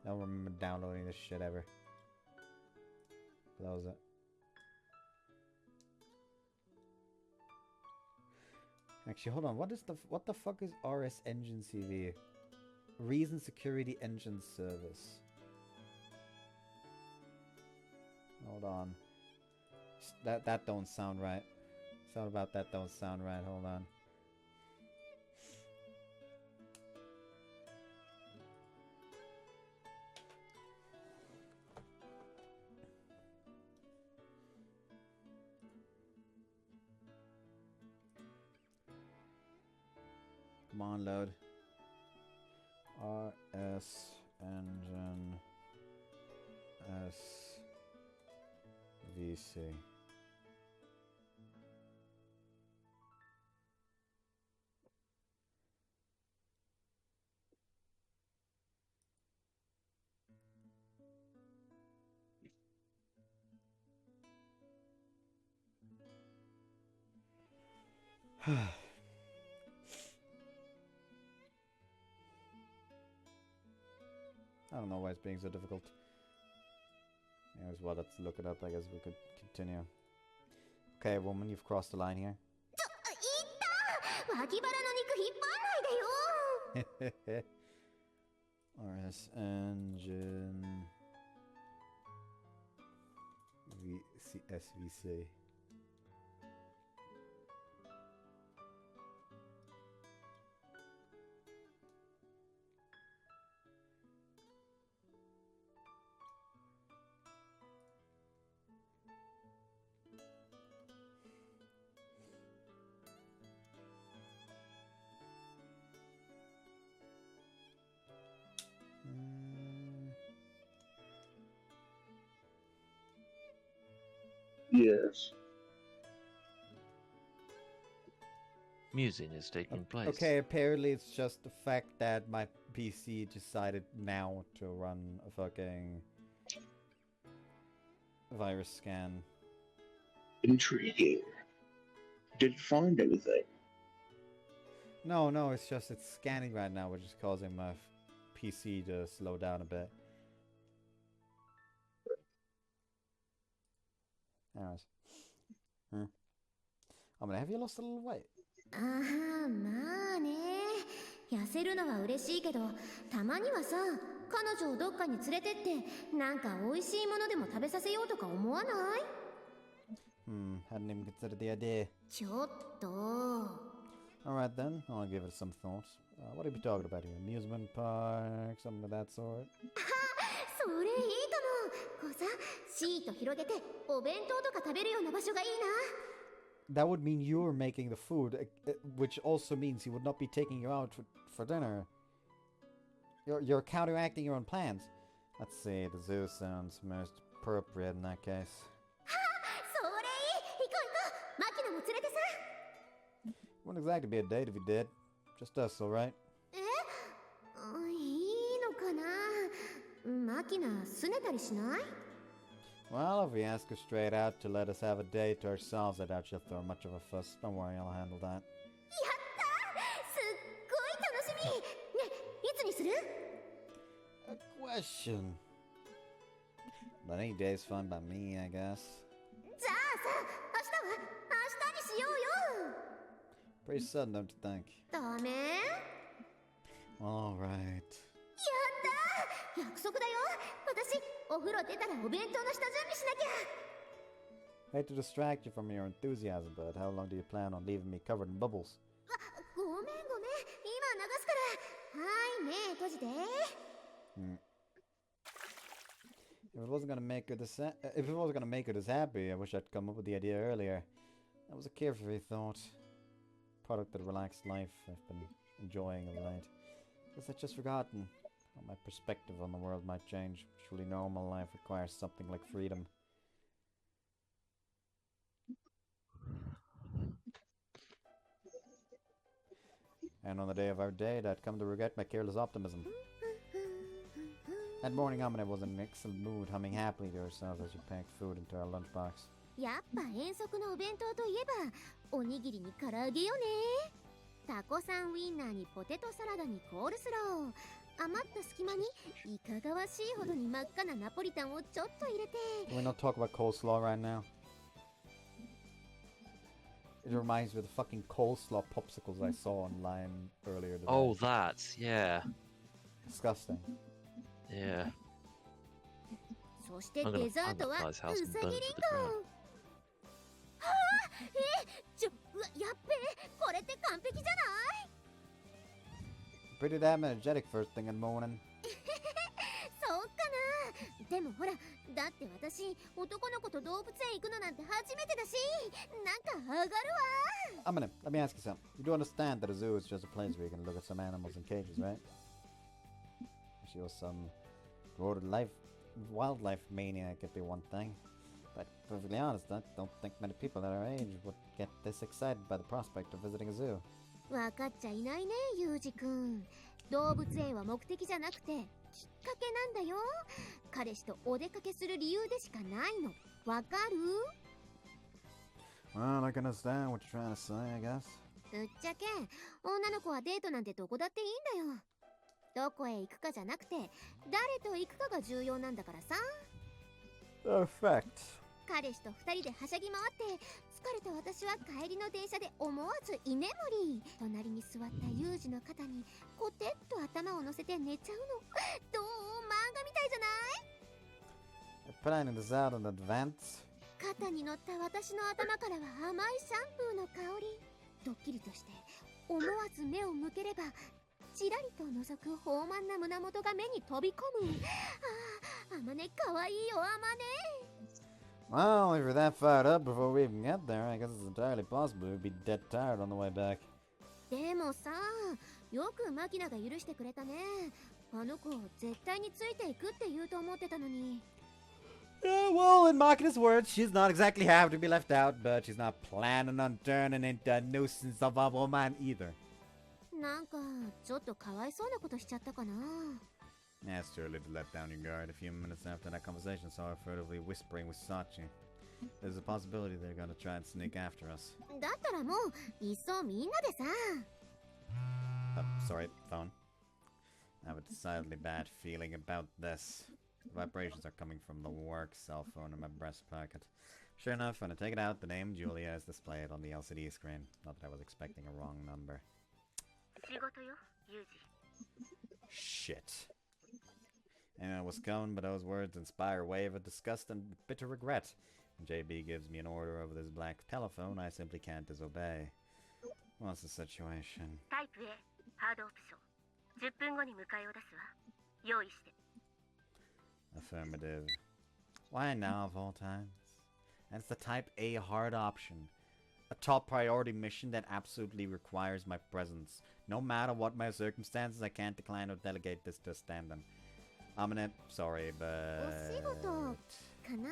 I don't remember downloading this shit ever. Close it. Actually, hold on. What the fuck is RS Engine CV? Reason Security Engine Service. Hold on. That don't sound right. Something about that don't sound right. Hold on. Come on, load. RS Engine SVC. I don't know why it's being so difficult. Anyways, well, let's look it up. I guess we could continue. Okay, woman, you've crossed the line here. いった！脇腹の肉引っ張んないでよ。 RS Engine SVC. Yes. Musing is taking place. Okay, apparently it's just the fact that my PC decided now to run a fucking virus scan. Intriguing. Did it find anything? No, it's just it's scanning right now, which is causing my PC to slow down a bit. Anyways. Have you lost a little weight? ああ、まあね。痩せるのは嬉しいけど、たまにはさ、彼女をどっかに連れてって、なんか美味しいものでも食べさせようとか思わない？ Hadn't even considered the idea. ちょっと Alright then, I'll give it some thought. What are we talking about here? Amusement park, something of that sort? それいいかも。こうさ、シート広げてお弁当とか食べるような場所がいいな。 That would mean you're making the food, which also means he would not be taking you out for dinner. You're counteracting your own plans. Let's see, the zoo sounds most appropriate in that case. それいい。行こう行こう。マキナも連れてさ。 Wouldn't exactly be a date if you did. Just us, alright? いいのかな。マキナ拗ねたりしない？ Well, if we ask her straight out to let us have a date ourselves, I doubt she'll throw much of a fuss. Don't worry, I'll handle that. やったー。すっごい楽しみ。ね、いつにする？ A question. But any day's fun by me, I guess. じゃあさ、明日は明日にしようよ。 Pretty sudden, don't you think? ダメ？ Alright. やったー。約束だよ。私、お風呂出たらお弁当の下準備しなきゃ。 Hate to distract you from your enthusiasm, but how long do you plan on leaving me covered in bubbles? ごめん。今流すから。はい、目閉じて。 If it wasn't gonna make her this happy, I wish I'd come up with the idea earlier. That was a carefree thought. Product of the relaxed life I've been enjoying of late. Guess I'd just forgotten how my perspective on the world might change. Surely normal life requires something like freedom. And on the day of our date, I'd come to regret my careless optimism. That morning, Amane was in an excellent mood, humming happily to herself as she packed food into our lunchbox. やっぱ遠足のお弁当といえばおにぎりに唐揚げよね。タコさんウインナーにポテトサラダにコールスロー。余った隙間にいかがわしいほどに真っ赤なナポリタンをちょっと入れて。 Can we not talk about coleslaw right now? It reminds me of the fucking coleslaw popsicles I saw online earlier today. Oh, that, yeah. Disgusting. Yeah. そして I'm gonna デザートは find う that さ guy's ぎ house リ and ン burn it to the ゴ ground. はあやっべえこれって完璧じゃない？ Pretty damn energetic first thing in the morning. そうかな。でもほら、だって私男の子と動物園行くのなんて初めてだし、なんか上がるわ。 Amane, let me ask you something. You do understand that a zoo is just a place where you can look at some animals in cages, right? She was some wildlife maniac, it'd be one thing. But perfectly honest, I don't think many people at our age would get this excited by the prospect of visiting a zoo. わかっちゃいないね、ユージくん。動物園は目的じゃなくてきっかけなんだよ。彼氏とお出かけする理由でしかないの。わかる？ Well, I can understand what you're trying to say, I guess. ぶっちゃけ女の子はデートなんてどこだっていいんだよ。どこへ行くかじゃなくて誰と行くかが重要なんだからさ。 Perfect. 彼氏と2人ではしゃぎ回って疲れた私は帰りの電車で思わず居眠り。隣に座ったユージの肩にコテッと頭を乗せて寝ちゃうの。どう？漫画みたいじゃない？ You're planning this out in advance? 肩に乗った私の頭からは甘いシャンプーの香り。ドッキリとして思わず目を向ければちらりと覗く豊満な胸元が目に飛び込む。ああ、アマネかわいいよアマネ。 Well, if you're that fired up before we even get there, I guess it's entirely possible we'd be dead tired on the way back. でもさ、よくマキナが許してくれたね。あの子絶対についていくって言うと思ってたのに。 Yeah, well, in Makina's words, she's not exactly happy to be left out, but she's not planning on turning into a nuisance of a woman either. なんかちょっとかわいそうなことしちゃったかな。 Yeah, it's too early to let down your guard. A few minutes after that conversation, I saw her furtively whispering with Sachi. There's a possibility they're gonna try and sneak after us. だったらもういっそみんなでさ。 Sorry, phone. I have a decidedly bad feeling about this. The vibrations are coming from the work cell phone in my breast pocket. Sure enough, when I take it out, the name Julia is displayed on the LCD screen. Not that I was expecting a wrong number. Shit. I knew it was coming, but those words inspire a wave of disgust and bitter regret. JB gives me an order over this black telephone, I simply can't disobey. What's the situation? タイプ A ハードオプション10分後に迎えを出すわ用意して Affirmative. Why now of all times? And it's the type A hard option. A top priority mission that absolutely requires my presence. No matter what my circumstances, I can't decline or delegate this to a stand-in. Amane, sorry, お仕事 but... かな。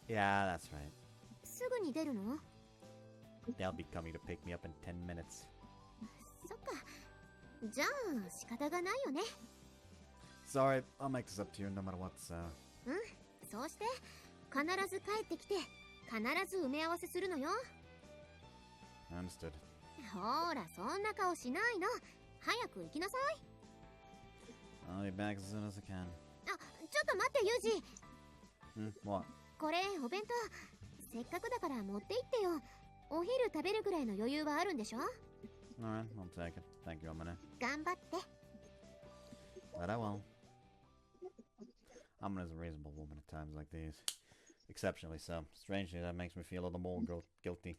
Yeah, that's right. すぐに出るの？ They'll be coming to pick me up in 10 minutes. そっか。じゃあ仕方がないよね。 Sorry, I'll make this up to you no matter what, so... うん、そうして必ず帰ってきて必ず埋め合わせするのよ。 Understood. ほら、そんな顔しないの。早く行きなさい。 I'll be back as soon as I can. あ、ちょっと待ってユージ。 What? これお弁当せっかくだから持って行ってよ。お昼食べるぐらいの余裕はあるんでしょ？ Alright, I'll take it. Thank you, Amane. 頑張って。 But I will. Amane's a reasonable woman at times like these. Exceptionally so. Strangely, that makes me feel all the more guilty.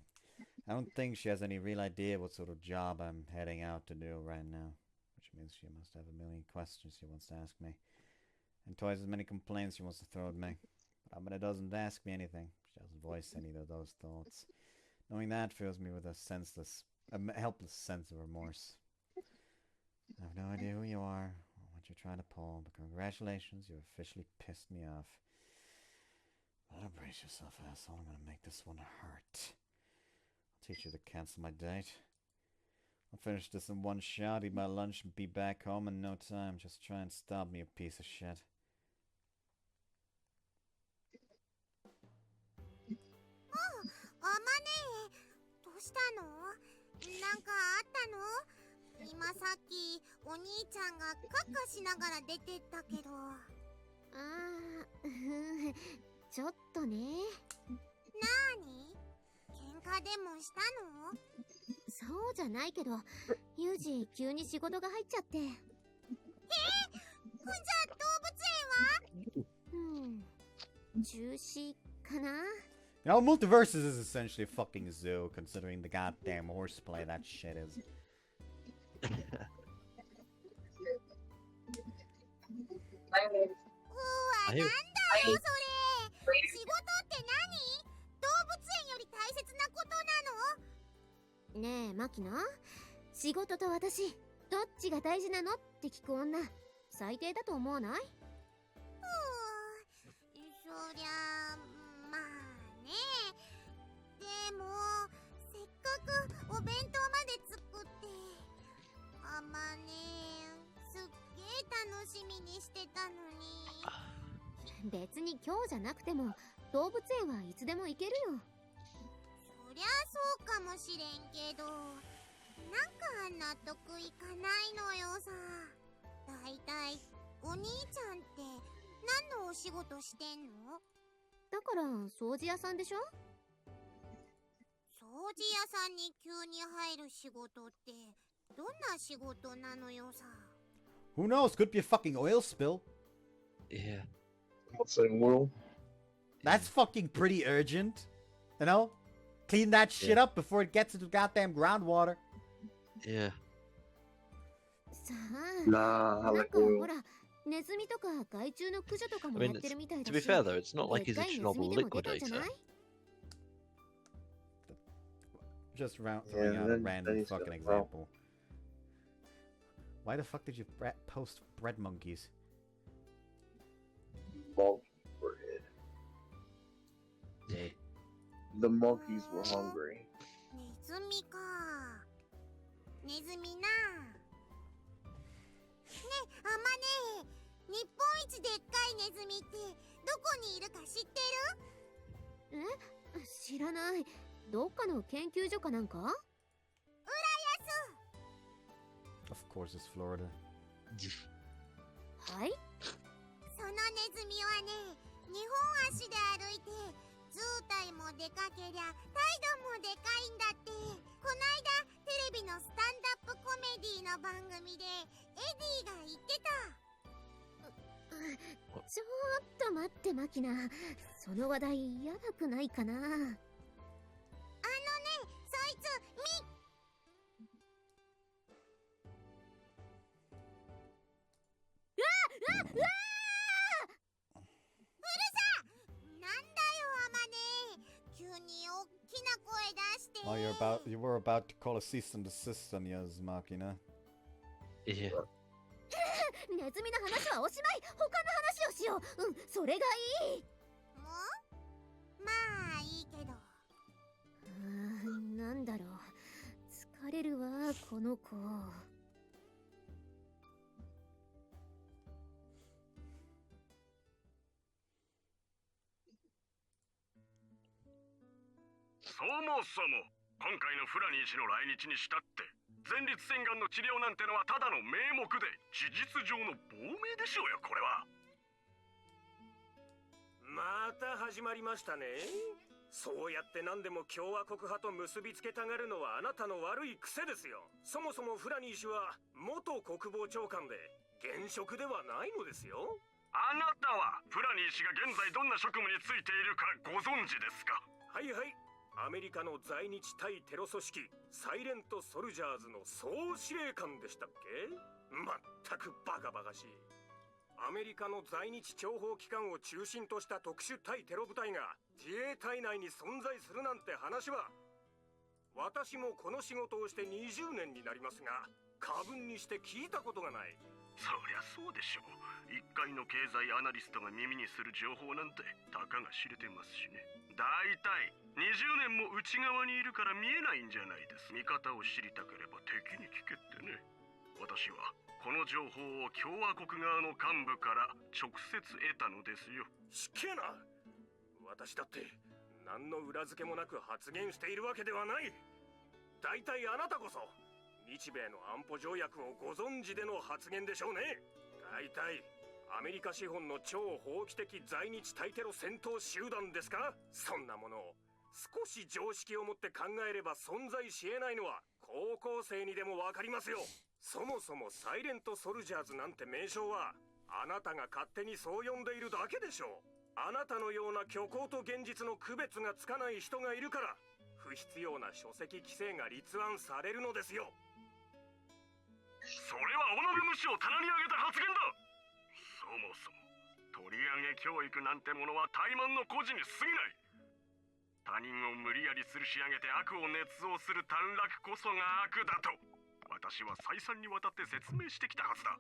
I don't think she has any real idea what sort of job I'm heading out to do right now. Which means she must have a million questions she wants to ask me. And twice as many complaints she wants to throw at me. But Amane doesn't ask me anything. She doesn't voice any of those thoughts. Knowing that fills me with a helpless sense of remorse. I have no idea who you are or what you're trying to pull, but congratulations, you officially pissed me off. Better brace yourself, asshole. I'm gonna make this one hurt. I'll teach you to cancel my date. I'll finish this in one shot, eat my lunch, and be back home in no time. Just try and stop me, you piece of shit. あまねどうしたの？なんかあったの？今さっきお兄ちゃんがカッカしながら出てったけど。あーちょっとね。なーに？喧嘩でもしたの？そうじゃないけどユージ急に仕事が入っちゃって。じゃあ動物園は？中止かな。 You know, Multiverses is essentially a fucking zoo, considering the goddamn horseplay that shit is. なんだよそれ。仕事って何？動物園より大切なことなの？ねえマキナ、仕事と私どっちが大事なのって聞く女最低だと思わない？そりゃまあね。でもせっかくお弁当まで作ってあまねすっげえ楽しみにしてたのに。別に今日じゃなくても動物園はいつでも行けるよ。そりゃそうかもしれんけどなんか納得いかないのよさ。だいたいお兄ちゃんって何のお仕事してんの？だから掃除屋さんでしょ？掃除屋さんに急に入る仕事ってどんな仕事なのよさ。 Who knows? Could be a fucking oil spill. Yeah. Outside world. That's fucking pretty urgent. You know? Clean that shit up before it gets into goddamn groundwater. Yeah. さあ Nah, I なん like か oil. ほらネズミとか害虫の駆除とか I もや mean, ってるみたいだ to し。 be fair though, it's not like で he's っ a かいネズ Chernobyl ミでも出たんじゃ liquidator. ない？ Just throwing Yeah, out a then random he's fucking gonna example. Why the fuck did you post bread monkeys? Monkeys were hid. The monkeys were hungry. ネズミか。ネズミな。ねあまね日本一でっかいネズミってどこにいるか知ってる？え？知らない。どっかの研究所かなんか？ Of course it's Florida. はい。そのネズミはね日本足で歩いて図体もでかけりゃ態度もでかいんだって。こないだテレビのスタンダップコメディの番組でエディが言ってた。ちょっと待ってマキナ、その話題やばくないかな。そいつなんだよアマネ、急に大きな声出して。You were about to call a cease and desist on Yazumaki-na. Yeah. ネズミの話はおしまい、他の話をしよう。うん、それがいい。もうまあいいけど。なんだろう、疲れるわこの子。そもそも今回のフラニー氏の来日にしたって前立腺がんの治療なんてのはただの名目で事実上の亡命でしょうよ。これはまた始まりましたね。そうやって何でも共和国派と結びつけたがるのはあなたの悪い癖ですよ。そもそもフラニー氏は元国防長官で現職ではないのですよ。あなたはフラニー氏が現在どんな職務についているかご存知ですか？はいはい、アメリカの在日対テロ組織サイレントソルジャーズの総司令官でしたっけ？まったくバカバカしい。アメリカの在日諜報機関を中心とした特殊対テロ部隊が自衛隊内に存在するなんて話は、私もこの仕事をして20年になりますが過分にして聞いたことがない。そりゃそうでしょう。一介の経済アナリストが耳にする情報なんてたかが知れてますしね。だいたい20年も内側にいるから見えないんじゃないです。見方を知りたければ敵に聞けってね。私はこの情報を共和国側の幹部から直接得たのですよ。しけな。私だって何の裏付けもなく発言しているわけではない。だいたいあなたこそ日米の安保条約をご存知での発言でしょうね。だいたいアメリカ資本の超法規的在日対テロ戦闘集団ですか？そんなものを少し常識を持って考えれば存在し得ないのは高校生にでもわかりますよ。そもそもサイレントソルジャーズなんて名称はあなたが勝手にそう呼んでいるだけでしょう。あなたのような虚構と現実の区別がつかない人がいるから不必要な書籍規制が立案されるのですよ。それは己の主を棚に上げた発言だ。そもそも取り上げ教育なんてものは怠慢の孤児に過ぎない。他人を無理やり吊るし上げて悪を捏造する短絡こそが悪だと私は再三にわたって説明してきたはずだ。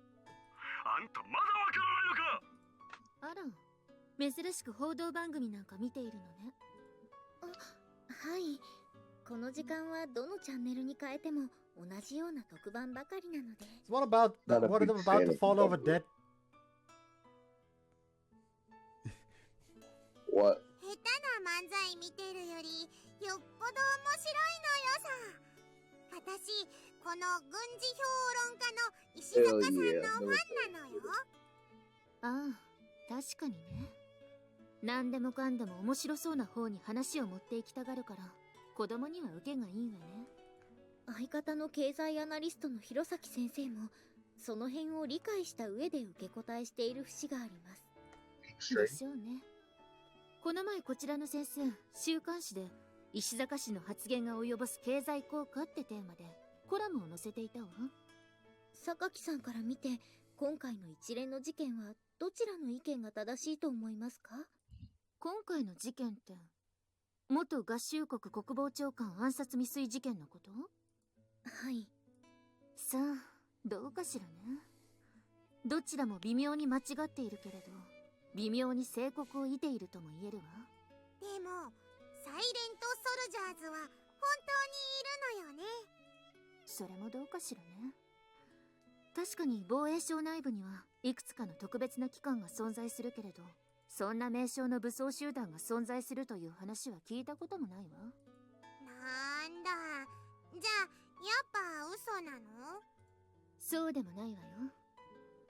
あんたまだわからないのか？あら、珍しく報道番組なんか見ているのね。はい、この時間はどのチャンネルに変えても同じような特番ばかりなので。So what about to fall over dead? What? 下手な漫才見てるよりよっぽど面白いのよさ。私この軍事評論家の石坂さんのファンなのよ。ああ、確かにね。何でもかんでも面白そうな方に話を持っていきたがるから子供には受けがいいわね。相方の経済アナリストの弘前先生もその辺を理解した上で受け答えしている節があります。でしょうね。この前こちらの先生、週刊誌で石坂氏の発言が及ぼす経済効果ってテーマでコラムを載せていたわ。榊さんから見て今回の一連の事件はどちらの意見が正しいと思いますか？今回の事件って元合衆国国防長官暗殺未遂事件のこと？はい。さあ、どうかしらね。どちらも微妙に間違っているけれど微妙に正国を得ているとも言えるわ。でもサイレントソルジャーズは本当にいるのよね。それもどうかしらね。確かに防衛省内部にはいくつかの特別な機関が存在するけれどそんな名称の武装集団が存在するという話は聞いたこともないわ。なんだ、じゃあやっぱ嘘なの？そうでもないわよ。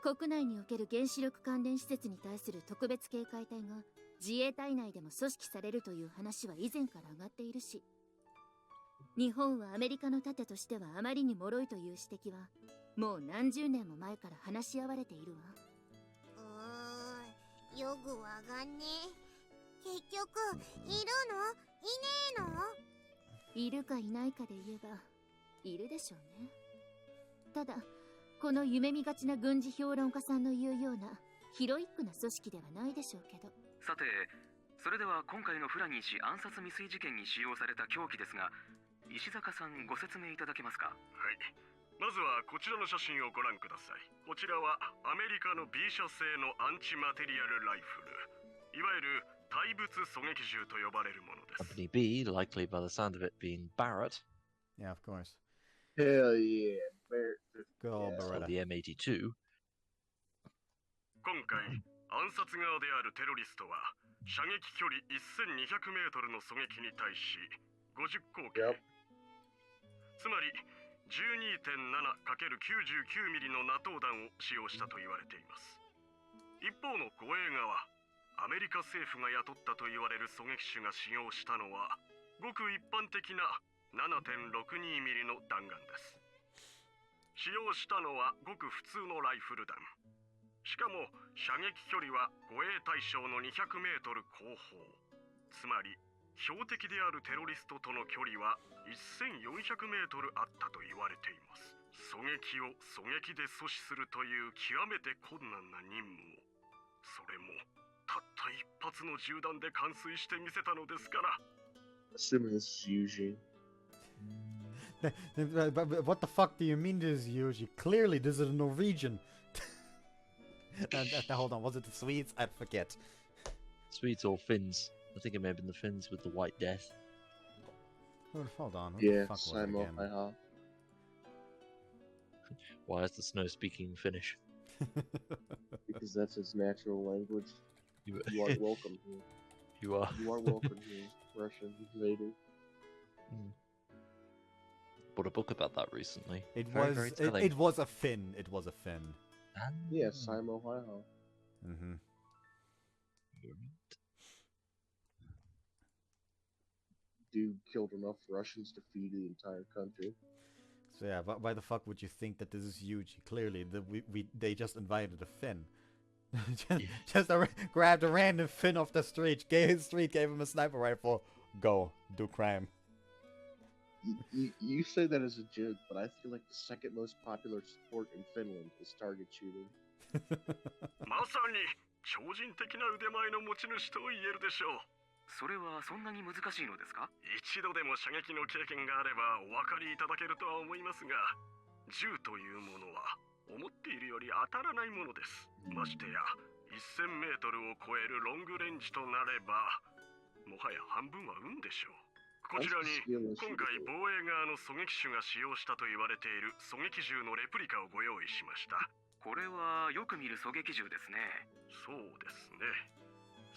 国内における原子力関連施設に対する特別警戒隊が自衛隊内でも組織されるという話は以前から上がっているし、日本はアメリカの盾としてはあまりに脆いという指摘はもう何十年も前から話し合われているわ。よくわかんねえ。結局いるの？いねえの？いるかいないかで言えばいるでしょうね。ただこの夢見がちな軍事評論家さんの言うようなヒロイックな組織ではないでしょうけど。さて、それでは今回のフラニー氏暗殺未遂事件に使用された凶器ですが、石坂さんご説明いただけますか？はい。まずはこちらの写真をご覧ください。こちらはアメリカの B 社製のアンチマテリアルライフル、いわゆる対物狙撃銃と呼ばれるものです。Company B, likely by the sound of it being Barrett. Yeah, of course. Hell yeah, Barrett. Good old Or Beretta. the M82. 今回、暗殺側であるテロリストは射撃距離 1200 メートルの狙撃に対し50口径、つまり 12.7×99 ミリの NATO 弾を使用したと言われています。一方の護衛側、アメリカ政府が雇ったと言われる狙撃手が使用したのはごく一般的な 7.62 ミリの弾丸です。使用したのはごく普通のライフル弾。しかも射撃距離は護衛対象の200メートル後方、つまり標的であるテロリストとの距離は1400メートルあったと言われています。狙撃を狙撃で阻止するという極めて困難な任務を、それもたった一発の銃弾で完遂してみせたのですから。Assuming this is Yuji. What the fuck do you mean this is Yuji? Clearly this is a Norwegian. Hold on, was it the Swedes? I forget. Swedes or Finns. I think it may have been the Finns with the White Death. Hold on. What Yeah, the fuck was it Simo again? Haha. Why is the snow speaking Finnish? Because that's his natural language. You You are welcome here. You are. You are welcome here, Russian invader. Bought a book about that recently. It Very telling. it was a Finn. It was a Finn. Yeah, Simo Haha. Mm-hmm. Dude killed enough Russians to feed the entire country. So yeah, why the fuck would you think that this is huge? Clearly, they just invited a Finn. Grabbed a random Finn off the street, gave him a sniper rifle. Go, do crime. You say that as a joke, but I feel like the second most popular sport in Finland is target shooting. まさに超人的な腕前の持ち主と言えるでしょう。それはそんなに難しいのですか？一度でも射撃の経験があればお分かりいただけるとは思いますが、銃というものは思っているより当たらないものです。ましてや1000メートルを超えるロングレンジとなれば、もはや半分は運でしょう。こちらに今回防衛側の狙撃手が使用したと言われている狙撃銃のレプリカをご用意しました。これはよく見る狙撃銃ですね。そうですね。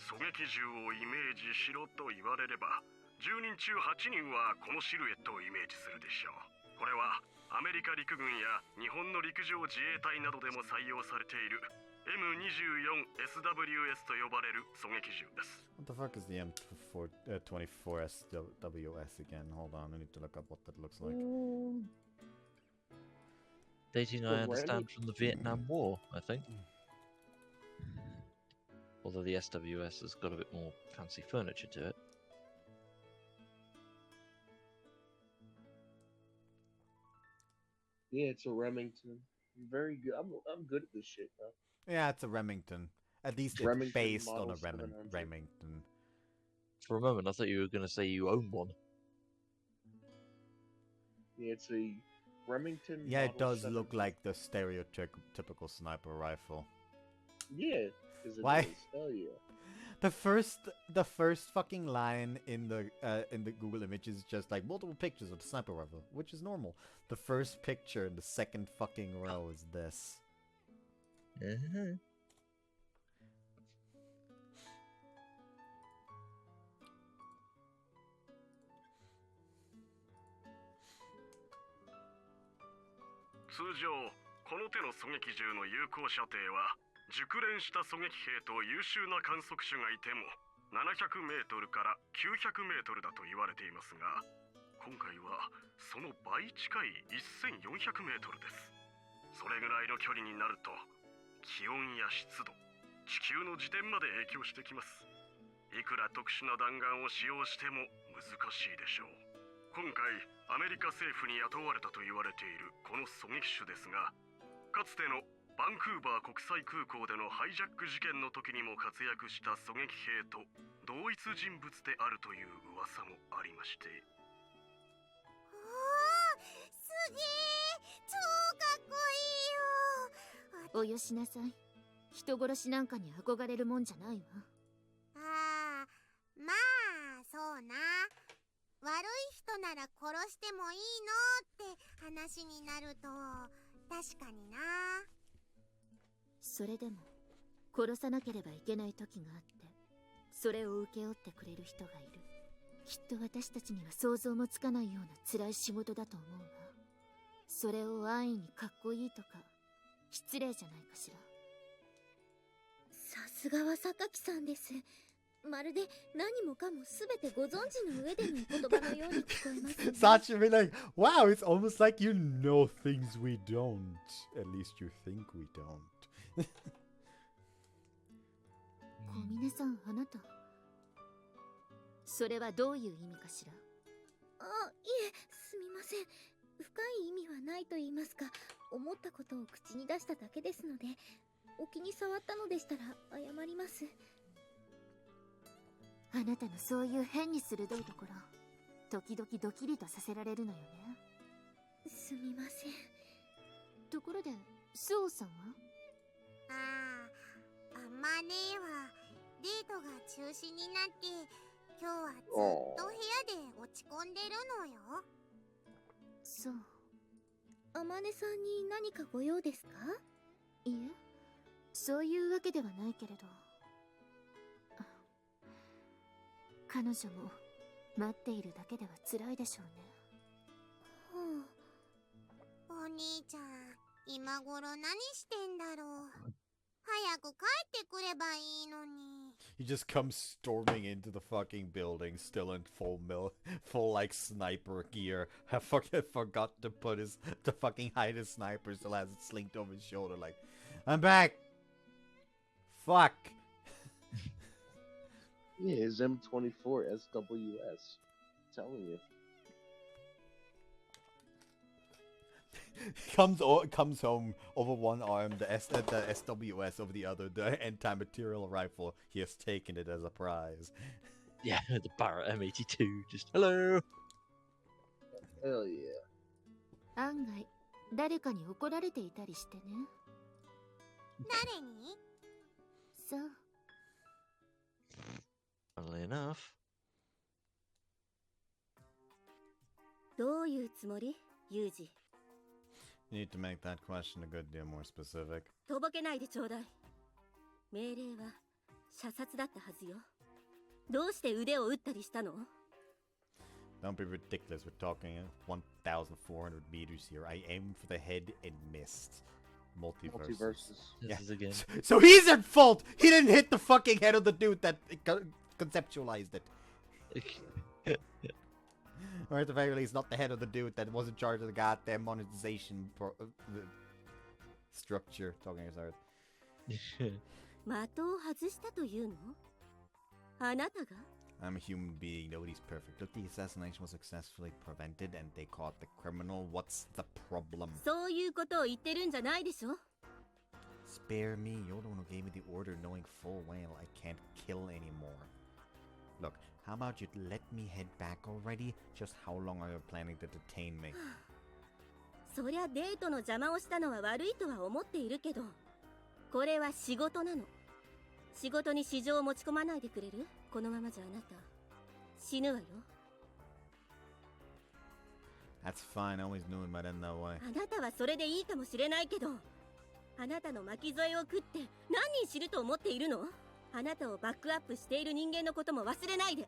狙撃銃をイメージしろと言われれば、10人中8人はこのシルエットをイメージするでしょう。これはアメリカ陸軍や日本の陸上自衛隊などでも採用されている M24SWS と呼ばれる狙撃銃です。What the fuck is the M24SWS again? Hold on, I need to look up what that looks like. Dating, I understand, from the Vietnam War, I think. Although the SWS has got a bit more fancy furniture to it. Yeah, it's a Remington. Very good. I'm good at this shit, bro. Yeah, it's a Remington. At least it's Remington based on a Model 700. Remington. For a moment, I thought you were going to say you own one. Yeah, it's a Remington. Yeah, it Model does look 700. like the stereotypical sniper rifle. Yeah, because it Why? is. Hell yeah. The first fucking line in the Google image is just like multiple pictures of the sniper rifle, which is normal. The first picture in the second fucking row is this. Uh-huh. 通常この手の狙撃銃の有効射程は熟練した狙撃兵と優秀な観測手がいても700メートルから900メートルだと言われていますが、今回はその倍近い1400メートルです。それぐらいの距離になると気温や湿度、地球の自転まで影響してきます。いくら特殊な弾丸を使用しても難しいでしょう。今回アメリカ政府に雇われたと言われているこの狙撃手ですが、かつてのバンクーバー国際空港でのハイジャック事件の時にも活躍した狙撃兵と同一人物であるという噂もありまして。おー、すげえ、超かっこいいよ。およしなさい。人殺しなんかに憧れるもんじゃないわ。あー、まあそうな。悪い人なら殺してもいいのって話になると確かにな。それでも殺さなければいけない時があって、それを請け負ってくれる人がいる。きっと私たちには想像もつかないような辛い仕事だと思うわ。それを安易にかっこいいとか失礼じゃないかしら。さすがは榊さんです。まるで何もかも全てご存知の上での言葉のように聞こえますね。Such a bit like, wow, it's almost like you know things we don't. At least you think we don't. 小峰さん、あなた。それはどういう意味かしら。あ、いえ、すみません。深い意味はないと言いますか、思ったことを口に出しただけですので、お気に障ったのでしたら謝ります。あなたのそういう変に鋭いところ、時々ドキリとさせられるのよね。すみません。ところで、スオさんは？あまねはデートが中止になって今日はずっと部屋で落ち込んでるのよ。そう。あまねさんに何かご用ですか？いえ、そういうわけではないけれど、彼女も待っているだけでは辛いでしょうね。お兄ちゃん、今頃何してんだろう。早く帰ってくればいいのに。He just comes storming into the fucking building, still in full like sniper gear. I fucking forgot to fucking hide his sniper, still has it slinked over his shoulder. Like, I'm back. Fuck. Yeah, his M24 SWS. I'm telling you. comes home over one arm, the SWS over the other, the anti-material rifle. He has taken it as a prize. Yeah, the Barrett M82. Just hello. Hell yeah. 案外、誰かに怒られていたりしてね。誰に？そう。Funnily enough. どういうつもり？ユージ。You need to make that question a good deal more specific. とぼけないでちょうだい。命令は射殺だったはずよ。どうして腕を打ったりしたの？ Don't be ridiculous. We're talking 1,400 meters here. I aimed for the head and missed. Multiverses. This is again. So he's at fault! He didn't hit the fucking head of the dude that conceptualized it. Or at the very least, not the head of the dude that was in charge of the goddamn monetization structure. Talking about. 的を外したというの？あなたが？ I'm a human being. Nobody's perfect. Look, the assassination was successfully prevented and they caught the criminal. What's the problem? そういうことを言ってるんじゃないでしょ？ Spare me. You're the one who gave me the order knowing full well I can't kill anymore. Look, how about you let me head back already? Just how long are you planning to detain me? そりゃデートの邪魔をしたのは悪いとは思っているけど、これは仕事なの。仕事に私情を持ち込まないでくれる？このままじゃあなた死ぬわよ。 That's fine. I always knew it might end that way. あなたはそれでいいかもしれないけど、あなたの巻き添えを食って何人知ると思っているの？あなたをバックアップしている人間のことも忘れないで。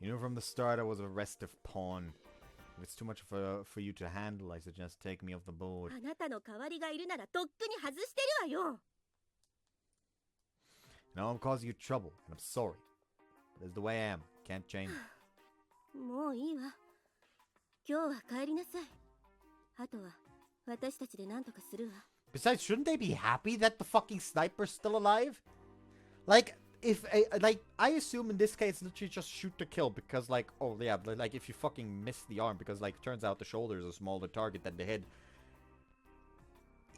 You know from the start I was a restive pawn. If it's too much for you to handle, I suggest take me off the board. あなたの代わりがいるならとっくに外してるわよ。 Now I'm causing you trouble, and I'm sorry. But it's the way I am. Can't change. もういいわ。今日は帰りなさい。あとは私たちで何とかするわ。Besides, shouldn't they be happy that the fucking sniper's still alive? Like, I assume in this case, literally just shoot to kill because, like, oh yeah, like if you fucking miss the arm because, like, turns out the shoulder is a smaller target than the head,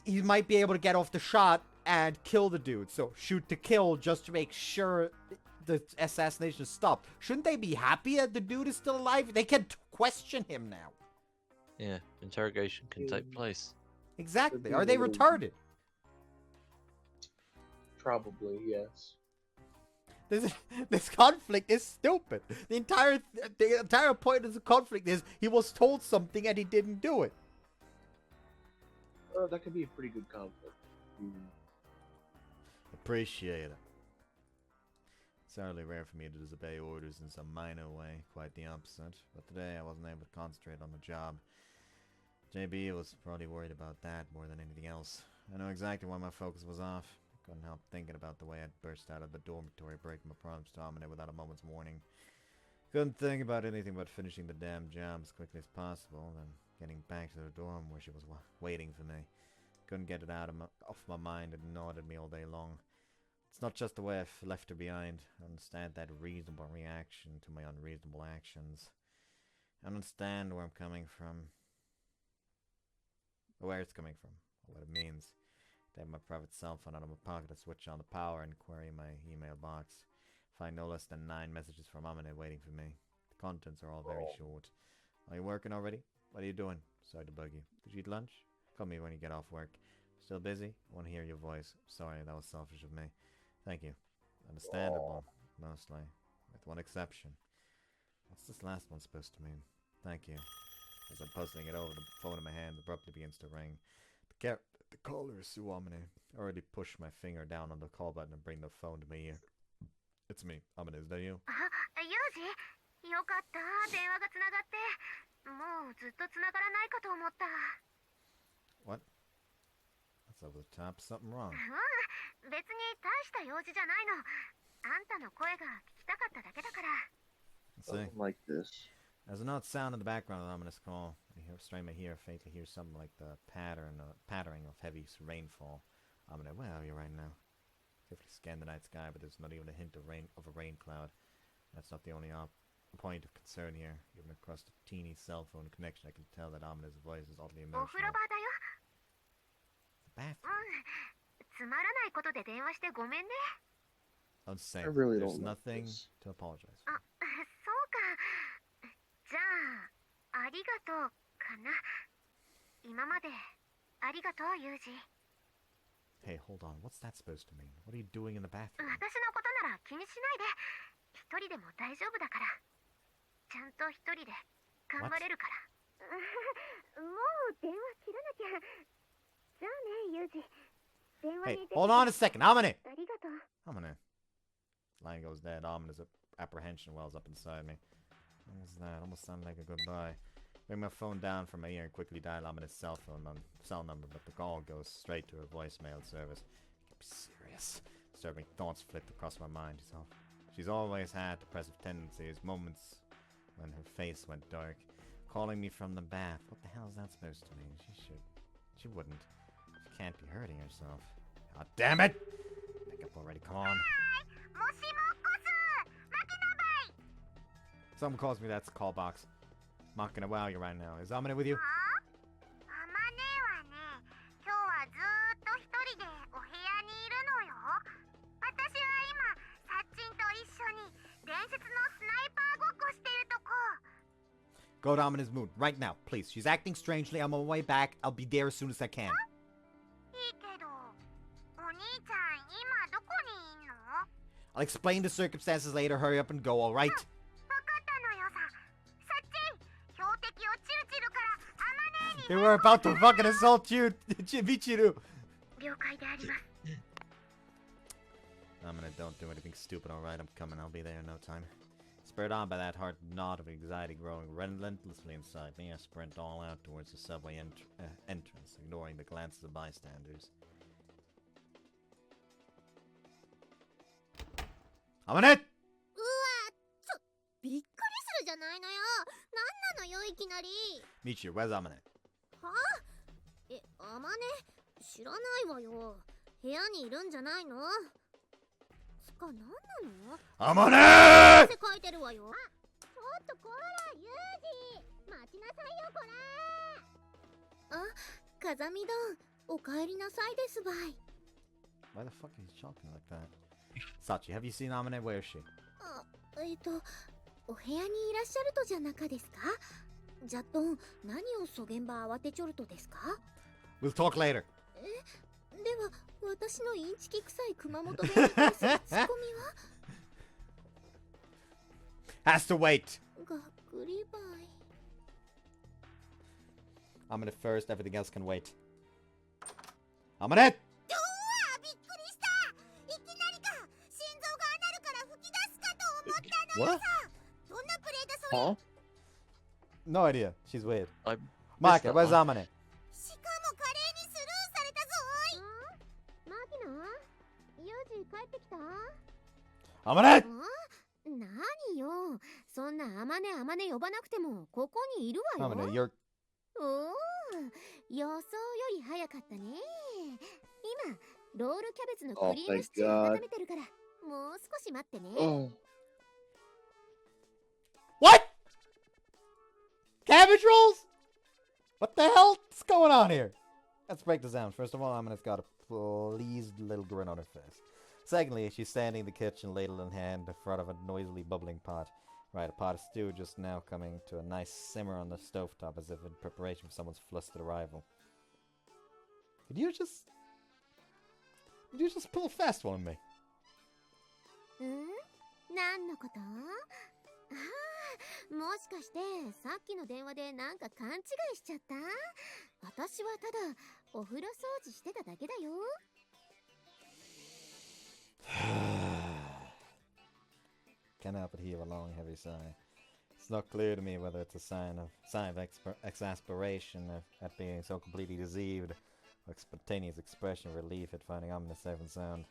he might be able to get off the shot and kill the dude. So shoot to kill just to make sure the assassination is stopped. Shouldn't they be happy that the dude is still alive? They can question him now. Yeah, interrogation can take place. Exactly. Are they retarded? Probably, yes. This conflict is stupid. The entire point of the conflict is he was told something and he didn't do it. Oh, that could be a pretty good conflict. Appreciate it. It's hardly rare for me to disobey orders in some minor way, quite the opposite. But today I wasn't able to concentrate on the job. JB was probably worried about that more than anything else. I know exactly why my focus was off. I couldn't help thinking about the way I'd burst out of the dormitory, breaking my promise to Amane without a moment's warning. Couldn't think about anything but finishing the damn job as quickly as possible, then getting back to the dorm where she was waiting for me. Couldn't get it off my mind. It gnawed at me all day long. It's not just the way I've left her behind. I understand that reasonable reaction to my unreasonable actions. I understand where I'm coming from. Where it's coming from. Or what it means. To have my private cell phone out of my pocket, I switch on the power and query my email box. Find no less than 9 messages from Amane waiting for me. The contents are all very short. Are you working already? What are you doing? Sorry to bug you. Did you eat lunch? Call me when you get off work. Still busy? I want to hear your voice. Sorry, that was selfish of me. Thank you. Understandable, mostly. With one exception. What's this last one supposed to mean? Thank you. As I'm puzzling it over, the phone in my hand abruptly begins to ring. The caller is Sue Amane. I already pushed my finger down on the call button and bring the phone to my ear. It's me. Amane, is that you? ユージ、よかった。電話がつながって。もうずっとつながらないかと思った。What? That's over the top. Something wrong. 別に大した用事じゃないの。あんたの声が聞きたかっただけだから。Something like this. There's an odd sound in the background of the ominous call. I faintly hear something like the pattering of heavy rainfall. Amane, where are you right now? Carefully scan the night sky, but there's not even a hint of a rain cloud. That's not the only point of concern here. Even across the teeny cell phone connection, I can tell that Amane's voice is oddly お風呂 emotional. 場だよ。 The bathroom. つまらないことで電話してごめんね。 I'm saying, I really there's don't like nothing this. to apologize あ、 for. そうか。じゃあ、ありがとうかな。今までありがとう、ユージ。 Hey, hold on. What's that supposed to mean? What are you doing in the bathroom? 私のことなら気にしないで。一人でも大丈夫だから。ちゃんと一人で頑張れるから。もう電話切らなきゃ。じゃあね、ユージ。電話 Hey, に出て hold on a second. Amane! ありがとう。 Amane. Line goes dead. Ominous apprehension wells up inside me. What was that? Almost sounded like a goodbye. Bring my phone down from my ear and quickly dial Amane's cell number, but the call goes straight to her voicemail service. Can't be serious. Disturbing thoughts flicked across my mind. She's always had depressive tendencies, moments when her face went dark. Calling me from the bath. What the hell is that supposed to mean? She wouldn't. She can't be hurting herself. God damn it! Wake up already, come on. Someone calls me, that's a call box. Mocking a wow you right now. Is Amane with you? アマネはね、今日はずーっと一人でお部屋にいるのよ。私は今、サッチンと一緒に伝説のスナイパーごっこしてるとこ。 Go to Amane's moon, right now, please. She's acting strangely. I'm on my way back. I'll be there as soon as I can. いいけど、お兄ちゃん今どこにいんの？ I'll explain the circumstances later. Hurry up and go, alright? わかったのよさ。サッチン、標的をチルチルからアマネに。 They were about to fucking assault you, Michiru. 了解であります。 Amane, don't do anything stupid, alright? I'm coming. I'll be there in no time. Spurred on by that heart knot of anxiety growing relentlessly inside me, I sprint all out towards the subway entrance, ignoring the glances of bystanders. Amane! うわ、びっくりするじゃないのよ。なんなのよ、いきなり。 Michiru, where's Amane? はあ？あまね、知らないわよ。部屋にいるんじゃないの？つか、なんなの？あまねって書いてるわよ。ちょっとこら、ユージ、待ちなさいよ、こら。あ、風見どん、お帰りなさいですばい。Why the fuck is he talking like that? Sachi, have you seen Amane? Where is she? お部屋にいらっしゃるとじゃなかですか？じゃっとん、何をそげんば慌てちょるとですか？ We'll talk later. では、私のインチキ臭い熊本弁に対するツッコミは Has to wait. がっくりばい。Amane first, everything else can wait. Amane! うわー、びっくりした。いきなりか。心臓がなるから吹き出すかと思ったのよ What? さ。どんなプレイだそれ。 Huh? No idea. She's weird. I Mike, that where's one. Amane? しかも華麗にスルーされたぞーい。マキナ、ユージ帰ってきた？ Amane! 何よ、そんなあまね呼ばなくてもここにいるわよ。 Amane, you're... おお、予想より早かったね。今ロールキャベツのクリームシチューを温めてるから、もう少し待ってね。 What? Cabbage rolls? What the hell's going on here? Let's break this down. First of all, Amane's got a pleased little grin on her face. Secondly, she's standing in the kitchen, ladle in hand, in front of a noisily bubbling pot. Right, a pot of stew just now coming to a nice simmer on the stovetop as if in preparation for someone's flustered arrival. Did you just pull a fast one on me? 何のこと？ああ、もしかしてさっきの電話でなんか勘違いしちゃった？私はただお風呂掃除してただけだよ。Can't help but heave a long, heavy sigh. It's not clear to me whether it's a sign of exasperation at being so completely deceived, or spontaneous expression of relief at finding Amane safe and sound.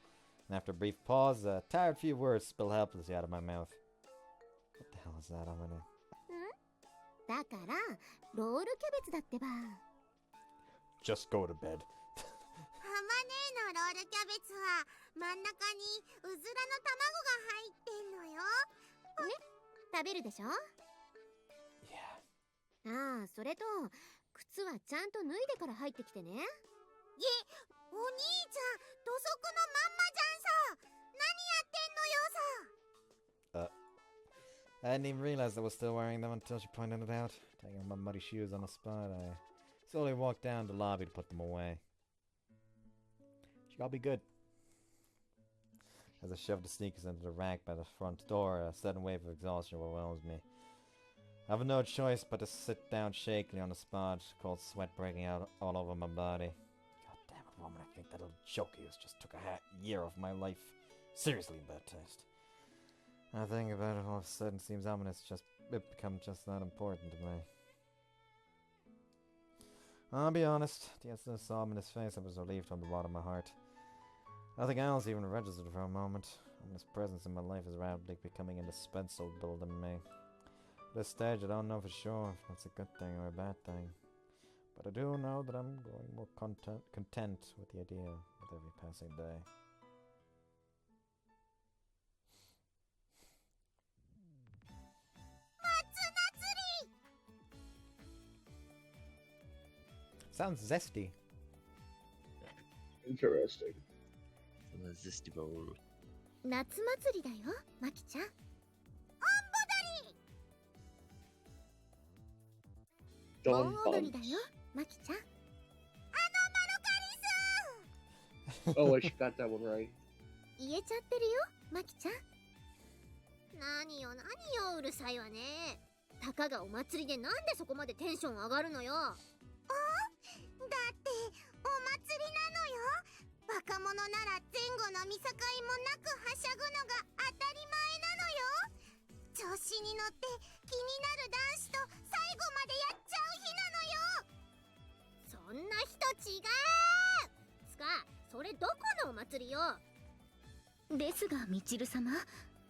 And after a brief pause, a tired few words spill helplessly out of my mouth. What the hell is that, Amane? だからロールキャベツだってば。 Just go to bed. ハマネーのロールキャベツは真ん中にうずらの卵が入ってんのよ。ね、食べるでしょ？ Yeah. ああ、それと靴はちゃんと脱いでから入ってきてね。お兄ちゃん、土足のまんまじゃんさ。何やってんのよさ。 I didn't even realize I was still wearing them until she pointed it out. Taking my muddy shoes on the spot, I slowly walked down the lobby to put them away. She gotta be good. As I shoved the sneakers into the rack by the front door, a sudden wave of exhaustion overwhelms me. I have no choice but to sit down shakily on the spot, cold sweat breaking out all over my body. God damn it, woman, I think that little joke of yours just took a year off my life. Seriously in bad taste. I think about it all of a sudden, it seems ominous, it become just that important to me. I'll be honest, the instant I saw him in his face, I was relieved from the bottom of my heart. Nothing else even registered for a moment. His presence in my life is rapidly becoming indispensable to me. At this stage, I don't know for sure if that's a good thing or a bad thing. But I do know that I'm growing more content with the idea with every passing day. Sounds zesty. Interesting. Irresistible. 夏祭りだよ、マキちゃん。Don 盆踊りだよ、マキちゃん。Oh, I got that one right. 言えちゃってるよ、マキちゃん。何よ何よ、うるさいわね。たかがお祭りでなんでそこまでテンション上がるのよ。だってお祭りなのよ。若者なら前後の見境もなくはしゃぐのが当たり前なのよ。調子に乗って気になる男子と最後までやっちゃう日なのよ。そんな人違う。つか、それどこのお祭りよ。ですが、みちる様、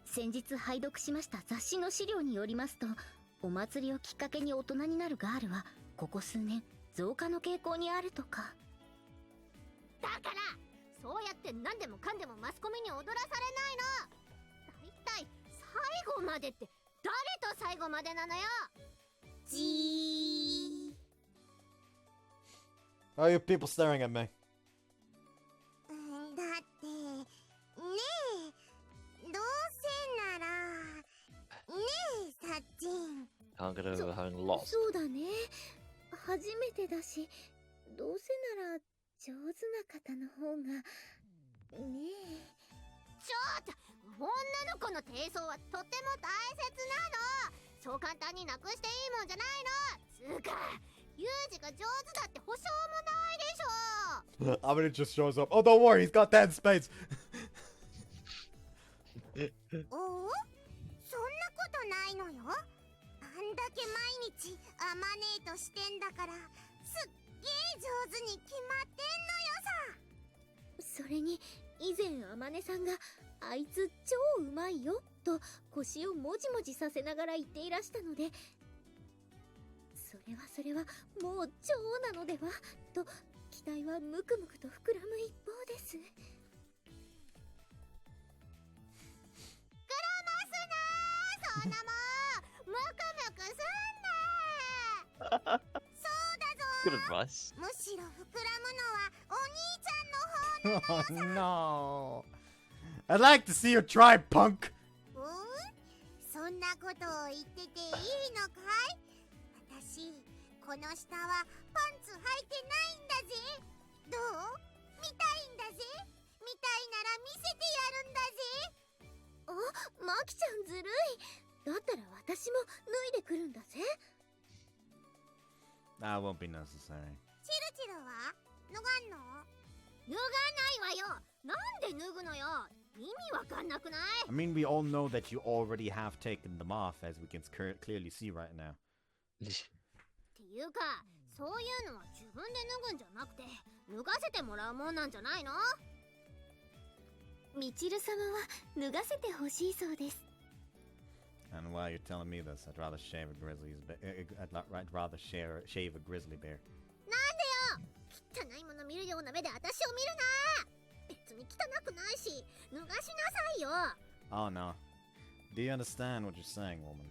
先日拝読しました雑誌の資料によりますと、お祭りをきっかけに大人になるガールはここ数年増加の傾向にあるとか。だからそうやって何でもかんでもマスコミに踊らされないの。だいたい最後までって誰と最後までなのよ。じー。 Why are you people staring at me? だってねえ、どうせならねえさっちん。 Can't get over having lost. そうだね。初めてだし、どうせなら上手な方の方がねえ。ちょっと女の子の低層はとても大切なの。そう簡単になくしていいもんじゃないの。つうかユージが上手だって保証もないでしょ。Amane just shows up. Oh, don't worry, he's got 10 spades. おお、そんなことないのよ。あんだけ毎日アマネートしてんだからすっげえ上手に決まってんのよさ。それに以前あまねさんがあいつ超うまいよと腰をもじもじさせながら言っていらしたので、それはもう超なのではと期待はムクムクと膨らむ一方です。膨らますなー、そんなもんムクムクすんなー。そうだぞー。 Good advice. むしろ膨らむのはお兄ちゃんの方なのよさ。 Oh no. I'd like to see you try, punk. そんなことを言ってていいのかい？私この下はパンツ履いてないんだぜ。どう？見たいんだぜ。見たいなら見せてやるんだぜ。あ、マキちゃんずるい。だったら私も脱いでくるんだぜ。That won't be necessary. チルチルは脱がんの？脱がないわよ。なんで脱ぐのよ。意味わかんなくない？ I mean, we all know that you already have taken them off, as we can clearly see right now. っていうか、そういうのは自分で脱ぐんじゃなくて脱がせてもらうもんなんじゃないの？みちる様は脱がせてほしいそうです。 And while you're telling me this, I'd rather shave a shave a grizzly bear. なんでよ。汚いもの見るような目で私を見るな。別に汚くないし脱がしなさいよ。 Oh no. Do you understand what you're saying, woman?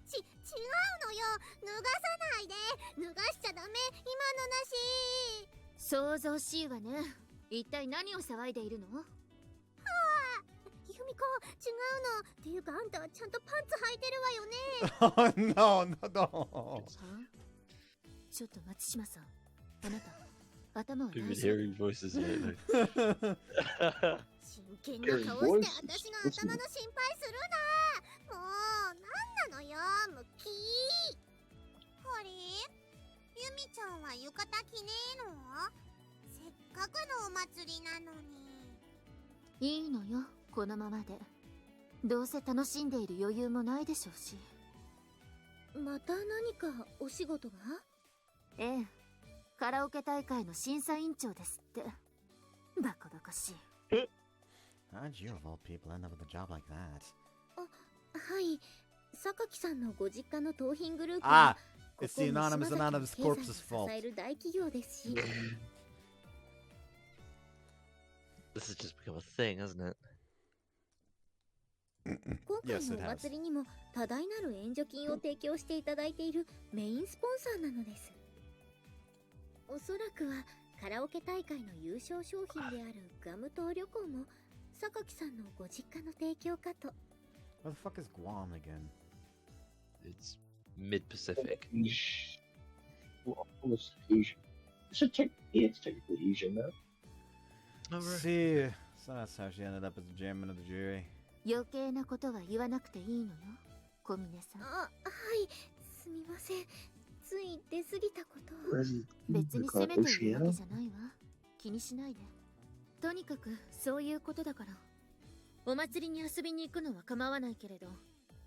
違うのよ。脱がさないで。脱がしちゃダメ。今のなし。想像しいわね。一体何を騒いでいるの？はあ、由美子、違うの。っていうかあんたはちゃんとパンツ履いてるわよね。Oh no, no. ちょっと松島さん、あなた頭は We've 大 been 丈夫？ hearing voices lately. 真剣な顔して私の頭の心配するな。もうなんなのよ、ムッキー。あれ？ユミちゃんは浴衣着ねえの？せっかくのお祭りなのに。いいのよ、このままで。どうせ楽しんでいる余裕もないでしょうし。また何かお仕事が？ええ、カラオケ大会の審査委員長ですって。バカバカしい。How'd you of all people end up with a job like that? はい、榊さんのご実家の盗品グループ Ah, は it's the anonymous corpse's 経済を fault. 支える大企業ですし。 This has just become a thing, hasn't it? 今回 Yes, の it お has. 祭りにも多大なる援助金を提供していただいているメインスポンサーなのです。おそらくはカラオケ大会の優勝商品であるガム島旅行も榊さんのご実家の提供かと。 Where the fuck is Guam again? It's mid-Pacific. Well, almost Asian. It's technically Asian now. Oh, right. See, so that's how she ended up as the chairman of the jury. 余計なことは言わなくていいのよ、小峰さん。あ、はい、すみません。つい出過ぎたことを。別に責めているわけじゃないわ。気にしないで。とにかくそういうことだから。お祭りに遊びに行くのは構わないけれど、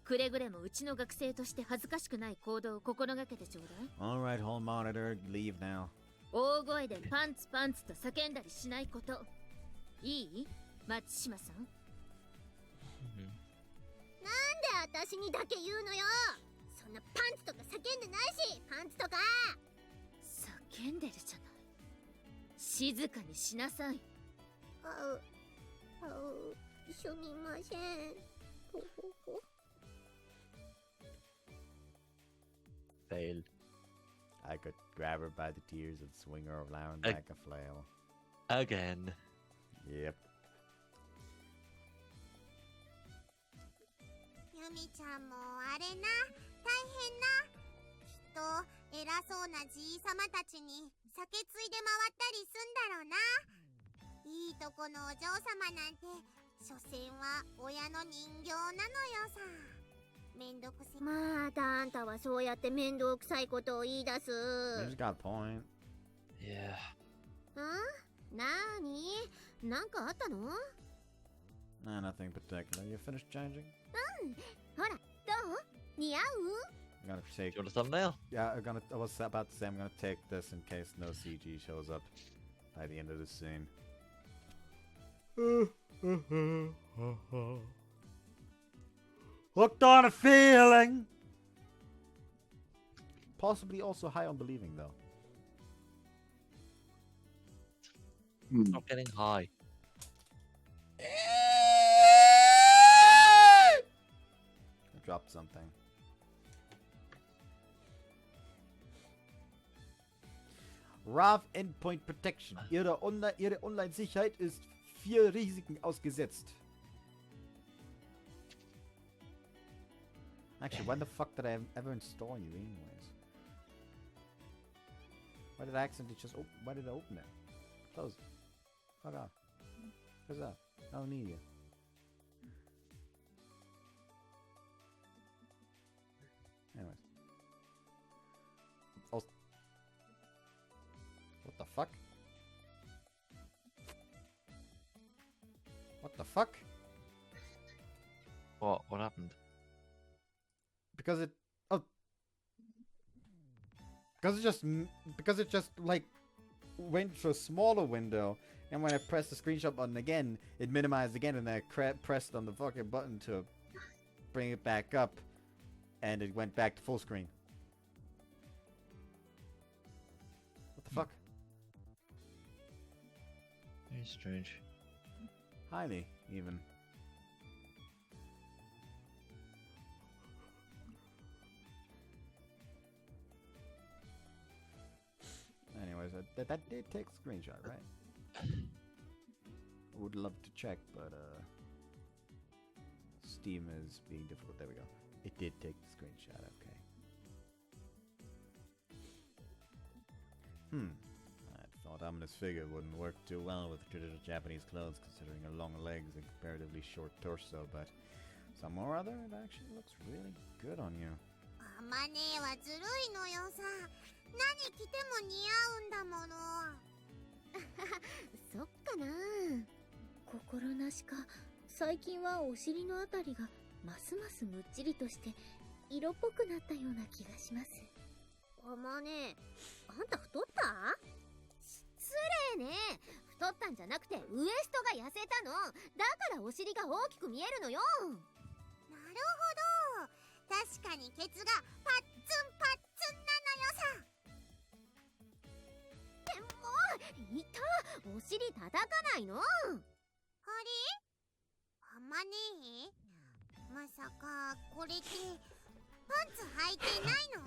くれぐれもうちの学生として恥ずかしくない行動を心がけてちょうだい。 Alright, hall monitor, leave now. 大声でパンツパンツと叫んだりしないこと。いい？松島さん。なんで私にだけ言うのよ。そんなパンツとか叫んでないし、パンツとか叫んでるじゃない。静かにしなさい。すみません。Fail. I could grab her by the tears and swing her around like a flail. Again. Yep. ユミちゃんもあれな、大変な。きっと偉そうなじいさまたちに酒ついで回ったりすんだろうな。いいとこのお嬢様なんて所詮は親の人形なのよさ。めんどくせえ。またあんたはそうやって面倒くさいことを言い出す。 She's got a point. Yeah. なーに？なんかあったの？ Nah, nothing particular. You finished changing? ほら、どう？似合う？ I'm gonna take. Do you want a thumbnail? Yeah, I was about to say I'm gonna take this in case no CG shows up by the end of the scene. Hooked on a feeling. Possibly also high on believing though. Not getting high. I dropped something. RAV Endpoint Protection. Ihre Online-Sicherheit ist 4 Risiken ausgesetzt. Actually, when the fuck did I ever install you anyways? Why did I accidentally just open? Why did I open it? Close it. Fuck off. What's up? I don't need you. Anyways. Oh. What the fuck? What the fuck? What? What happened? Because it just like went to a smaller window, and when I pressed the screenshot button again, it minimized again, and I pressed on the fucking button to bring it back up, and it went back to full screen. What the fuck? Very strange. Highly, even. Anyways, that did take a screenshot, right? Would love to check, but Steam is being difficult. There we go. It did take the screenshot, okay. I thought Amune's figure wouldn't work too well with traditional Japanese clothes, considering her long legs and comparatively short torso, but somehow or other, it actually looks really good on you. アマネーはずるいのよさ。何着ても似合うんだもの。そっかな。心なしか、最近はお尻のあたりがますますむっちりとして色っぽくなったような気がします。あまね、あんた太った？失礼ね。太ったんじゃなくてウエストが痩せたの。だからお尻が大きく見えるのよ。なるほど。確かにケツがパッツンパッツンなのよさ。もういた、お尻叩かないの。あれ？あまねえ、まさかこれってパンツ履いてないの？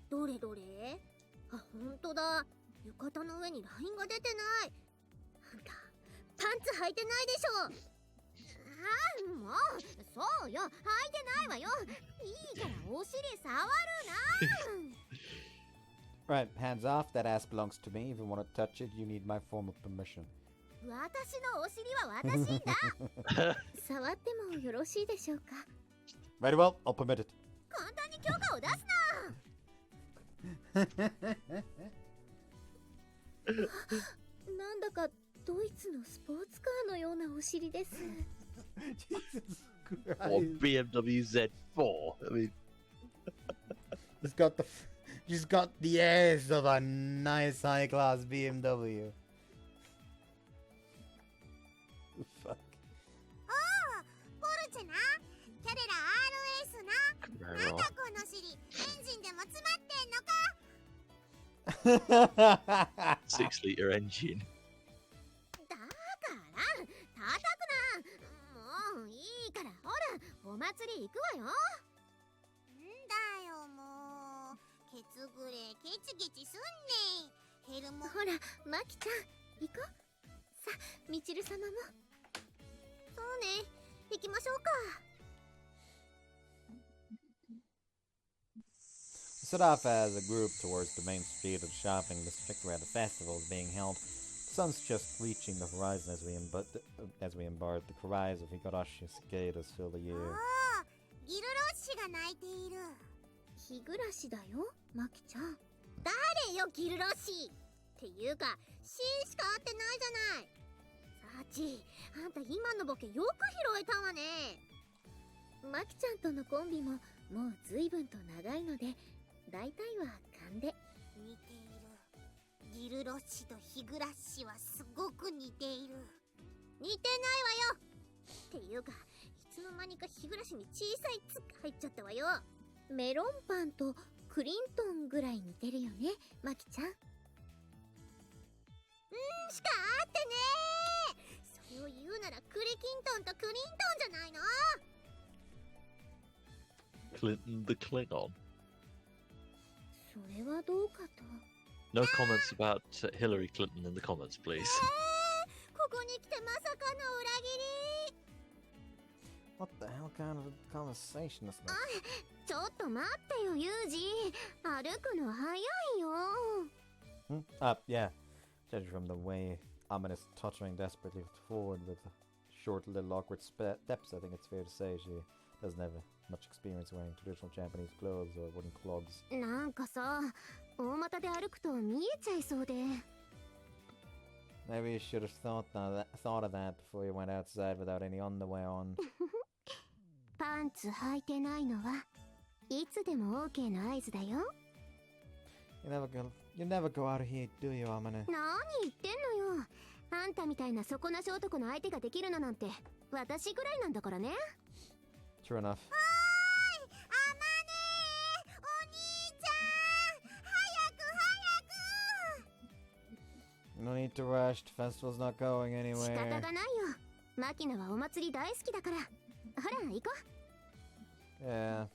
どれどれ？あ、ほんとだ。浴衣の上にラインが出てない。あんたパンツ履いてないでしょ。もうそうよ、履いてないわよ。いいからお尻触るな。Right, hands off. That ass belongs to me. If you want to touch it, you need my formal permission. 私のお尻は私だ。触ってもよろしいでしょうか。 Very well, I'll permit it. 簡単に許可を出すな。なんだかドイツのスポーツカーのようなお尻です。Jesus Christ. Or BMW Z4. I mean, she's got the ass of a nice high-class BMW. Fuck. おお、ポルチェな。キャレラ RS な。なんだこの尻、エンジンでも詰まってんの？ 6-liter engine. だから叩くな。もういいからほらお祭り行くわよ。んだよもうケツぐれケチケチすんねん。ヘルもほらマキちゃん行こう。さみちる様も。そうね行きましょうか。We set off as a group towards the main street of the shopping district where the festival is being held. The sun's just reaching the horizon as we embark. The cries of Higurashi cicadas fill the air. ギルロッシが泣いている。日暮らしだよマキちゃん。誰よギルロッシっていうか C しか会ってないじゃない。サチあんた今のボケよく拾えたわね。マキちゃんとのコンビももう随分と長いので大体は勘で。似ている。ギルロッシと日暮らしはすごく似ている。似てないわよっていうかいつの間にか日暮らしに小さい「つ」が入っちゃったわよ。メロンパンとクリントンぐらい似てるよねマキちゃん。しかあってねー。それを言うならクリキントンとクリントンじゃないの。 Clinton the Klingon. それはどうかと。 No comments about Hillary Clinton in the comments, please. ここに来てまさかの裏切り。 What the hell kind of conversation is this? ちょっと待ってよユージ歩くの早いよ。Yeah. Judging from the way Amane is tottering desperately forward with short, little awkward steps, I think it's fair to say she doesn't have much experience wearing traditional Japanese clothes or wooden clogs. なんかさ大股で歩くと見えちゃいそうで。 Maybe you should have thought of that before you went outside without any underwear on. パンツ履いてないのはいつでも OK の合図だよ。 You never go out of here, do you, Amane? 何言ってんのよ。あんたみたいな底なし男の相手ができるのなんて私ぐらいなんだからね。 True enough. おーいアマネーお兄ちゃん早く早く。 No need to rush, the festival's not going 仕方 anywhere. がないよ。マキナはお祭り大好きだから。ほら行こう。 Yeah.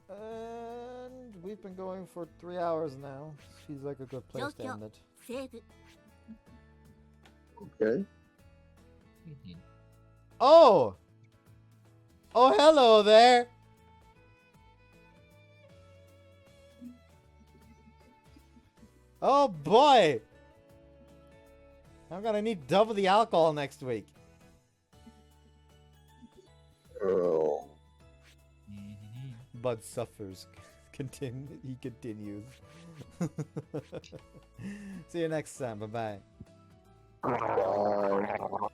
And we've been going for 3 hours now. Seems like a good place to end it. セーブ。 Okay. Oh! Oh, hello there! Oh boy! I'm gonna need double the alcohol next week. Oh. Bud suffers. He continues. See you next time. Bye bye. Bye.